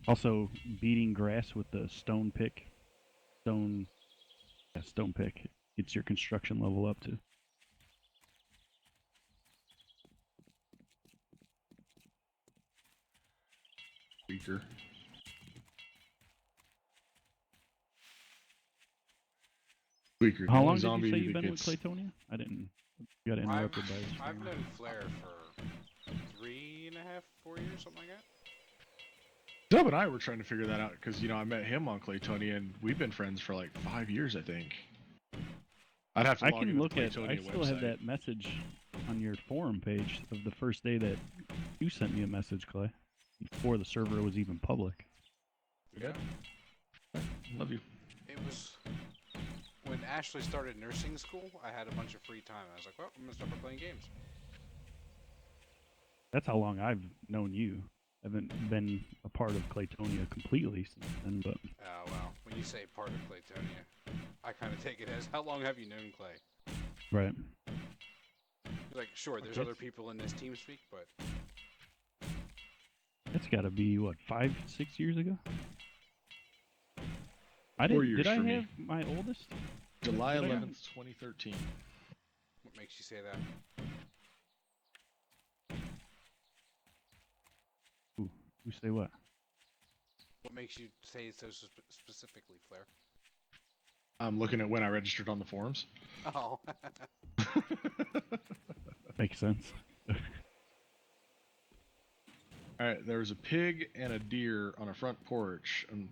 Speaker 4: Also, beating grass with the stone pick. Stone pick. Gets your construction level up too.
Speaker 1: Weaker. Weaker.
Speaker 4: How
Speaker 1: The
Speaker 4: long
Speaker 1: only
Speaker 4: did you
Speaker 1: zombie
Speaker 4: say you've
Speaker 1: that
Speaker 4: been with
Speaker 1: gets-
Speaker 4: Claytonia? I didn't. Got interrupted by his
Speaker 2: I've
Speaker 4: scream.
Speaker 2: known Flair for 3.5, 4 years, something like that.
Speaker 1: Dub and I were trying to figure that out because, you know, I met him on Claytonia and we've been friends for like 5 years, I think. I'd have to
Speaker 4: I
Speaker 1: log
Speaker 4: can
Speaker 1: into
Speaker 4: look
Speaker 1: the
Speaker 4: at.
Speaker 1: Claytonia
Speaker 4: I still
Speaker 1: website.
Speaker 4: have that message on your forum page of the first day that you sent me a message, Clay, before the server was even public.
Speaker 1: Yeah. Love you.
Speaker 2: It was when Ashley started nursing school. I had a bunch of free time. I was like, well, I'm gonna start playing games.
Speaker 4: That's how long I've known you. I haven't been a part of Claytonia completely since then, but
Speaker 2: Well, when you say part of Claytonia, I kind of take it as how long have you known Clay?
Speaker 4: right.
Speaker 2: Like, sure, there's
Speaker 4: Okay.
Speaker 2: other people in this TeamSpeak, but
Speaker 4: That's got to be what 5, 6 years ago. I
Speaker 1: 4
Speaker 4: didn't.
Speaker 1: years
Speaker 4: Did I
Speaker 1: for me.
Speaker 4: have my oldest?
Speaker 1: July
Speaker 4: Did I have-
Speaker 1: 11th, 2013.
Speaker 2: what makes you say that?
Speaker 4: Ooh, who say what?
Speaker 2: What makes you say it so specifically, Flair?
Speaker 1: I'm looking at when I registered on the forums.
Speaker 2: Oh,
Speaker 4: Makes sense.
Speaker 1: Alright, there was a pig and a deer on a front porch. I'm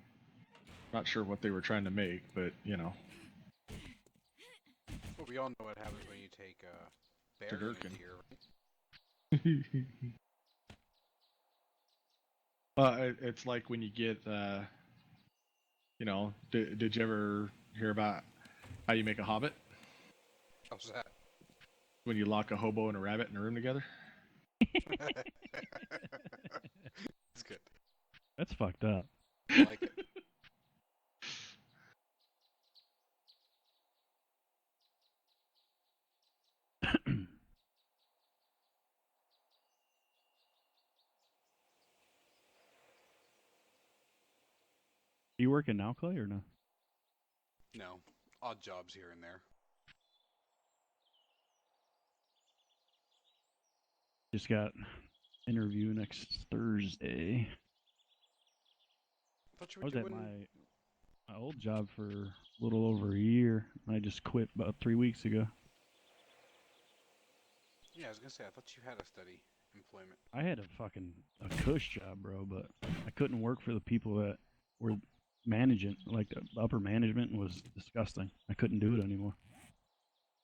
Speaker 1: not sure what they were trying to make, but, you know.
Speaker 2: well, we all know what happens when you take a bear and a
Speaker 1: gherkin.
Speaker 2: deer, right?
Speaker 1: It's like when you get, you know, did you ever hear about how you make a hobbit?
Speaker 2: How's that?
Speaker 1: When you lock a hobo and a rabbit in a room together?
Speaker 2: It's good.
Speaker 4: That's fucked up.
Speaker 2: I like it.
Speaker 4: You working now, Clay, or no?
Speaker 2: No, odd jobs here and there.
Speaker 4: Just got interview next Thursday.
Speaker 2: I thought you
Speaker 4: I
Speaker 2: were
Speaker 4: was at
Speaker 2: doing.
Speaker 4: my old job for a little over a year. I just quit about 3 weeks ago.
Speaker 2: Yeah, I was gonna say I thought you had a steady employment.
Speaker 4: I had a cush job, bro, but I couldn't work for the people that were managing, like the upper management was disgusting. I couldn't do it anymore.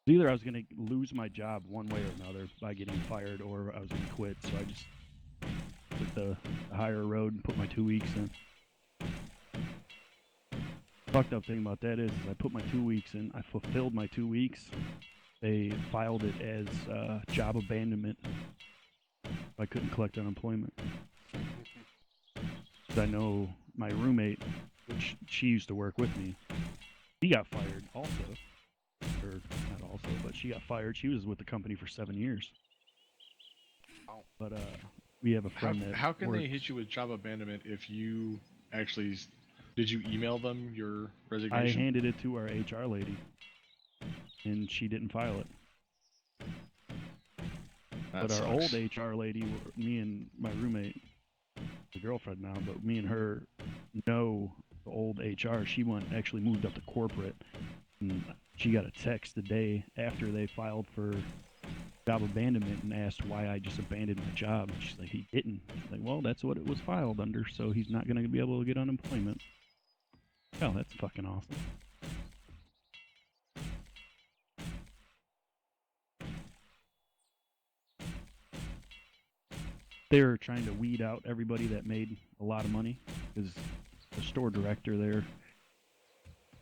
Speaker 4: Either I was gonna lose my job one way or another by getting fired, or I was gonna quit. So I just took the higher road and put my 2 weeks in. Fucked up thing about that is I put my 2 weeks in. I fulfilled my 2 weeks. They filed it as job abandonment. I couldn't collect unemployment. 'Cause I know my roommate, which she used to work with me, she got fired also. Or not also, but she got fired. She was with the company for 7 years.
Speaker 2: Oh.
Speaker 4: But we have a friend that
Speaker 1: How can
Speaker 4: works.
Speaker 1: they hit you with job abandonment if you actually did you email them your
Speaker 4: I
Speaker 1: resignation?
Speaker 4: handed it to our HR lady, and she didn't file it.
Speaker 1: That
Speaker 4: But our
Speaker 1: sucks.
Speaker 4: old HR lady, me and my roommate, the girlfriend now, but me and her know the old HR. She actually moved up to corporate, and she got a text the day after they filed for job abandonment and asked why I just abandoned my job. And she's like, he didn't. She's like, well, that's what it was filed under, so he's not going to be able to get unemployment. Oh, that's fucking awesome. They were trying to weed out everybody that made a lot of money because the store director there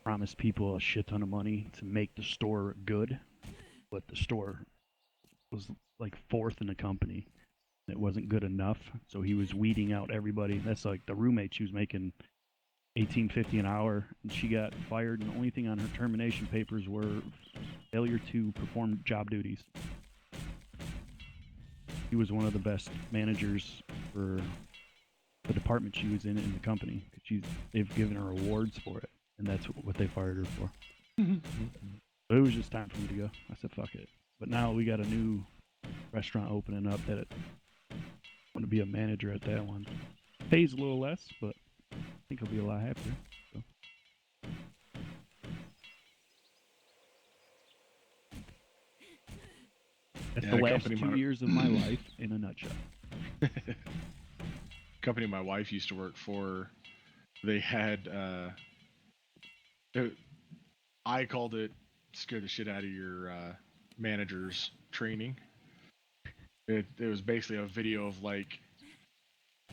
Speaker 4: promised people a shit ton of money to make the store good, but the store was like fourth in the company. It wasn't good enough, so he was weeding out everybody. That's like the roommate. She was making $18.50 an hour, and she got fired. And the only thing on her termination papers were failure to perform job duties. She was one of the best managers for the department she was in the company. They've given her awards for it, and that's what they fired her for. But it was just time for me to go. I said, fuck it. But now we got a new restaurant opening up that I want to be a manager at that one. Pays a little less, but I think I'll be a lot happier. So. That's
Speaker 1: Yeah,
Speaker 4: the
Speaker 1: a
Speaker 4: last
Speaker 1: company
Speaker 4: 2 years of my life in a nutshell.
Speaker 1: company my wife used to work for, they had I called it scare the shit out of your managers training. It was basically a video of like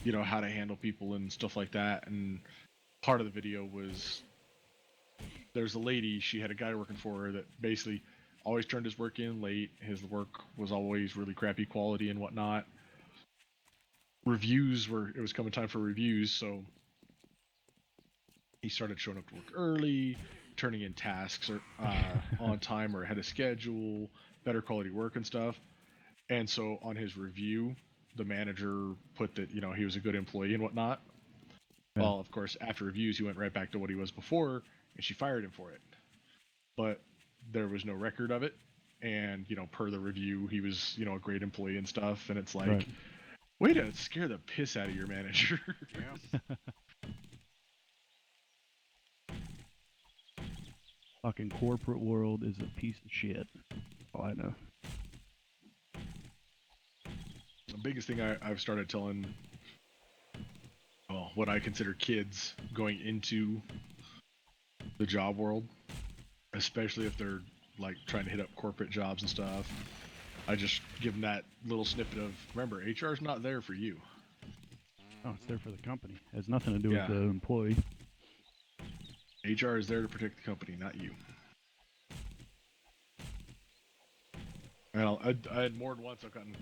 Speaker 1: how to handle people and stuff like that, and part of the video was there's a lady, she had a guy working for her that basically always turned his work in late. His work was always really crappy quality and whatnot. It was coming time for reviews, so he started showing up to work early, turning in tasks on time or ahead of schedule, better quality work and stuff. And so on his review, the manager put that he was a good employee and whatnot.
Speaker 4: Yeah.
Speaker 1: Well, of course, after reviews, he went right back to what he was before, and she fired him for it. But there was no record of it, and per the review, he was a great employee and stuff. And it's like,
Speaker 4: Right.
Speaker 1: way to scare the piss out of your manager.
Speaker 2: Yeah.
Speaker 4: Fucking corporate world is a piece of shit. Oh, I know.
Speaker 1: The biggest thing I've started telling, well, what I consider kids going into the job world, especially if they're like trying to hit up corporate jobs and stuff, I just give them that little snippet of, remember, HR is not there for you.
Speaker 4: Oh, it's there for the company. It has nothing to do
Speaker 1: Yeah.
Speaker 4: with the employee.
Speaker 1: HR is there to protect the company, not you. And I had more than once I've gotten,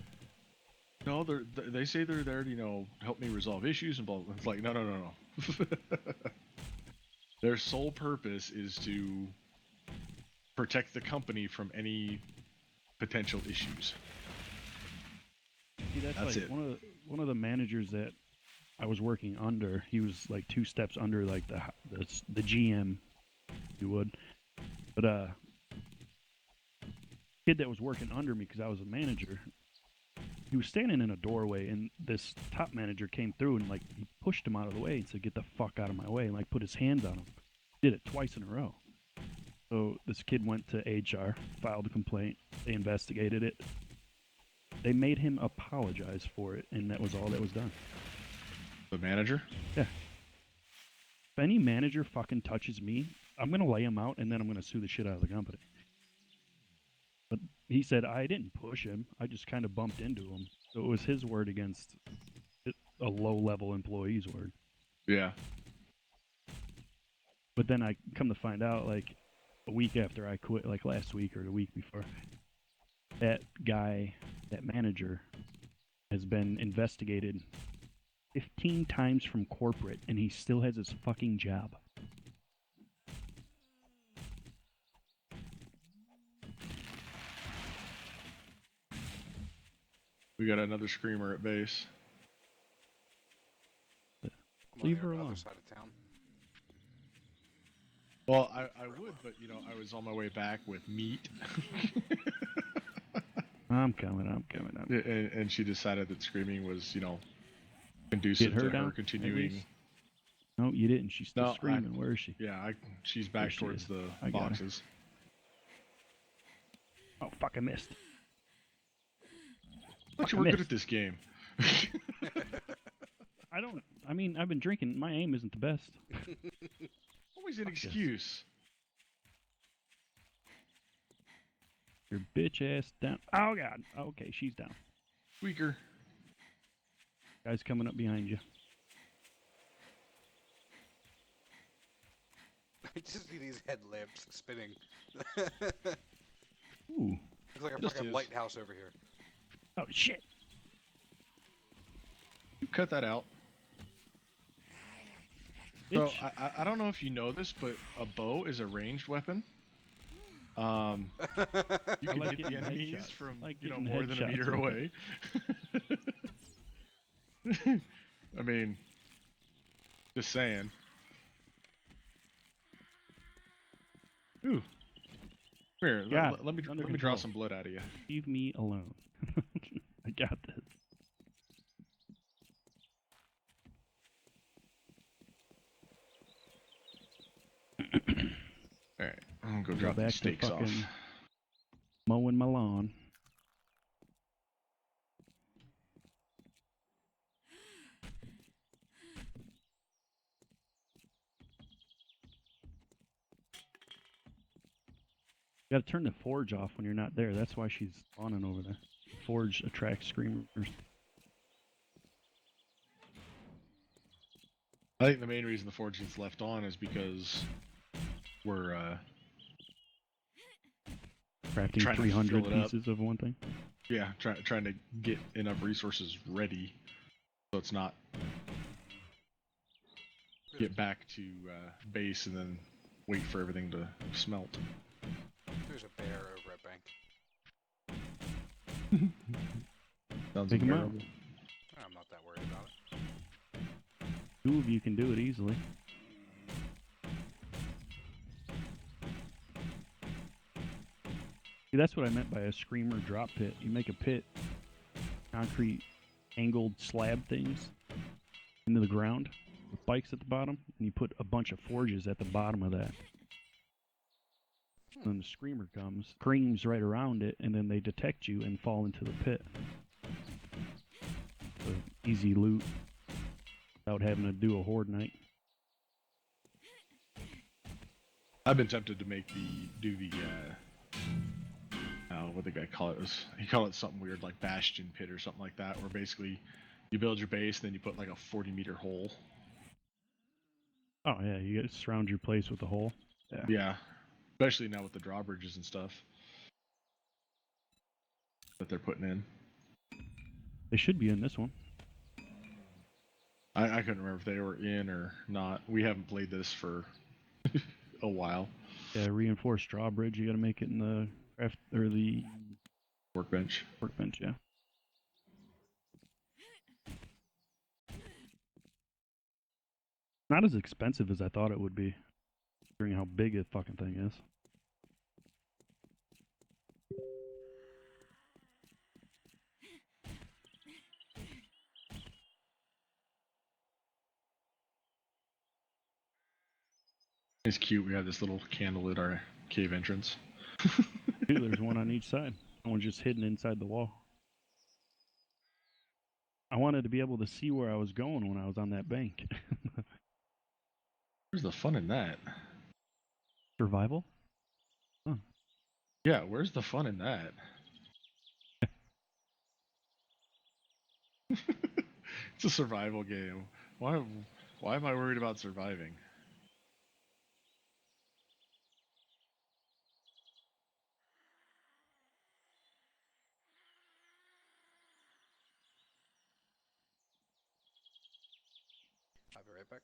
Speaker 1: no, they say they're there to help me resolve issues and blah blah. It's like no. Their sole purpose is to protect the company from any potential issues.
Speaker 4: See, that's
Speaker 1: That's
Speaker 4: like
Speaker 1: it.
Speaker 4: one of the managers that I was working under. He was like 2 steps under like the GM, if you would. But kid that was working under me because I was a manager, he was standing in a doorway, and this top manager came through and like he pushed him out of the way and said, "Get the fuck out of my way!" and like put his hands on him. Did it twice in a row. So this kid went to HR, filed a complaint. They investigated it. They made him apologize for it, and that was all that was done.
Speaker 1: The manager?
Speaker 4: Yeah. If any manager fucking touches me, I'm gonna lay him out, and then I'm gonna sue the shit out of the company. But he said I didn't push him. I just kind of bumped into him. So it was his word against a low-level employee's word.
Speaker 1: Yeah.
Speaker 4: But then I come to find out, like, a week after I quit, like last week or the week before, that guy, that manager, has been investigated 15 times from corporate, and he still has his fucking job.
Speaker 1: We got another screamer at base.
Speaker 2: I'm
Speaker 4: Leave
Speaker 2: on
Speaker 4: her
Speaker 2: the
Speaker 4: alone.
Speaker 2: other side of town.
Speaker 1: Well, I would, but you know, I was on my way back with meat.
Speaker 4: I'm coming.
Speaker 1: And she decided that screaming was, you know, conducive
Speaker 4: Get her
Speaker 1: to
Speaker 4: down,
Speaker 1: her
Speaker 4: at
Speaker 1: continuing.
Speaker 4: least? No, you didn't. She's still
Speaker 1: No,
Speaker 4: screaming. Where is she?
Speaker 1: Yeah, she's back
Speaker 4: she
Speaker 1: towards
Speaker 4: is.
Speaker 1: the
Speaker 4: I got her.
Speaker 1: boxes.
Speaker 4: Oh, fuck, I missed.
Speaker 1: But you
Speaker 4: I
Speaker 1: were good
Speaker 4: missed.
Speaker 1: at this game.
Speaker 4: I mean, I've been drinking. My aim isn't the best.
Speaker 1: Always an
Speaker 4: Fuck this.
Speaker 1: excuse.
Speaker 4: Your bitch ass down. Oh, God. Okay, she's down.
Speaker 1: Weaker.
Speaker 4: Guy's coming up behind you.
Speaker 2: I just see these headlamps spinning.
Speaker 4: Ooh.
Speaker 2: Looks like a
Speaker 1: Just
Speaker 2: fucking
Speaker 1: is.
Speaker 2: lighthouse over here.
Speaker 4: Oh, shit.
Speaker 1: You cut that out. So
Speaker 4: Bitch.
Speaker 1: I don't know if you know this, but a bow is a ranged weapon. You
Speaker 4: I
Speaker 1: can
Speaker 4: like
Speaker 1: hit the
Speaker 4: getting
Speaker 1: enemies
Speaker 4: headshots.
Speaker 1: from
Speaker 4: Like
Speaker 1: you know
Speaker 4: getting
Speaker 1: more than a
Speaker 4: headshots
Speaker 1: meter
Speaker 4: with
Speaker 1: away. I mean, just saying. Ooh, here,
Speaker 4: God,
Speaker 1: let me
Speaker 4: under
Speaker 1: draw
Speaker 4: control.
Speaker 1: some blood out of you.
Speaker 4: Leave me alone. I got this.
Speaker 1: All right, I'm gonna go
Speaker 4: Go
Speaker 1: drop
Speaker 4: back
Speaker 1: these
Speaker 4: to
Speaker 1: stakes off.
Speaker 4: fucking mowing my lawn. You gotta turn the forge off when you're not there. That's why she's spawning over there. Forge attracts screamers.
Speaker 1: I think the main reason the forge gets left on is because we're
Speaker 4: Crafting
Speaker 1: trying to
Speaker 4: 300
Speaker 1: fill it up.
Speaker 4: pieces of one thing.
Speaker 1: yeah trying to get enough resources ready, so it's not get back to base and then wait for everything to smelt.
Speaker 2: There's a bear over at bank.
Speaker 1: Sounds
Speaker 4: Take 'em out.
Speaker 1: unbearable.
Speaker 2: I'm not that worried about it.
Speaker 4: 2 of you can do it easily. See, that's what I meant by a screamer drop pit. You make a pit, concrete angled slab things into the ground with spikes at the bottom, and you put a bunch of forges at the bottom of that. When the screamer comes, screams right around it, and then they detect you and fall into the pit. So easy loot without having to do a horde night.
Speaker 1: I've been tempted to do the what the guy call it was, he called it something weird like bastion pit or something like that, where basically you build your base and then you put like a 40-meter hole.
Speaker 4: Oh yeah, you gotta surround your place with a hole.
Speaker 1: Yeah, especially now with the drawbridges and stuff that they're putting in.
Speaker 4: They should be in this one.
Speaker 1: I couldn't remember if they were in or not. We haven't played this for a while.
Speaker 4: Yeah, reinforced drawbridge. You gotta make it in the craft or the
Speaker 1: Workbench.
Speaker 4: workbench. Yeah. Not as expensive as I thought it would be, considering how big a fucking thing is.
Speaker 1: It's cute. We have this little candle at our cave entrance.
Speaker 4: Dude, there's one on each side. One's just hidden inside the wall. I wanted to be able to see where I was going when I was on that bank.
Speaker 1: Where's the fun in that?
Speaker 4: Survival? Huh.
Speaker 1: Yeah, where's the fun in that? It's a survival game. Why am I worried about surviving?
Speaker 2: I'll be right back.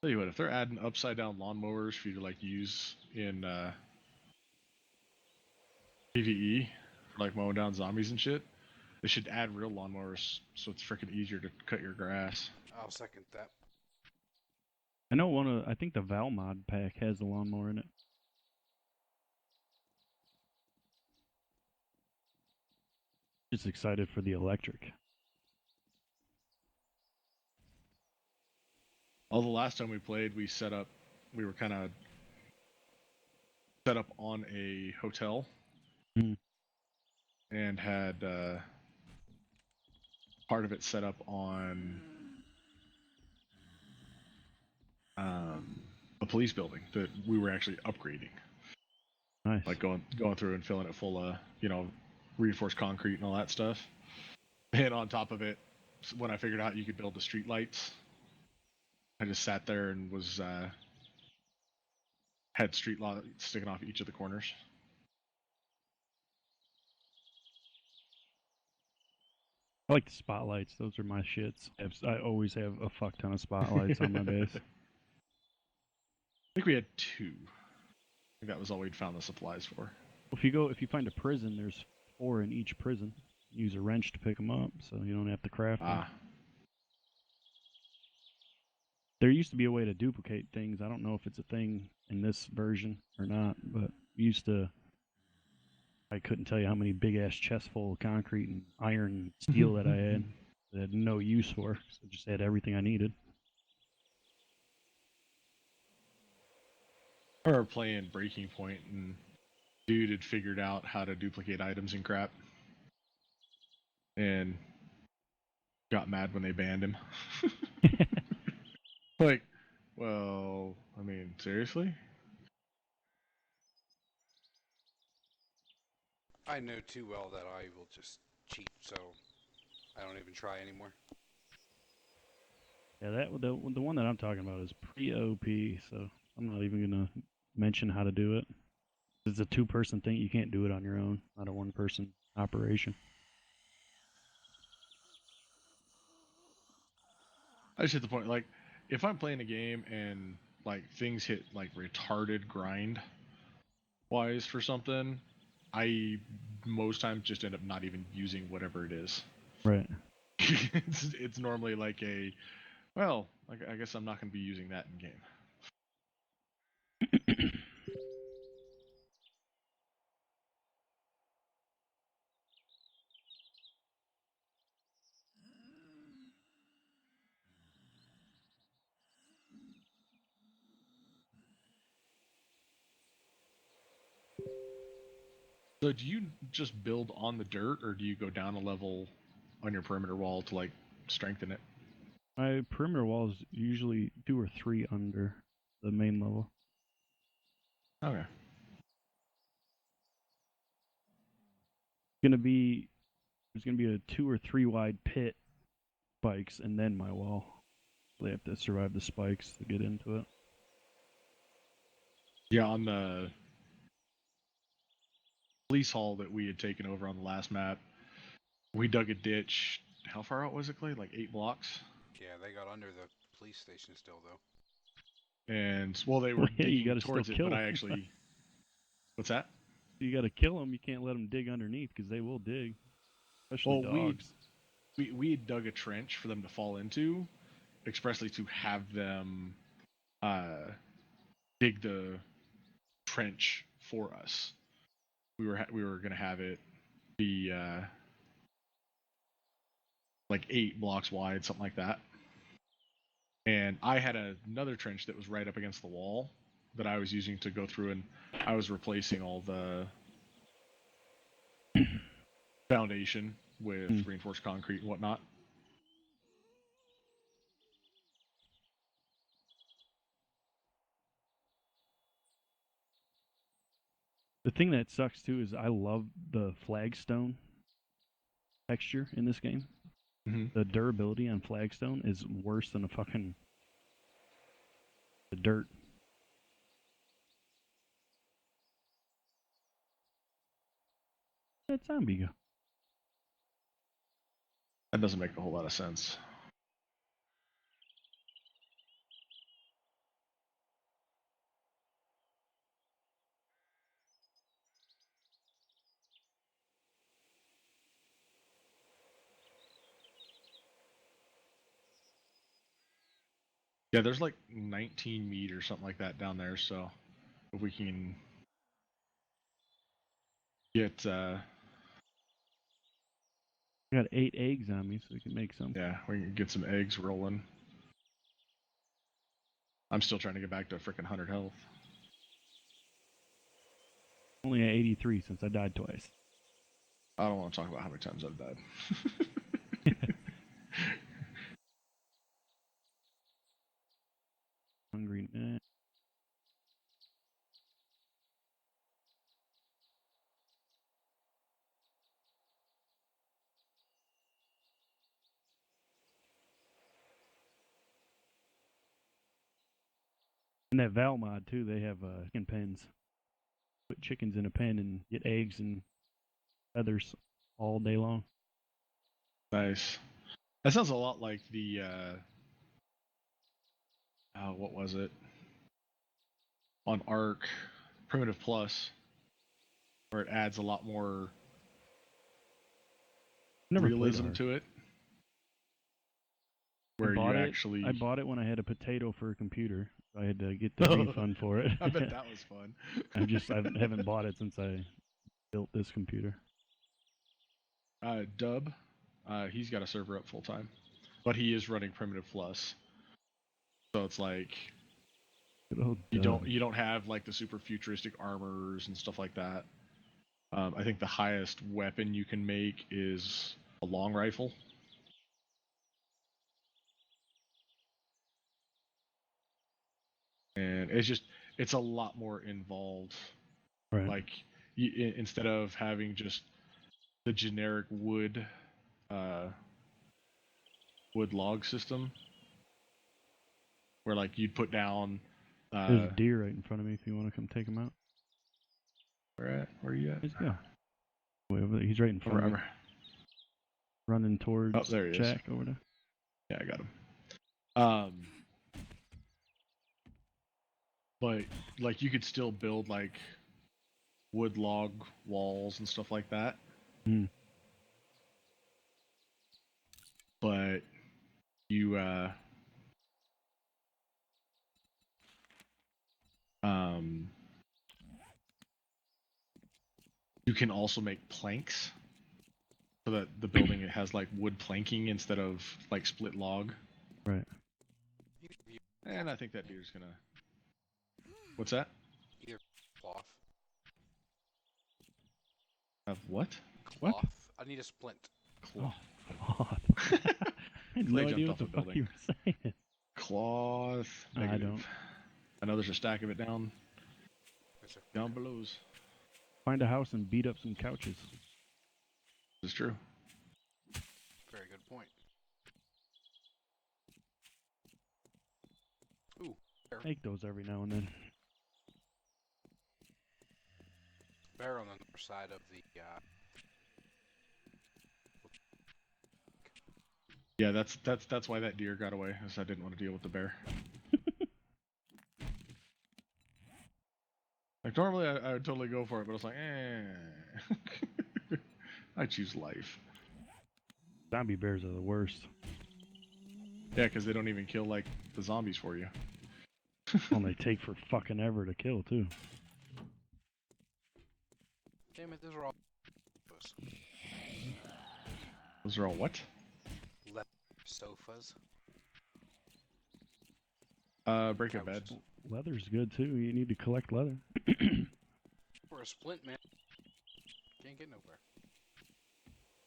Speaker 1: Tell you what, if they're adding upside down lawnmowers for you to like use in PvE for like mowing down zombies and shit, they should add real lawnmowers so it's freaking easier to cut your grass.
Speaker 2: I'll second that.
Speaker 4: I know I think the Val mod pack has the lawnmower in it. Just excited for the electric.
Speaker 1: Well, the last time we played, we were kind of set up on a hotel
Speaker 4: Mm.
Speaker 1: and had part of it set up on a police building that we were actually upgrading,
Speaker 4: Nice.
Speaker 1: like going through and filling it full of reinforced concrete and all that stuff. And on top of it, when I figured out you could build the street lights, I just sat there and was had street lights sticking off each of the corners.
Speaker 4: I like the spotlights. Those are my shits. I always have a fuck ton of spotlights on my base.
Speaker 1: I think we had two. I think that was all we'd found the supplies for.
Speaker 4: If you find a prison, there's 4 in each prison. Use a wrench to pick them up, so you don't have to craft them. There used to be a way to duplicate things. I don't know if it's a thing in this version or not, but I couldn't tell you how many big ass chests full of concrete and iron and steel that I had no use for. So I just had everything I needed.
Speaker 1: I remember playing Breaking Point, and dude had figured out how to duplicate items and crap, and got mad when they banned him. Like, well, I mean, seriously?
Speaker 2: I know too well that I will just cheat, so I don't even try anymore.
Speaker 4: Yeah, the one that I'm talking about is pre-OP, so I'm not even gonna mention how to do it. It's a 2-person thing. You can't do it on your own. Not a 1-person operation.
Speaker 1: I just hit the point, like, if I'm playing a game and, like, things hit, like, retarded grind wise for something, I most times just end up not even using whatever it is.
Speaker 4: Right.
Speaker 1: It's normally like well, like, I guess I'm not going to be using that in game. So do you just build on the dirt, or do you go down a level on your perimeter wall to like strengthen it?
Speaker 4: My perimeter wall is usually 2 or 3 under the main level.
Speaker 1: Okay.
Speaker 4: There's gonna be a 2 or 3 wide pit, spikes, and then my wall. They have to survive the spikes to get into it.
Speaker 1: Yeah, on the police hall that we had taken over on the last map, we dug a ditch. How far out was it, Clay? Like 8 blocks?
Speaker 2: Yeah, they got under the police station still, though.
Speaker 1: And, well, they were
Speaker 4: Well, yeah, you
Speaker 1: digging
Speaker 4: gotta still
Speaker 1: towards it,
Speaker 4: kill
Speaker 1: but I
Speaker 4: them.
Speaker 1: actually... What's that?
Speaker 4: You gotta kill them. You can't let them dig underneath because they will dig, especially
Speaker 1: Well,
Speaker 4: dogs.
Speaker 1: we had dug a trench for them to fall into, expressly to have them dig the trench for us. We were gonna have it be like 8 blocks wide, something like that. And I had another trench that was right up against the wall that I was using to go through, and I was replacing all the foundation with reinforced concrete and whatnot.
Speaker 4: The thing that sucks too is I love the flagstone texture in this game.
Speaker 1: Mm-hmm.
Speaker 4: The durability on flagstone is worse than the dirt. That zombie go.
Speaker 1: That doesn't make a whole lot of sense. Yeah, there's like 19 meat or something like that down there, so if we can get
Speaker 4: I got 8 eggs on me, so we can make some.
Speaker 1: yeah, we can get some eggs rolling. I'm still trying to get back to freaking 100 health.
Speaker 4: Only at 83 since I died twice.
Speaker 1: I don't want to talk about how many times I've died.
Speaker 4: Hungry. In that Val mod too, they have chicken pens. Put chickens in a pen and get eggs and feathers all day long.
Speaker 1: Nice. That sounds a lot like the what was it? On Arc Primitive Plus, where it adds a lot more
Speaker 4: Never
Speaker 1: realism
Speaker 4: played
Speaker 1: to it.
Speaker 4: I
Speaker 1: Where you
Speaker 4: bought it.
Speaker 1: actually
Speaker 4: I bought it when I had a potato for a computer. So I had to get the refund for it.
Speaker 1: I bet that was fun.
Speaker 4: I haven't bought it since I built this computer.
Speaker 1: Dub, he's got a server up full time, but he is running Primitive Plus, so it's like you don't have like the super futuristic armors and stuff like that. I think the highest weapon you can make is a long rifle. And it's a lot more involved.
Speaker 4: Right.
Speaker 1: Like instead of having just the generic wood log system, where like you'd put down
Speaker 4: There's a deer right in front of me if you want to come take him out.
Speaker 1: where are you at?
Speaker 4: Where's he go? Way over there. He's right in front of me. Running towards
Speaker 1: there he
Speaker 4: Jack over there.
Speaker 1: Yeah, I got him. But like you could still build like wood log walls and stuff like that. But you you can also make planks so that the building it has like wood planking instead of like split log.
Speaker 4: Right.
Speaker 1: And I think that deer's gonna. What's that?
Speaker 2: Either cloth.
Speaker 1: Have what?
Speaker 2: Cloth. I need a splint.
Speaker 1: Cloth.
Speaker 4: Cloth. I had no
Speaker 1: Clay
Speaker 4: idea
Speaker 1: jumped
Speaker 4: what the
Speaker 1: off
Speaker 4: fuck
Speaker 1: the
Speaker 4: you were saying.
Speaker 1: Cloth.
Speaker 4: I
Speaker 1: Negative.
Speaker 4: don't.
Speaker 1: I know there's a stack of it down below.
Speaker 4: Find a house and beat up some couches.
Speaker 1: This is true.
Speaker 2: Very good point. Ooh.
Speaker 4: Make those every now and then.
Speaker 2: Bear on the other side of the.
Speaker 1: Yeah, that's why that deer got away, because I didn't want to deal with the bear. Like normally I would totally go for it, but I was like, I choose life.
Speaker 4: Zombie bears are the worst.
Speaker 1: Yeah, because they don't even kill like the zombies for you.
Speaker 4: Well, they take for fucking ever to kill too.
Speaker 2: Damn it! Those are all.
Speaker 1: Those are all what?
Speaker 2: Leather sofas.
Speaker 1: Break a
Speaker 2: I was
Speaker 1: bed.
Speaker 2: just-
Speaker 4: Leather's good too. You need to collect leather.
Speaker 2: For a splint, man. Can't get nowhere.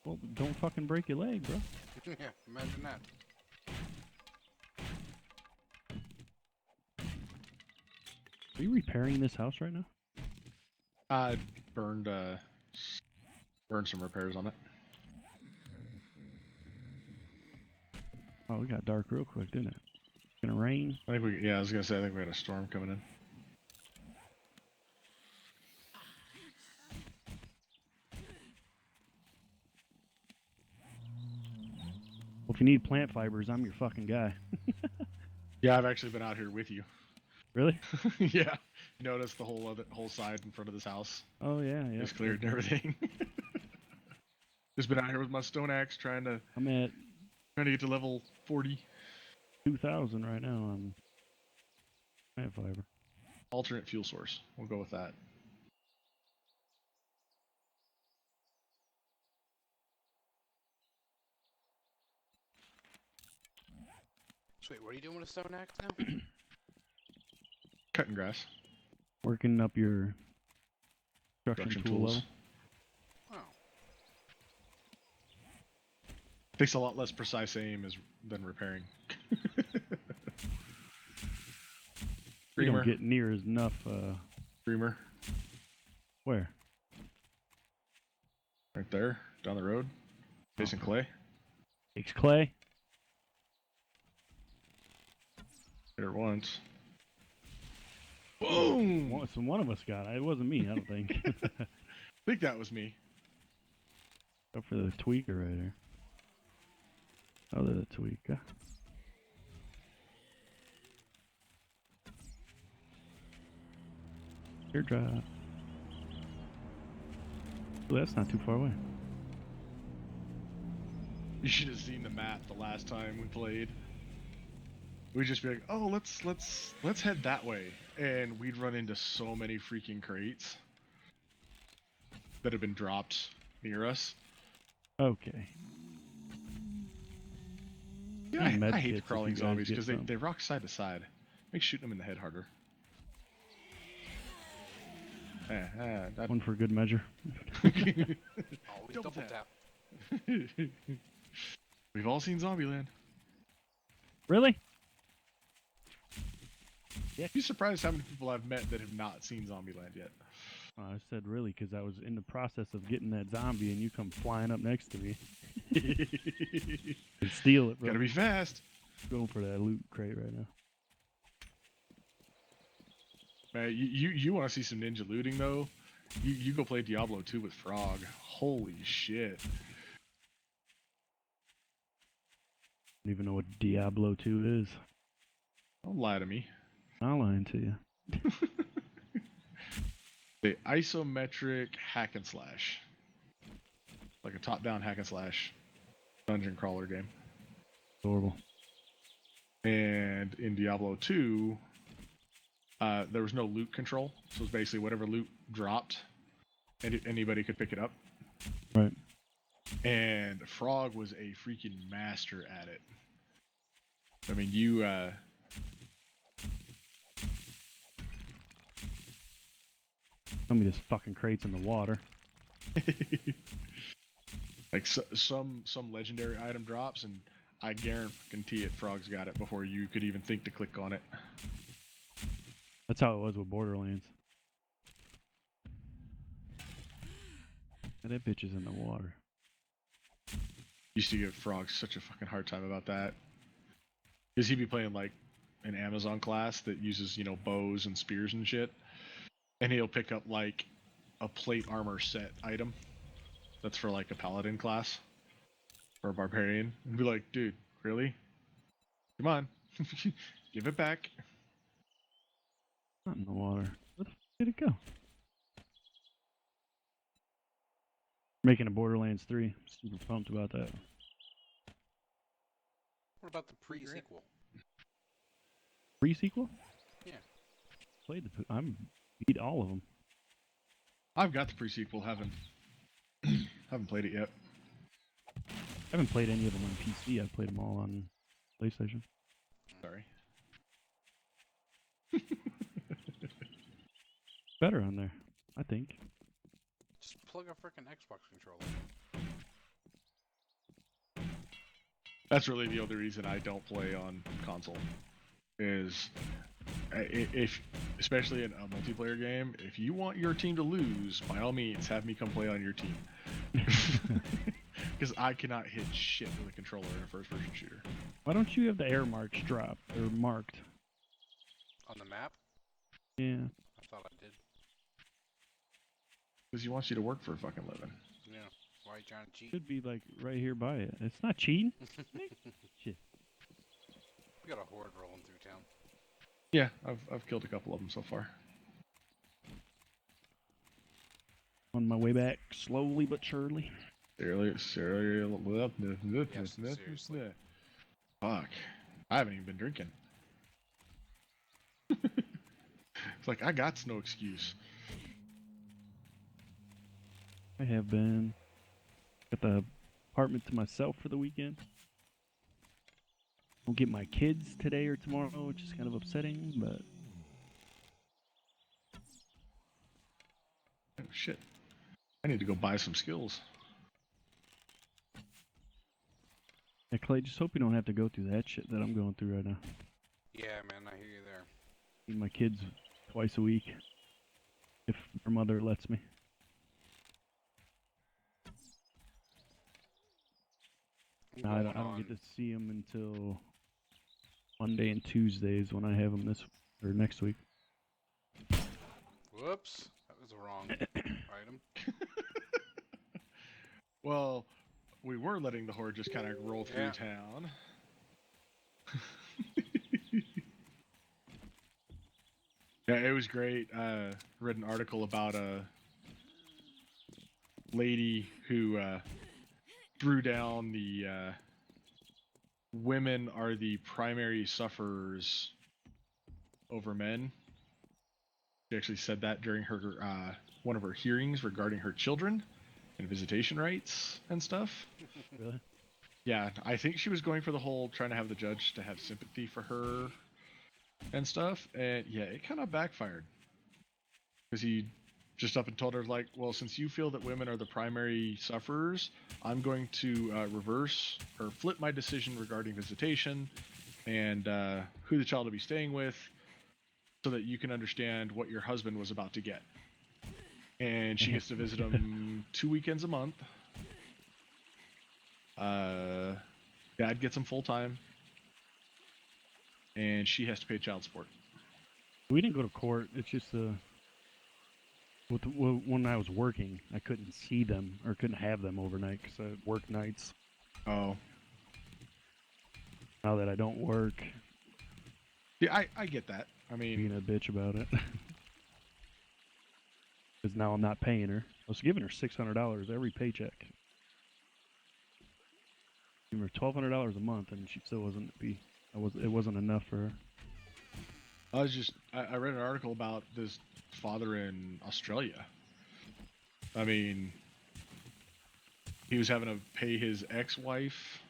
Speaker 4: Well, don't fucking break your leg, bro.
Speaker 2: Yeah, imagine that.
Speaker 4: Are you repairing this house right now?
Speaker 1: I burned some repairs on it.
Speaker 4: Oh, it got dark real quick, didn't it? Gonna rain.
Speaker 1: I was gonna say I think we had a storm coming in.
Speaker 4: Well, if you need plant fibers, I'm your fucking guy.
Speaker 1: Yeah, I've actually been out here with you.
Speaker 4: Really?
Speaker 1: Yeah, you noticed the whole side in front of this house.
Speaker 4: Oh yeah, yeah.
Speaker 1: It's cleared and everything. Just been out here with my stone axe trying to
Speaker 4: I'm at
Speaker 1: get to level 40.
Speaker 4: 2,000 right now on plant fiber.
Speaker 1: Alternate fuel source. We'll go with that.
Speaker 2: So wait, what are you doing with a stone axe now?
Speaker 1: Cutting grass.
Speaker 4: Working up your construction tool
Speaker 1: tools.
Speaker 4: level.
Speaker 2: Oh.
Speaker 1: Takes a lot less precise aim than repairing.
Speaker 4: You don't
Speaker 1: Reamer.
Speaker 4: get near as enough.
Speaker 1: Reamer.
Speaker 4: Where?
Speaker 1: Right there. Down the road. Facing Clay.
Speaker 4: Takes clay.
Speaker 1: Hit her once. Boom!
Speaker 4: One of us got it. It wasn't me, I don't think.
Speaker 1: I think that was me.
Speaker 4: Up for the tweaker right here. Oh, they're the tweaker. Teardrop. Oh, that's not too far away.
Speaker 1: You should have seen the map the last time we played. We'd just be like, oh, let's head that way. And we'd run into so many freaking crates that have been dropped near us.
Speaker 4: Okay.
Speaker 1: Yeah,
Speaker 4: And med
Speaker 1: I hate
Speaker 4: kits
Speaker 1: the
Speaker 4: if
Speaker 1: crawling
Speaker 4: you guys
Speaker 1: zombies
Speaker 4: get
Speaker 1: because
Speaker 4: some.
Speaker 1: they rock side to side. Makes shooting them in the head harder. That
Speaker 4: One for good measure.
Speaker 2: Always
Speaker 1: Double
Speaker 2: double
Speaker 1: tap.
Speaker 2: tap.
Speaker 1: We've all seen Zombieland.
Speaker 4: Really?
Speaker 1: You'd be surprised how many people I've met that have not seen Zombieland yet.
Speaker 4: Oh, I said really because I was in the process of getting that zombie and you come flying up next to me and steal it, bro.
Speaker 1: Gotta be fast.
Speaker 4: Going for that loot crate right now.
Speaker 1: Man, you want to see some ninja looting though? You go play Diablo 2 with Frog. Holy shit.
Speaker 4: Don't even know what Diablo 2 is.
Speaker 1: Don't lie to me.
Speaker 4: I'm not lying to you.
Speaker 1: The isometric hack and slash. Like a top-down hack and slash dungeon crawler game.
Speaker 4: Adorable.
Speaker 1: And in Diablo 2, there was no loot control. So it's basically whatever loot dropped, anybody could pick it up.
Speaker 4: Right.
Speaker 1: And Frog was a freaking master at it. I mean, you
Speaker 4: Tell me this fucking crate's in the water.
Speaker 1: like some legendary item drops, and I guarantee it, Frog's got it before you could even think to click on it.
Speaker 4: That's how it was with Borderlands. And that bitch is in the water.
Speaker 1: Used to give Frog such a fucking hard time about that, because he'd be playing like an Amazon class that uses, you know, bows and spears and shit, and he'll pick up like a plate armor set item that's for like a paladin class or a barbarian, and be like, dude, really? Come on, give it back.
Speaker 4: Not in the water. Where the f did it go? Making a Borderlands 3. Super pumped about that.
Speaker 2: What about the pre-sequel?
Speaker 4: Pre-sequel?
Speaker 2: Yeah.
Speaker 4: Played the. I'm beat all of them.
Speaker 1: I've got the pre-sequel, haven't played it yet.
Speaker 4: I haven't played any of them on PC. I've played them all on PlayStation.
Speaker 1: Sorry.
Speaker 4: Better on there, I think.
Speaker 2: Just plug a freaking Xbox controller.
Speaker 1: That's really the only reason I don't play on console. Is if, especially in a multiplayer game, if you want your team to lose, by all means, have me come play on your team. Because I cannot hit shit with a controller in a first-person shooter.
Speaker 4: Why don't you have the air marks dropped or marked?
Speaker 2: On the map?
Speaker 4: Yeah.
Speaker 2: I thought I did.
Speaker 1: Because he wants you to work for a fucking living.
Speaker 2: Yeah. Why are you trying to cheat?
Speaker 4: Should be like right here by it. It's not cheating. Shit.
Speaker 2: We got a horde rolling through town.
Speaker 1: Yeah, I've killed a couple of them so far.
Speaker 4: On my way back, slowly but surely.
Speaker 1: Seriously. Fuck. I haven't even been drinking. It's like, I got no excuse.
Speaker 4: I have been. Got the apartment to myself for the weekend. I'll get my kids today or tomorrow, which is kind of upsetting, but
Speaker 1: Oh, shit. I need to go buy some skills.
Speaker 4: yeah, Clay, just hope you don't have to go through that shit that I'm going through right now.
Speaker 2: Yeah, man, I hear you there.
Speaker 4: See my kids twice a week, if their mother lets me. No, I don't get to see them until Monday and Tuesdays when I have them next week.
Speaker 2: Whoops, that was the wrong item.
Speaker 1: Well, we were letting the horde just kind of roll through
Speaker 2: Yeah.
Speaker 1: town. Yeah, it was great. Read an article about a lady who threw down the women are the primary sufferers over men. She actually said that during her one of her hearings regarding her children and visitation rights and stuff.
Speaker 4: Really?
Speaker 1: Yeah, I think she was going for the whole trying to have the judge to have sympathy for her and stuff, and yeah, it kind of backfired. Because he just up and told her, like, well, since you feel that women are the primary sufferers, I'm going to reverse or flip my decision regarding visitation and who the child will be staying with so that you can understand what your husband was about to get. And she gets to visit him 2 weekends a month. Dad gets him full time. And she has to pay child support.
Speaker 4: We didn't go to court. It's just when I was working, I couldn't see them or couldn't have them overnight because I work nights.
Speaker 1: Oh.
Speaker 4: Now that I don't work,
Speaker 1: Yeah, I get that. I mean,
Speaker 4: being a bitch about it. Because now I'm not paying her. I was giving her $600 every paycheck. Giving her $1,200 a month, and she still wasn't it wasn't enough for her.
Speaker 1: I read an article about this father in Australia. I mean, he was having to pay his ex-wife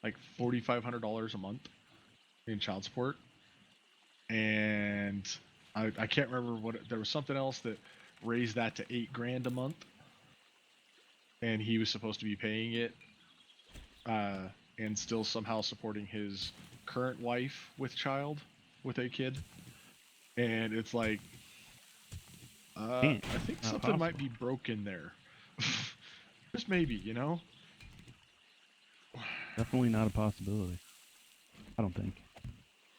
Speaker 1: like $4,500 a month in child support. And I can't remember there was something else that raised that to $8,000 a month. And he was supposed to be paying it and still somehow supporting his current wife with a kid. And it's like, I think something might be broken there. Just maybe, you know?
Speaker 4: Definitely not a possibility. I don't think.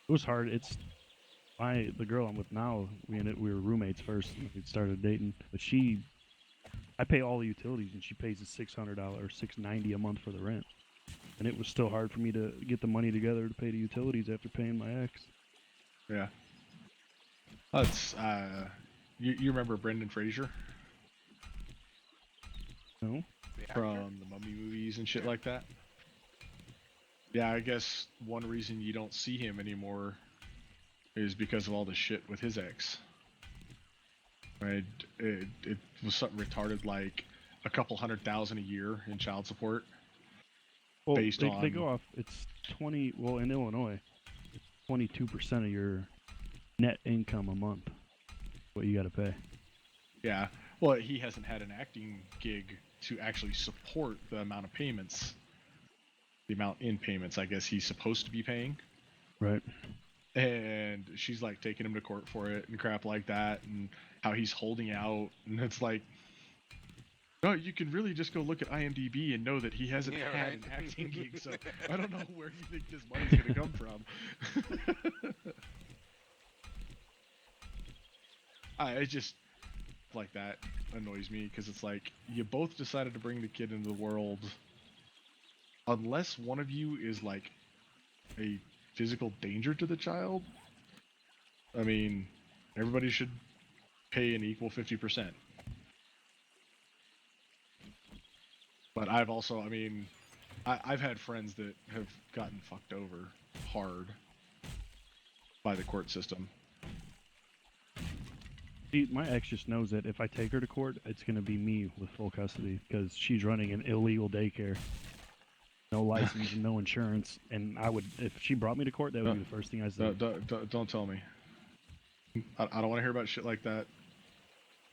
Speaker 4: It was hard. The girl I'm with now, we were roommates first. We started dating, but I pay all the utilities, and she pays the $600 or $690 a month for the rent. And it was still hard for me to get the money together to pay the utilities after paying my ex.
Speaker 1: Yeah. That's you remember Brendan Fraser
Speaker 4: No?
Speaker 1: from the Mummy movies and shit like that? Yeah, I guess one reason you don't see him anymore is because of all the shit with his ex. Right? It was something retarded like a couple $100,000 a year in child support.
Speaker 4: Well,
Speaker 1: Based
Speaker 4: they go off. It's 20. Well, in Illinois, it's 22% of your net income a month. What you got to pay.
Speaker 1: Yeah. Well, he hasn't had an acting gig to actually support the amount of payments, the amount in payments, I guess he's supposed to be paying.
Speaker 4: Right.
Speaker 1: And she's like taking him to court for it and crap like that, and how he's holding out. And it's like, no, you can really just go look at IMDb and know that he hasn't
Speaker 2: Yeah,
Speaker 1: had
Speaker 2: right.
Speaker 1: an acting gig. So I don't know where you think this money's going to come from. I just like that annoys me because it's like you both decided to bring the kid into the world. Unless one of you is like a physical danger to the child, I mean, everybody should pay an equal 50%. But I've also, I mean, I've had friends that have gotten fucked over hard by the court system.
Speaker 4: See, my ex just knows that if I take her to court, it's going to be me with full custody because she's running an illegal daycare. No license and no insurance. And I would, if she brought me to court, that would be the first thing I said.
Speaker 1: Don't tell me. I don't want to hear about shit like that.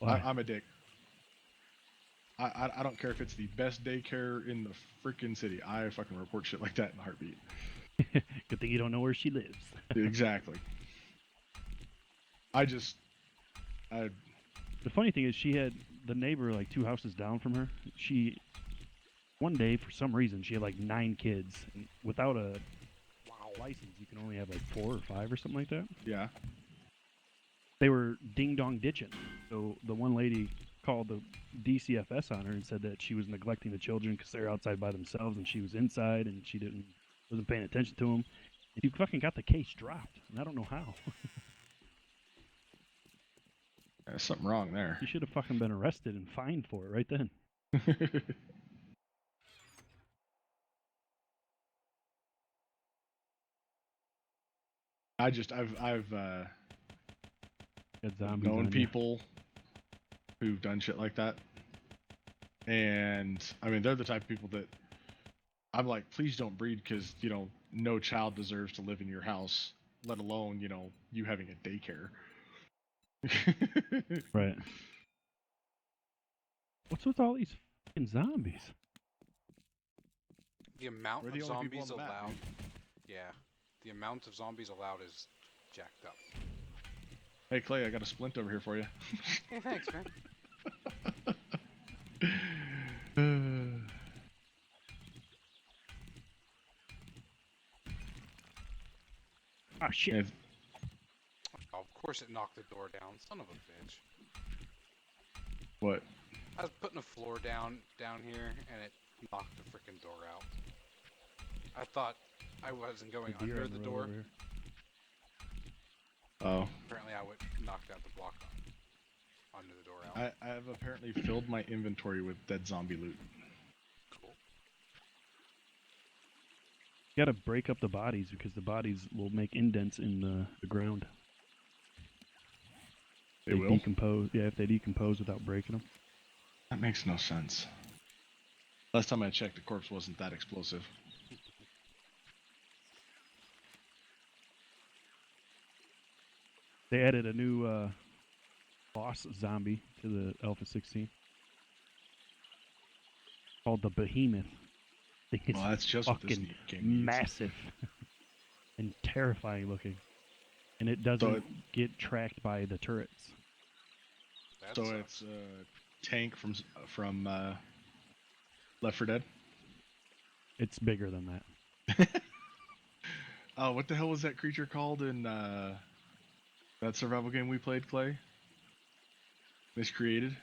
Speaker 4: Why?
Speaker 1: I'm a dick. I don't care if it's the best daycare in the freaking city. I fucking report shit like that in a heartbeat.
Speaker 4: Good thing you don't know where she lives.
Speaker 1: Exactly.
Speaker 4: The funny thing is, she had the neighbor like 2 houses down from her. One day, for some reason, she had like 9 kids. And without a license, you can only have like 4 or 5 or something like that.
Speaker 1: Yeah.
Speaker 4: They were ding dong ditching. So the one lady called the DCFS on her and said that she was neglecting the children because they're outside by themselves and she was inside and she wasn't paying attention to them. And you fucking got the case dropped, and I don't know how.
Speaker 1: There's something wrong there.
Speaker 4: You should have fucking been arrested and fined for it right then.
Speaker 1: I've
Speaker 4: Got zombies
Speaker 1: known
Speaker 4: on you.
Speaker 1: people who've done shit like that, and I mean they're the type of people that I'm like, please don't breed because no child deserves to live in your house, let alone you having a daycare.
Speaker 4: Right. What's with all these fucking zombies?
Speaker 2: The amount
Speaker 1: We're
Speaker 2: of
Speaker 1: the only people on
Speaker 2: zombies
Speaker 1: the map,
Speaker 2: allowed.
Speaker 1: dude.
Speaker 2: Yeah. The amount of zombies allowed is jacked up.
Speaker 1: Hey Clay, I got a splint over here for you.
Speaker 2: Hey, thanks, man.
Speaker 4: Oh shit.
Speaker 1: Yeah,
Speaker 2: Oh, of course it knocked the door down. Son of a bitch.
Speaker 1: what?
Speaker 2: I was putting a floor down here, and it knocked the freaking door out. I thought I wasn't going
Speaker 4: The deer
Speaker 2: under
Speaker 4: on
Speaker 2: the
Speaker 4: road
Speaker 2: door.
Speaker 4: over here.
Speaker 1: Oh,
Speaker 2: Apparently, I would knocked out the block under the door out.
Speaker 1: I have apparently filled my inventory with dead zombie loot.
Speaker 2: Cool.
Speaker 4: You gotta break up the bodies because the bodies will make indents in the ground.
Speaker 1: They will?
Speaker 4: Decompose. Yeah, if they decompose without breaking them.
Speaker 1: That makes no sense. Last time I checked, the corpse wasn't that explosive.
Speaker 4: They added a new boss zombie to the Alpha 16 called the Behemoth. I think it's
Speaker 1: Well, that's just what this
Speaker 4: fucking
Speaker 1: game needs.
Speaker 4: massive and terrifying looking, and it doesn't get tracked by the turrets.
Speaker 2: That
Speaker 1: So
Speaker 2: sucks.
Speaker 1: it's a tank from Left 4 Dead.
Speaker 4: It's bigger than that.
Speaker 1: Oh, what the hell was that creature called in that survival game we played, Clay? Miscreated.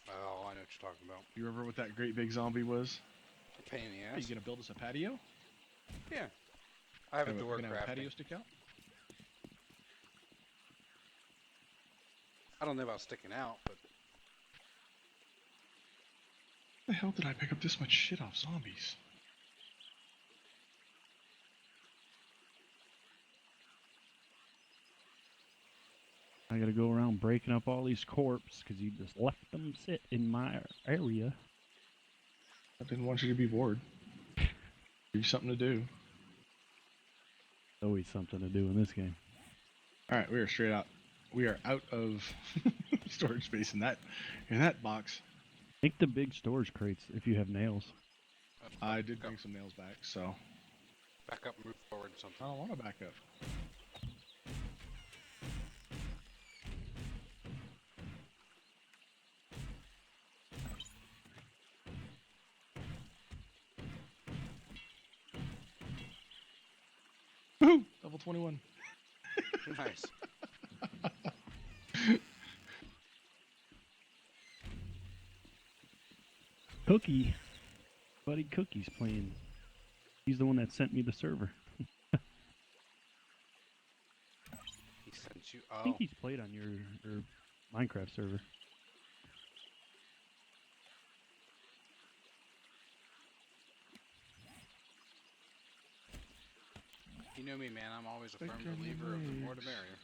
Speaker 2: Oh, I know what you're talking about.
Speaker 1: You remember what that great big zombie was?
Speaker 2: A pain in the
Speaker 1: Are
Speaker 2: ass.
Speaker 1: you gonna build us a patio?
Speaker 2: Yeah. I have a door
Speaker 1: Gonna have a patio
Speaker 2: crafting.
Speaker 1: stick out?
Speaker 2: I don't know about sticking out, but
Speaker 1: How the hell did I pick up this much shit off zombies?
Speaker 4: I gotta go around breaking up all these corpses because you just left them sit in my area.
Speaker 1: I didn't want you to be bored. Give you something to do.
Speaker 4: Always something to do in this game.
Speaker 1: All right, we are straight out. We are out of storage space in that box.
Speaker 4: Make the big storage crates if you have nails.
Speaker 1: I did bring some nails back, so
Speaker 2: Back up, move forward,
Speaker 1: I
Speaker 2: something.
Speaker 1: don't want to back up. Woohoo! Level 21.
Speaker 2: Nice.
Speaker 4: Cookie. Buddy Cookie's playing. He's the one that sent me the server.
Speaker 2: He sent you.
Speaker 4: I
Speaker 2: Oh,
Speaker 4: think he's played on your Minecraft server.
Speaker 2: you know me, man. I'm always a firm believer of the more the merrier.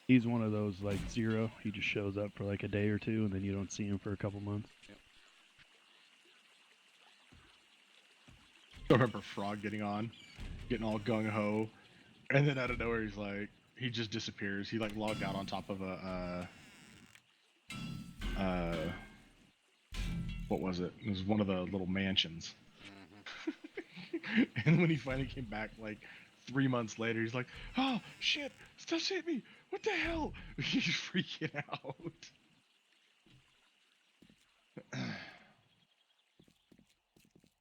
Speaker 4: He's one of those like Zero. He just shows up for like a day or two, and then you don't see him for a couple months.
Speaker 1: I remember Frog getting on, getting all gung ho, and then out of nowhere he just disappears. He like logged out on top of a what was it? It was one of the little mansions. And when he finally came back, like 3 months later, he's like, "Oh shit! Stuff's hit me! What the hell?" He's freaking out.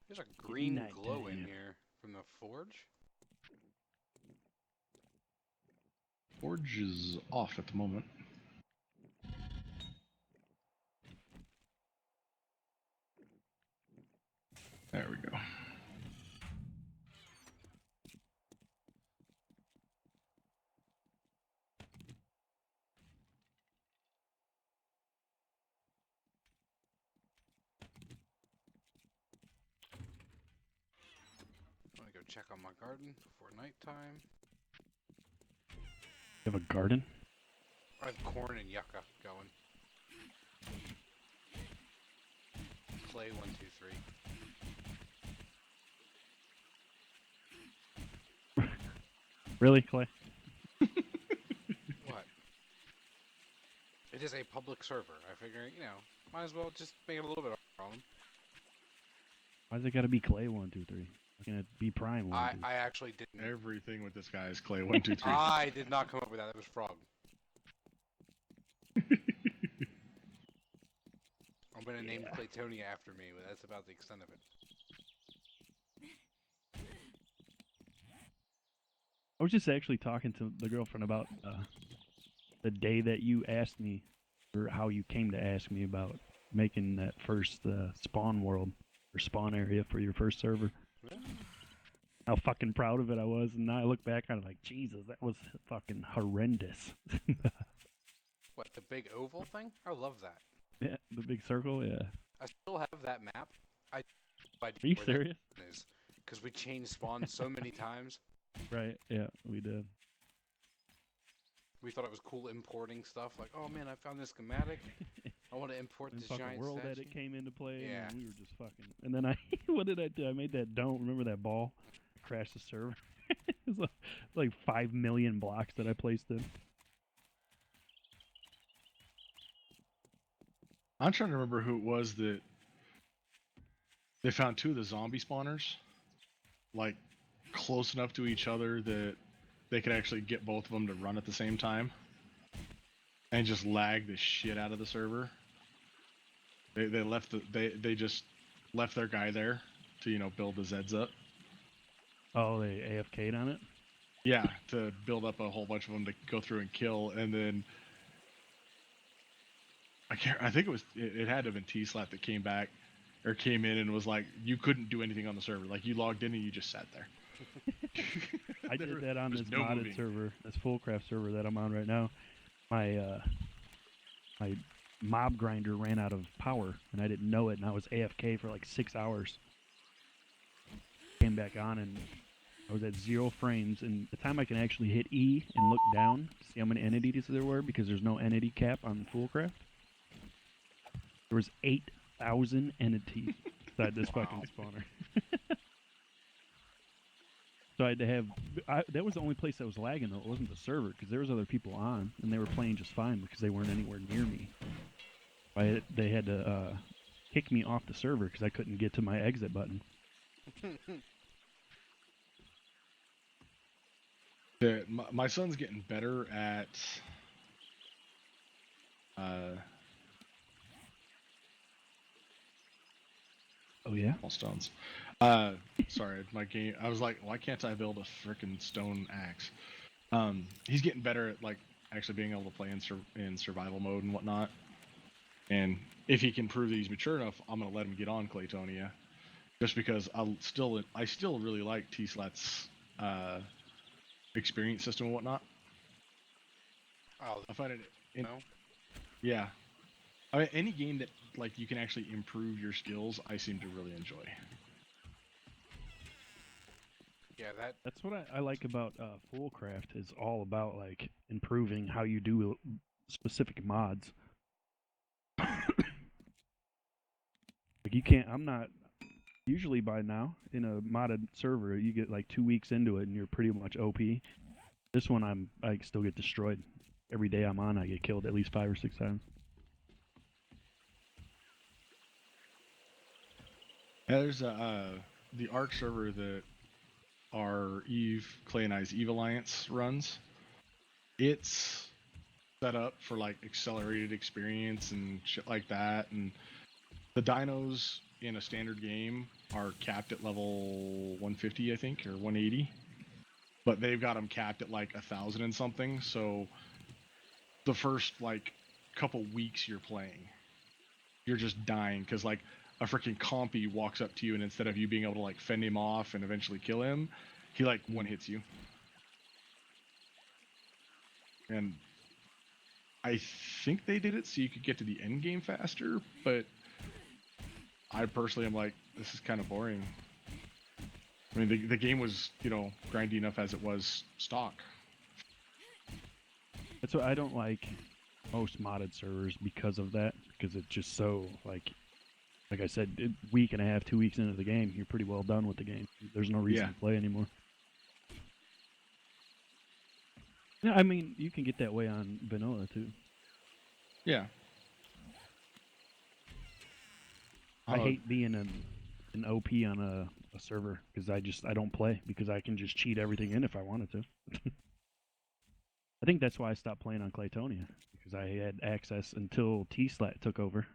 Speaker 2: There's a green
Speaker 4: night
Speaker 2: glow in
Speaker 4: time.
Speaker 2: here from the forge.
Speaker 1: Forge is off at the moment. There we go.
Speaker 2: I'm gonna go check on my garden before nighttime.
Speaker 4: You have a garden?
Speaker 2: I have corn and yucca going. Clay 1, 2, 3.
Speaker 4: Really, Clay?
Speaker 2: What? It is a public server. I figure, might as well just make it a little bit of a problem.
Speaker 4: Why's it gotta be Clay 1, 2, 3? Why can't it be Prime 1, 2?
Speaker 2: I actually didn't.
Speaker 1: Everything with this guy is Clay 1, 2, 3.
Speaker 2: I did not come up with that. That was Frog. I'm gonna name Claytonia after me, but that's about the extent of it.
Speaker 4: I was just actually talking to the girlfriend about the day that you asked me, or how you came to ask me about making that first spawn world or spawn area for your first server.
Speaker 2: Yeah.
Speaker 4: How fucking proud of it I was, and now I look back on it like, Jesus, that was fucking horrendous.
Speaker 2: What, the big oval thing? I love that.
Speaker 4: Yeah, the big circle, yeah.
Speaker 2: I still have that map. I
Speaker 4: Are you serious?
Speaker 2: is because we changed spawns so many times.
Speaker 4: Right, yeah, we did.
Speaker 2: We thought it was cool importing stuff. Like, oh man, I found this schematic. I want to import
Speaker 4: And
Speaker 2: this
Speaker 4: fucking
Speaker 2: giant
Speaker 4: world
Speaker 2: statue.
Speaker 4: edit came into play,
Speaker 2: Yeah.
Speaker 4: and we were just fucking. And then what did I do? I made that dome. Remember that ball? Crashed the server. It was like 5 million blocks that I placed in.
Speaker 1: I'm trying to remember who it was that they found two of the zombie spawners, like close enough to each other that they could actually get both of them to run at the same time, and just lag the shit out of the server. They just left their guy there to build the Zeds up.
Speaker 4: Oh, they AFK'd on it?
Speaker 1: Yeah, to build up a whole bunch of them to go through and kill, and then I think it had to have been T-Slap that came back or came in and was like, you couldn't do anything on the server. Like, you logged in and you just sat there.
Speaker 4: I did that on
Speaker 1: There's
Speaker 4: this
Speaker 1: no
Speaker 4: modded
Speaker 1: moving.
Speaker 4: server, this Fullcraft server that I'm on right now. My mob grinder ran out of power, and I didn't know it, and I was AFK for like 6 hours. Came back on, and I was at 0 frames, and the time I can actually hit E and look down to see how many entities there were, because there's no entity cap on Fullcraft, there was 8,000 entities inside this fucking spawner. So I had to have. That was the only place that was lagging though. It wasn't the server because there was other people on and they were playing just fine because they weren't anywhere near me. They had to kick me off the server because I couldn't get to my exit button.
Speaker 1: My son's getting better at
Speaker 4: Oh yeah.
Speaker 1: all stones. Sorry, my game. I was like, why can't I build a freaking stone axe? He's getting better at like actually being able to play in survival mode and whatnot. And if he can prove that he's mature enough, I'm gonna let him get on Claytonia, just because I still really like T-Slat's experience system and whatnot.
Speaker 2: Oh,
Speaker 1: I find it.
Speaker 2: no.
Speaker 1: Yeah, I mean, any game that like you can actually improve your skills, I seem to really enjoy.
Speaker 2: Yeah,
Speaker 4: That's what I like about Fullcraft is all about like improving how you do specific mods. Like you can't. I'm not. Usually by now in a modded server, you get like 2 weeks into it and you're pretty much OP. This one I still get destroyed. Every day I'm on, I get killed at least 5 or 6 times.
Speaker 1: There's the Arc server that our Clay and I's Eve Alliance runs. It's set up for like accelerated experience and shit like that, and the dinos in a standard game are capped at level 150, I think, or 180, but they've got them capped at like 1,000 and something. So the first like couple weeks you're playing, you're just dying because like a freaking compy walks up to you, and instead of you being able to like fend him off and eventually kill him, he like one hits you. And I think they did it so you could get to the end game faster, but I personally am like, this is kind of boring. I mean, the game was, grindy enough as it was stock.
Speaker 4: That's what I don't like most modded servers because of that. Because it's just so like I said, week and a half, 2 weeks into the game, you're pretty well done with the game. There's no reason
Speaker 1: Yeah.
Speaker 4: to play anymore. Yeah, I mean, you can get that way on vanilla too.
Speaker 1: Yeah.
Speaker 4: I hate being an OP on a server because I don't play because I can just cheat everything in if I wanted to. I think that's why I stopped playing on Claytonia because I had access until T-Slat took over.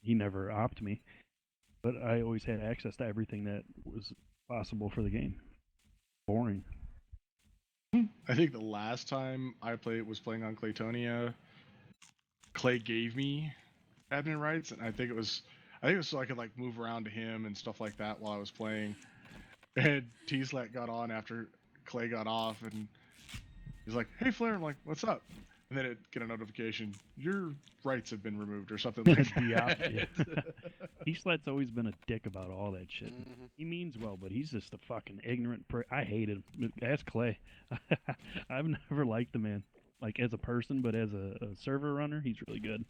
Speaker 4: He never opted me, but I always had access to everything that was possible for the game. Boring.
Speaker 1: I think the last time I was playing on Claytonia, Clay gave me admin rights, and I think it was so I could like move around to him and stuff like that while I was playing. And T-Slat got on after Clay got off, and he's like, "Hey, Flair," I'm like, "What's up?" And then it get a notification, "Your rights have been removed," or something like that.
Speaker 4: T-Slat's always been a dick about all that shit.
Speaker 2: Mm-hmm.
Speaker 4: He means well, but he's just a fucking ignorant I hate him. Ask Clay. I've never liked the man, like as a person, but as a server runner, he's really good.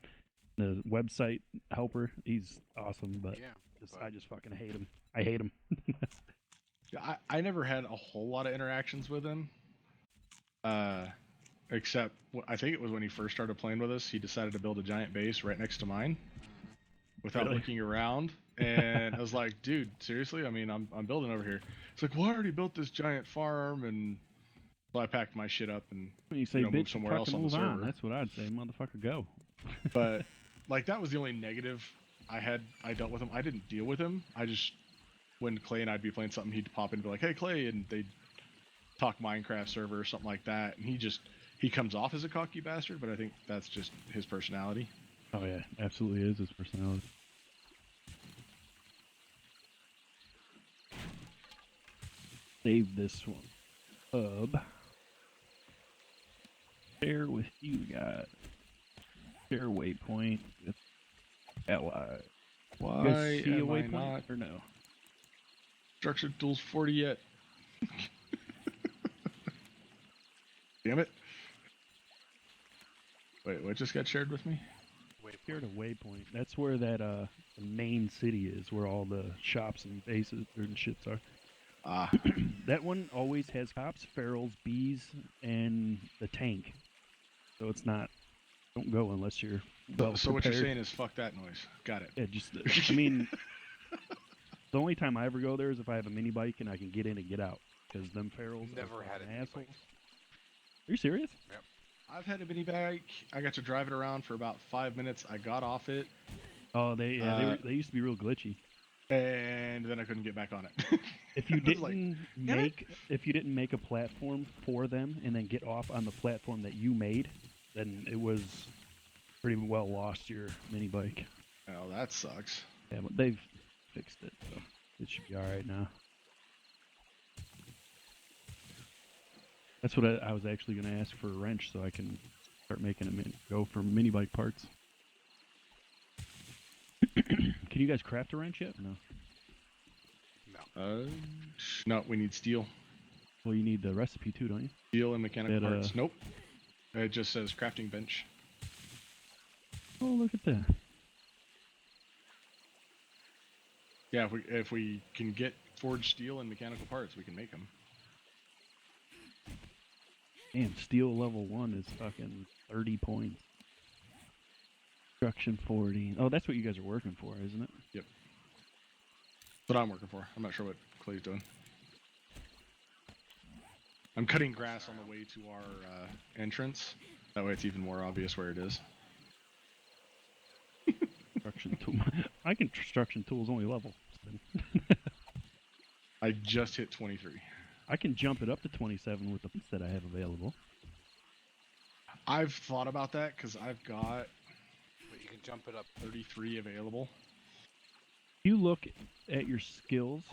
Speaker 4: The website helper, he's awesome, but
Speaker 2: Yeah,
Speaker 4: I just fucking hate him. I hate him.
Speaker 1: I never had a whole lot of interactions with him. Except I think it was when he first started playing with us, he decided to build a giant base right next to mine without
Speaker 4: Really?
Speaker 1: looking around. And I was like, dude, seriously? I mean, I'm building over here. It's like, well, I already built this giant farm, and so I packed my shit up and
Speaker 4: When you say
Speaker 1: moved
Speaker 4: bitch,
Speaker 1: somewhere else
Speaker 4: fucking
Speaker 1: on the
Speaker 4: move on.
Speaker 1: server.
Speaker 4: That's what I'd say, motherfucker. Go.
Speaker 1: But like that was the only negative I dealt with him. I didn't deal with him. I just, when Clay and I'd be playing something, he'd pop in and be like, "Hey, Clay," and they'd talk Minecraft server or something like that. And he comes off as a cocky bastard, but I think that's just his personality.
Speaker 4: Oh yeah, absolutely is his personality. Save this one. Hub. Share with you guys. Share waypoint with ally.
Speaker 1: Why
Speaker 4: You guys see a
Speaker 1: am I
Speaker 4: waypoint
Speaker 1: not
Speaker 4: or no?
Speaker 1: structured tools 40 yet? Damn it. Wait, what just got shared with me?
Speaker 4: Shared a waypoint. That's where that the main city is, where all the shops and bases and shits are.
Speaker 1: Ah,
Speaker 4: That one always has cops, ferals, bees, and the tank. So it's not. Don't go unless you're well
Speaker 1: so what you're
Speaker 4: prepared.
Speaker 1: saying is fuck that noise. Got it.
Speaker 4: Yeah, just. I mean, the only time I ever go there is if I have a mini bike and I can get in and get out. Because them ferals
Speaker 2: Never
Speaker 4: are
Speaker 2: had a
Speaker 4: fucking
Speaker 2: mini
Speaker 4: assholes.
Speaker 2: bike.
Speaker 4: Are you serious?
Speaker 1: I've had a mini bike. I got to drive it around for about 5 minutes. I got off it,
Speaker 4: Oh, they used to be real glitchy.
Speaker 1: and then I couldn't get back on it.
Speaker 4: If you
Speaker 1: I was like, "Damn it."
Speaker 4: if you didn't make a platform for them and then get off on the platform that you made, then it was pretty well lost your mini bike.
Speaker 1: Oh, that sucks.
Speaker 4: Yeah, but they've fixed it, so it should be all right now. That's what I was actually going to ask for a wrench so I can start making them go for mini bike parts. Can you guys craft a wrench yet or no?
Speaker 2: No.
Speaker 1: No, we need steel.
Speaker 4: Well, you need the recipe too, don't you?
Speaker 1: Steel and mechanical
Speaker 4: That,
Speaker 1: parts. Nope. It just says crafting bench.
Speaker 4: Oh, look at that.
Speaker 1: Yeah, if we can get forged steel and mechanical parts, we can make them.
Speaker 4: Damn, steel level 1 is fucking 30 points. Construction 40. Oh, that's what you guys are working for, isn't it?
Speaker 1: Yep. That's what I'm working for. I'm not sure what Clay's doing. I'm cutting grass on the way to our entrance. That way it's even more obvious where it is.
Speaker 4: Construction tool. My construction tool is only level.
Speaker 1: I just hit 23.
Speaker 4: I can jump it up to 27 with the points that I have available.
Speaker 1: I've thought about that because I've got
Speaker 2: But you can jump it up.
Speaker 1: 33 available.
Speaker 4: If you look at your skills,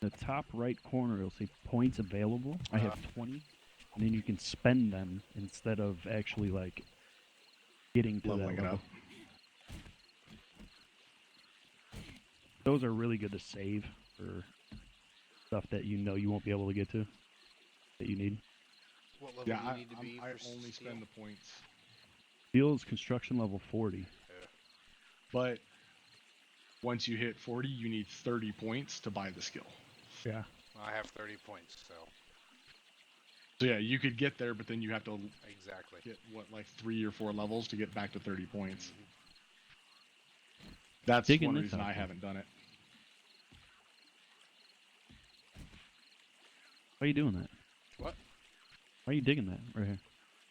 Speaker 4: the top right corner, it'll say points available. I have 20, and then you can spend them instead of actually like getting to
Speaker 1: Leveling
Speaker 4: that
Speaker 1: it
Speaker 4: level.
Speaker 1: up.
Speaker 4: Those are really good to save for stuff that you know you won't be able to get to that you need.
Speaker 2: What level
Speaker 1: Yeah,
Speaker 2: do you need to be
Speaker 1: I
Speaker 2: for
Speaker 1: only
Speaker 2: steel?
Speaker 1: spend the points.
Speaker 4: Steel is construction level 40.
Speaker 1: But once you hit 40, you need 30 points to buy the skill.
Speaker 4: Yeah.
Speaker 2: I have 30 points, so
Speaker 1: So yeah, you could get there, but then you have to
Speaker 2: exactly.
Speaker 1: get what, like 3 or 4 levels to get back to 30 points.
Speaker 2: Mhm.
Speaker 1: That's
Speaker 4: Digging
Speaker 1: one
Speaker 4: this
Speaker 1: reason
Speaker 4: out
Speaker 1: I
Speaker 4: there.
Speaker 1: haven't done it.
Speaker 4: Why are you doing that?
Speaker 2: What?
Speaker 4: Why are you digging that right here?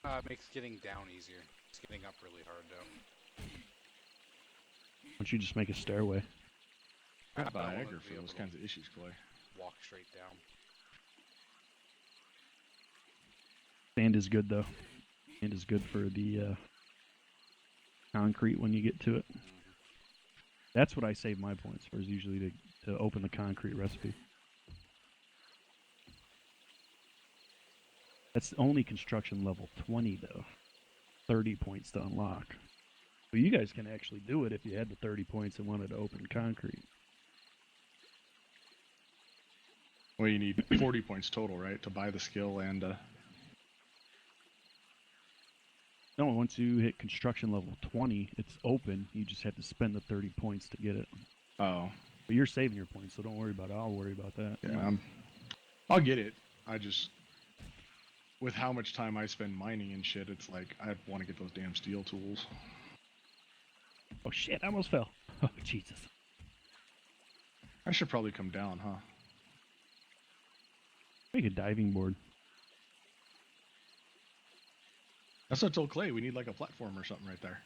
Speaker 2: It makes getting down easier. It's getting up really hard, though.
Speaker 4: Why don't you just make a stairway?
Speaker 1: Got
Speaker 2: But I wanted
Speaker 1: Viagra
Speaker 2: to
Speaker 1: for
Speaker 2: be able
Speaker 1: those
Speaker 2: to
Speaker 1: kinds of issues, Clay.
Speaker 2: walk straight down.
Speaker 4: Sand is good though. Sand is good for the concrete when you get to it. That's what I save my points for, is usually to open the concrete recipe. That's only construction level 20 though. 30 points to unlock. But you guys can actually do it if you had the 30 points and wanted to open concrete.
Speaker 1: Well, you need 40 points total, right, to buy the skill and
Speaker 4: No, once you hit construction level 20, it's open. You just have to spend the 30 points to get it.
Speaker 1: oh,
Speaker 4: But you're saving your points, so don't worry about it. I'll worry about that.
Speaker 1: yeah, I'll get it. I just, with how much time I spend mining and shit, it's like I want to get those damn steel tools.
Speaker 4: Oh shit, I almost fell. Oh Jesus.
Speaker 1: I should probably come down, huh?
Speaker 4: Make a diving board.
Speaker 1: That's what I told Clay. We need like a platform or something right there.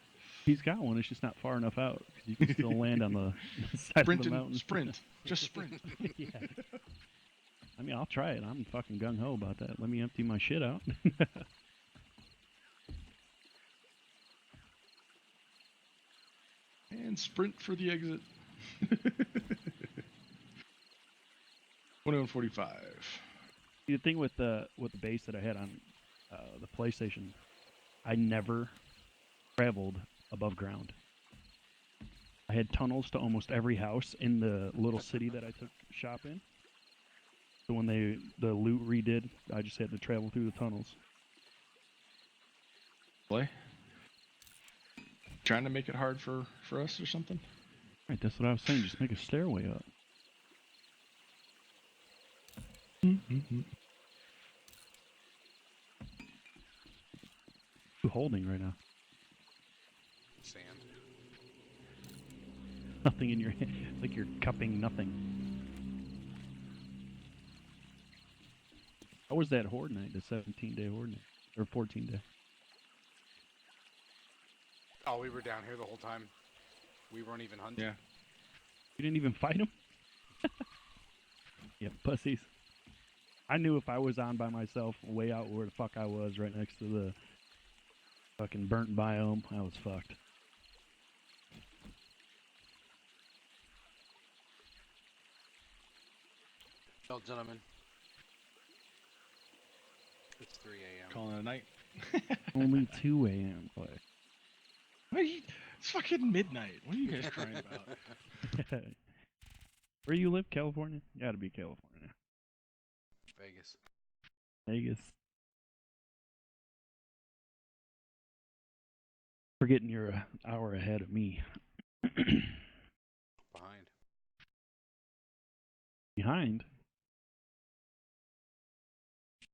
Speaker 4: He's got one, it's just not far enough out. 'Cause you can still land on the side
Speaker 1: Sprint
Speaker 4: of the
Speaker 1: and
Speaker 4: mountain.
Speaker 1: sprint. Just sprint.
Speaker 4: Yeah. I mean, I'll try it. I'm fucking gung-ho about that. Let me empty my shit out.
Speaker 1: And sprint for the exit. 21:45.
Speaker 4: The thing with the base that I had on the PlayStation, I never traveled above ground. I had tunnels to almost every house in the little city that I took shop in. So when the loot redid, I just had to travel through the tunnels.
Speaker 1: Clay? Trying to make it hard for us or something?
Speaker 4: Right, that's what I was saying. Just make a stairway up.
Speaker 1: Mm-hmm.
Speaker 4: You holding right now?
Speaker 2: Sand.
Speaker 4: Nothing in your hand. Like you're cupping nothing. How was that horde night? The 17-day horde night, or 14-day?
Speaker 2: Oh, we were down here the whole time. We weren't even hunting.
Speaker 1: Yeah.
Speaker 4: You didn't even fight him? Yeah, pussies. I knew if I was on by myself, way out where the fuck I was, right next to the fucking burnt biome, I was fucked.
Speaker 2: Well, gentlemen, it's 3 a.m.
Speaker 1: Calling it a night.
Speaker 4: Only 2 a.m. Clay.
Speaker 1: What are you, it's fucking midnight. What are you guys crying about?
Speaker 4: Where you live? California? You gotta be California.
Speaker 2: Vegas.
Speaker 4: Vegas. Forgetting you're an hour ahead of me.
Speaker 2: Behind.
Speaker 4: Behind?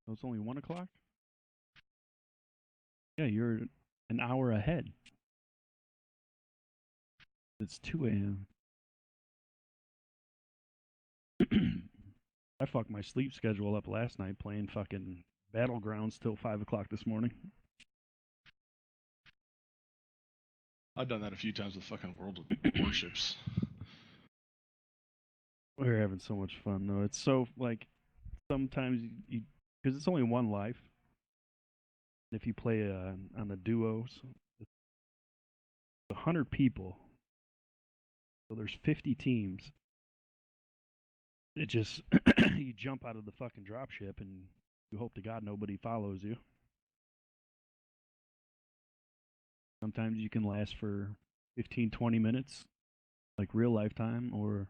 Speaker 4: Oh, it's only 1 o'clock? Yeah, you're an hour ahead. It's 2 a.m. I fucked my sleep schedule up last night playing fucking Battlegrounds till 5 o'clock this morning.
Speaker 1: I've done that a few times with fucking World of Warships.
Speaker 4: We're having so much fun though. It's so like sometimes you because it's only one life. If you play on the duos, it's 100 people. So there's 50 teams. It just you jump out of the fucking dropship and you hope to God nobody follows you. Sometimes you can last for 15, 20 minutes, like real lifetime, or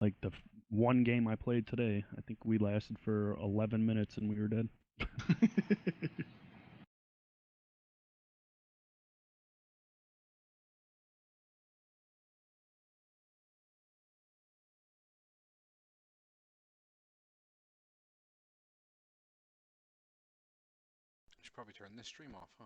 Speaker 4: like the one game I played today. I think we lasted for 11 minutes and we were dead.
Speaker 2: Should probably turn this stream off, huh?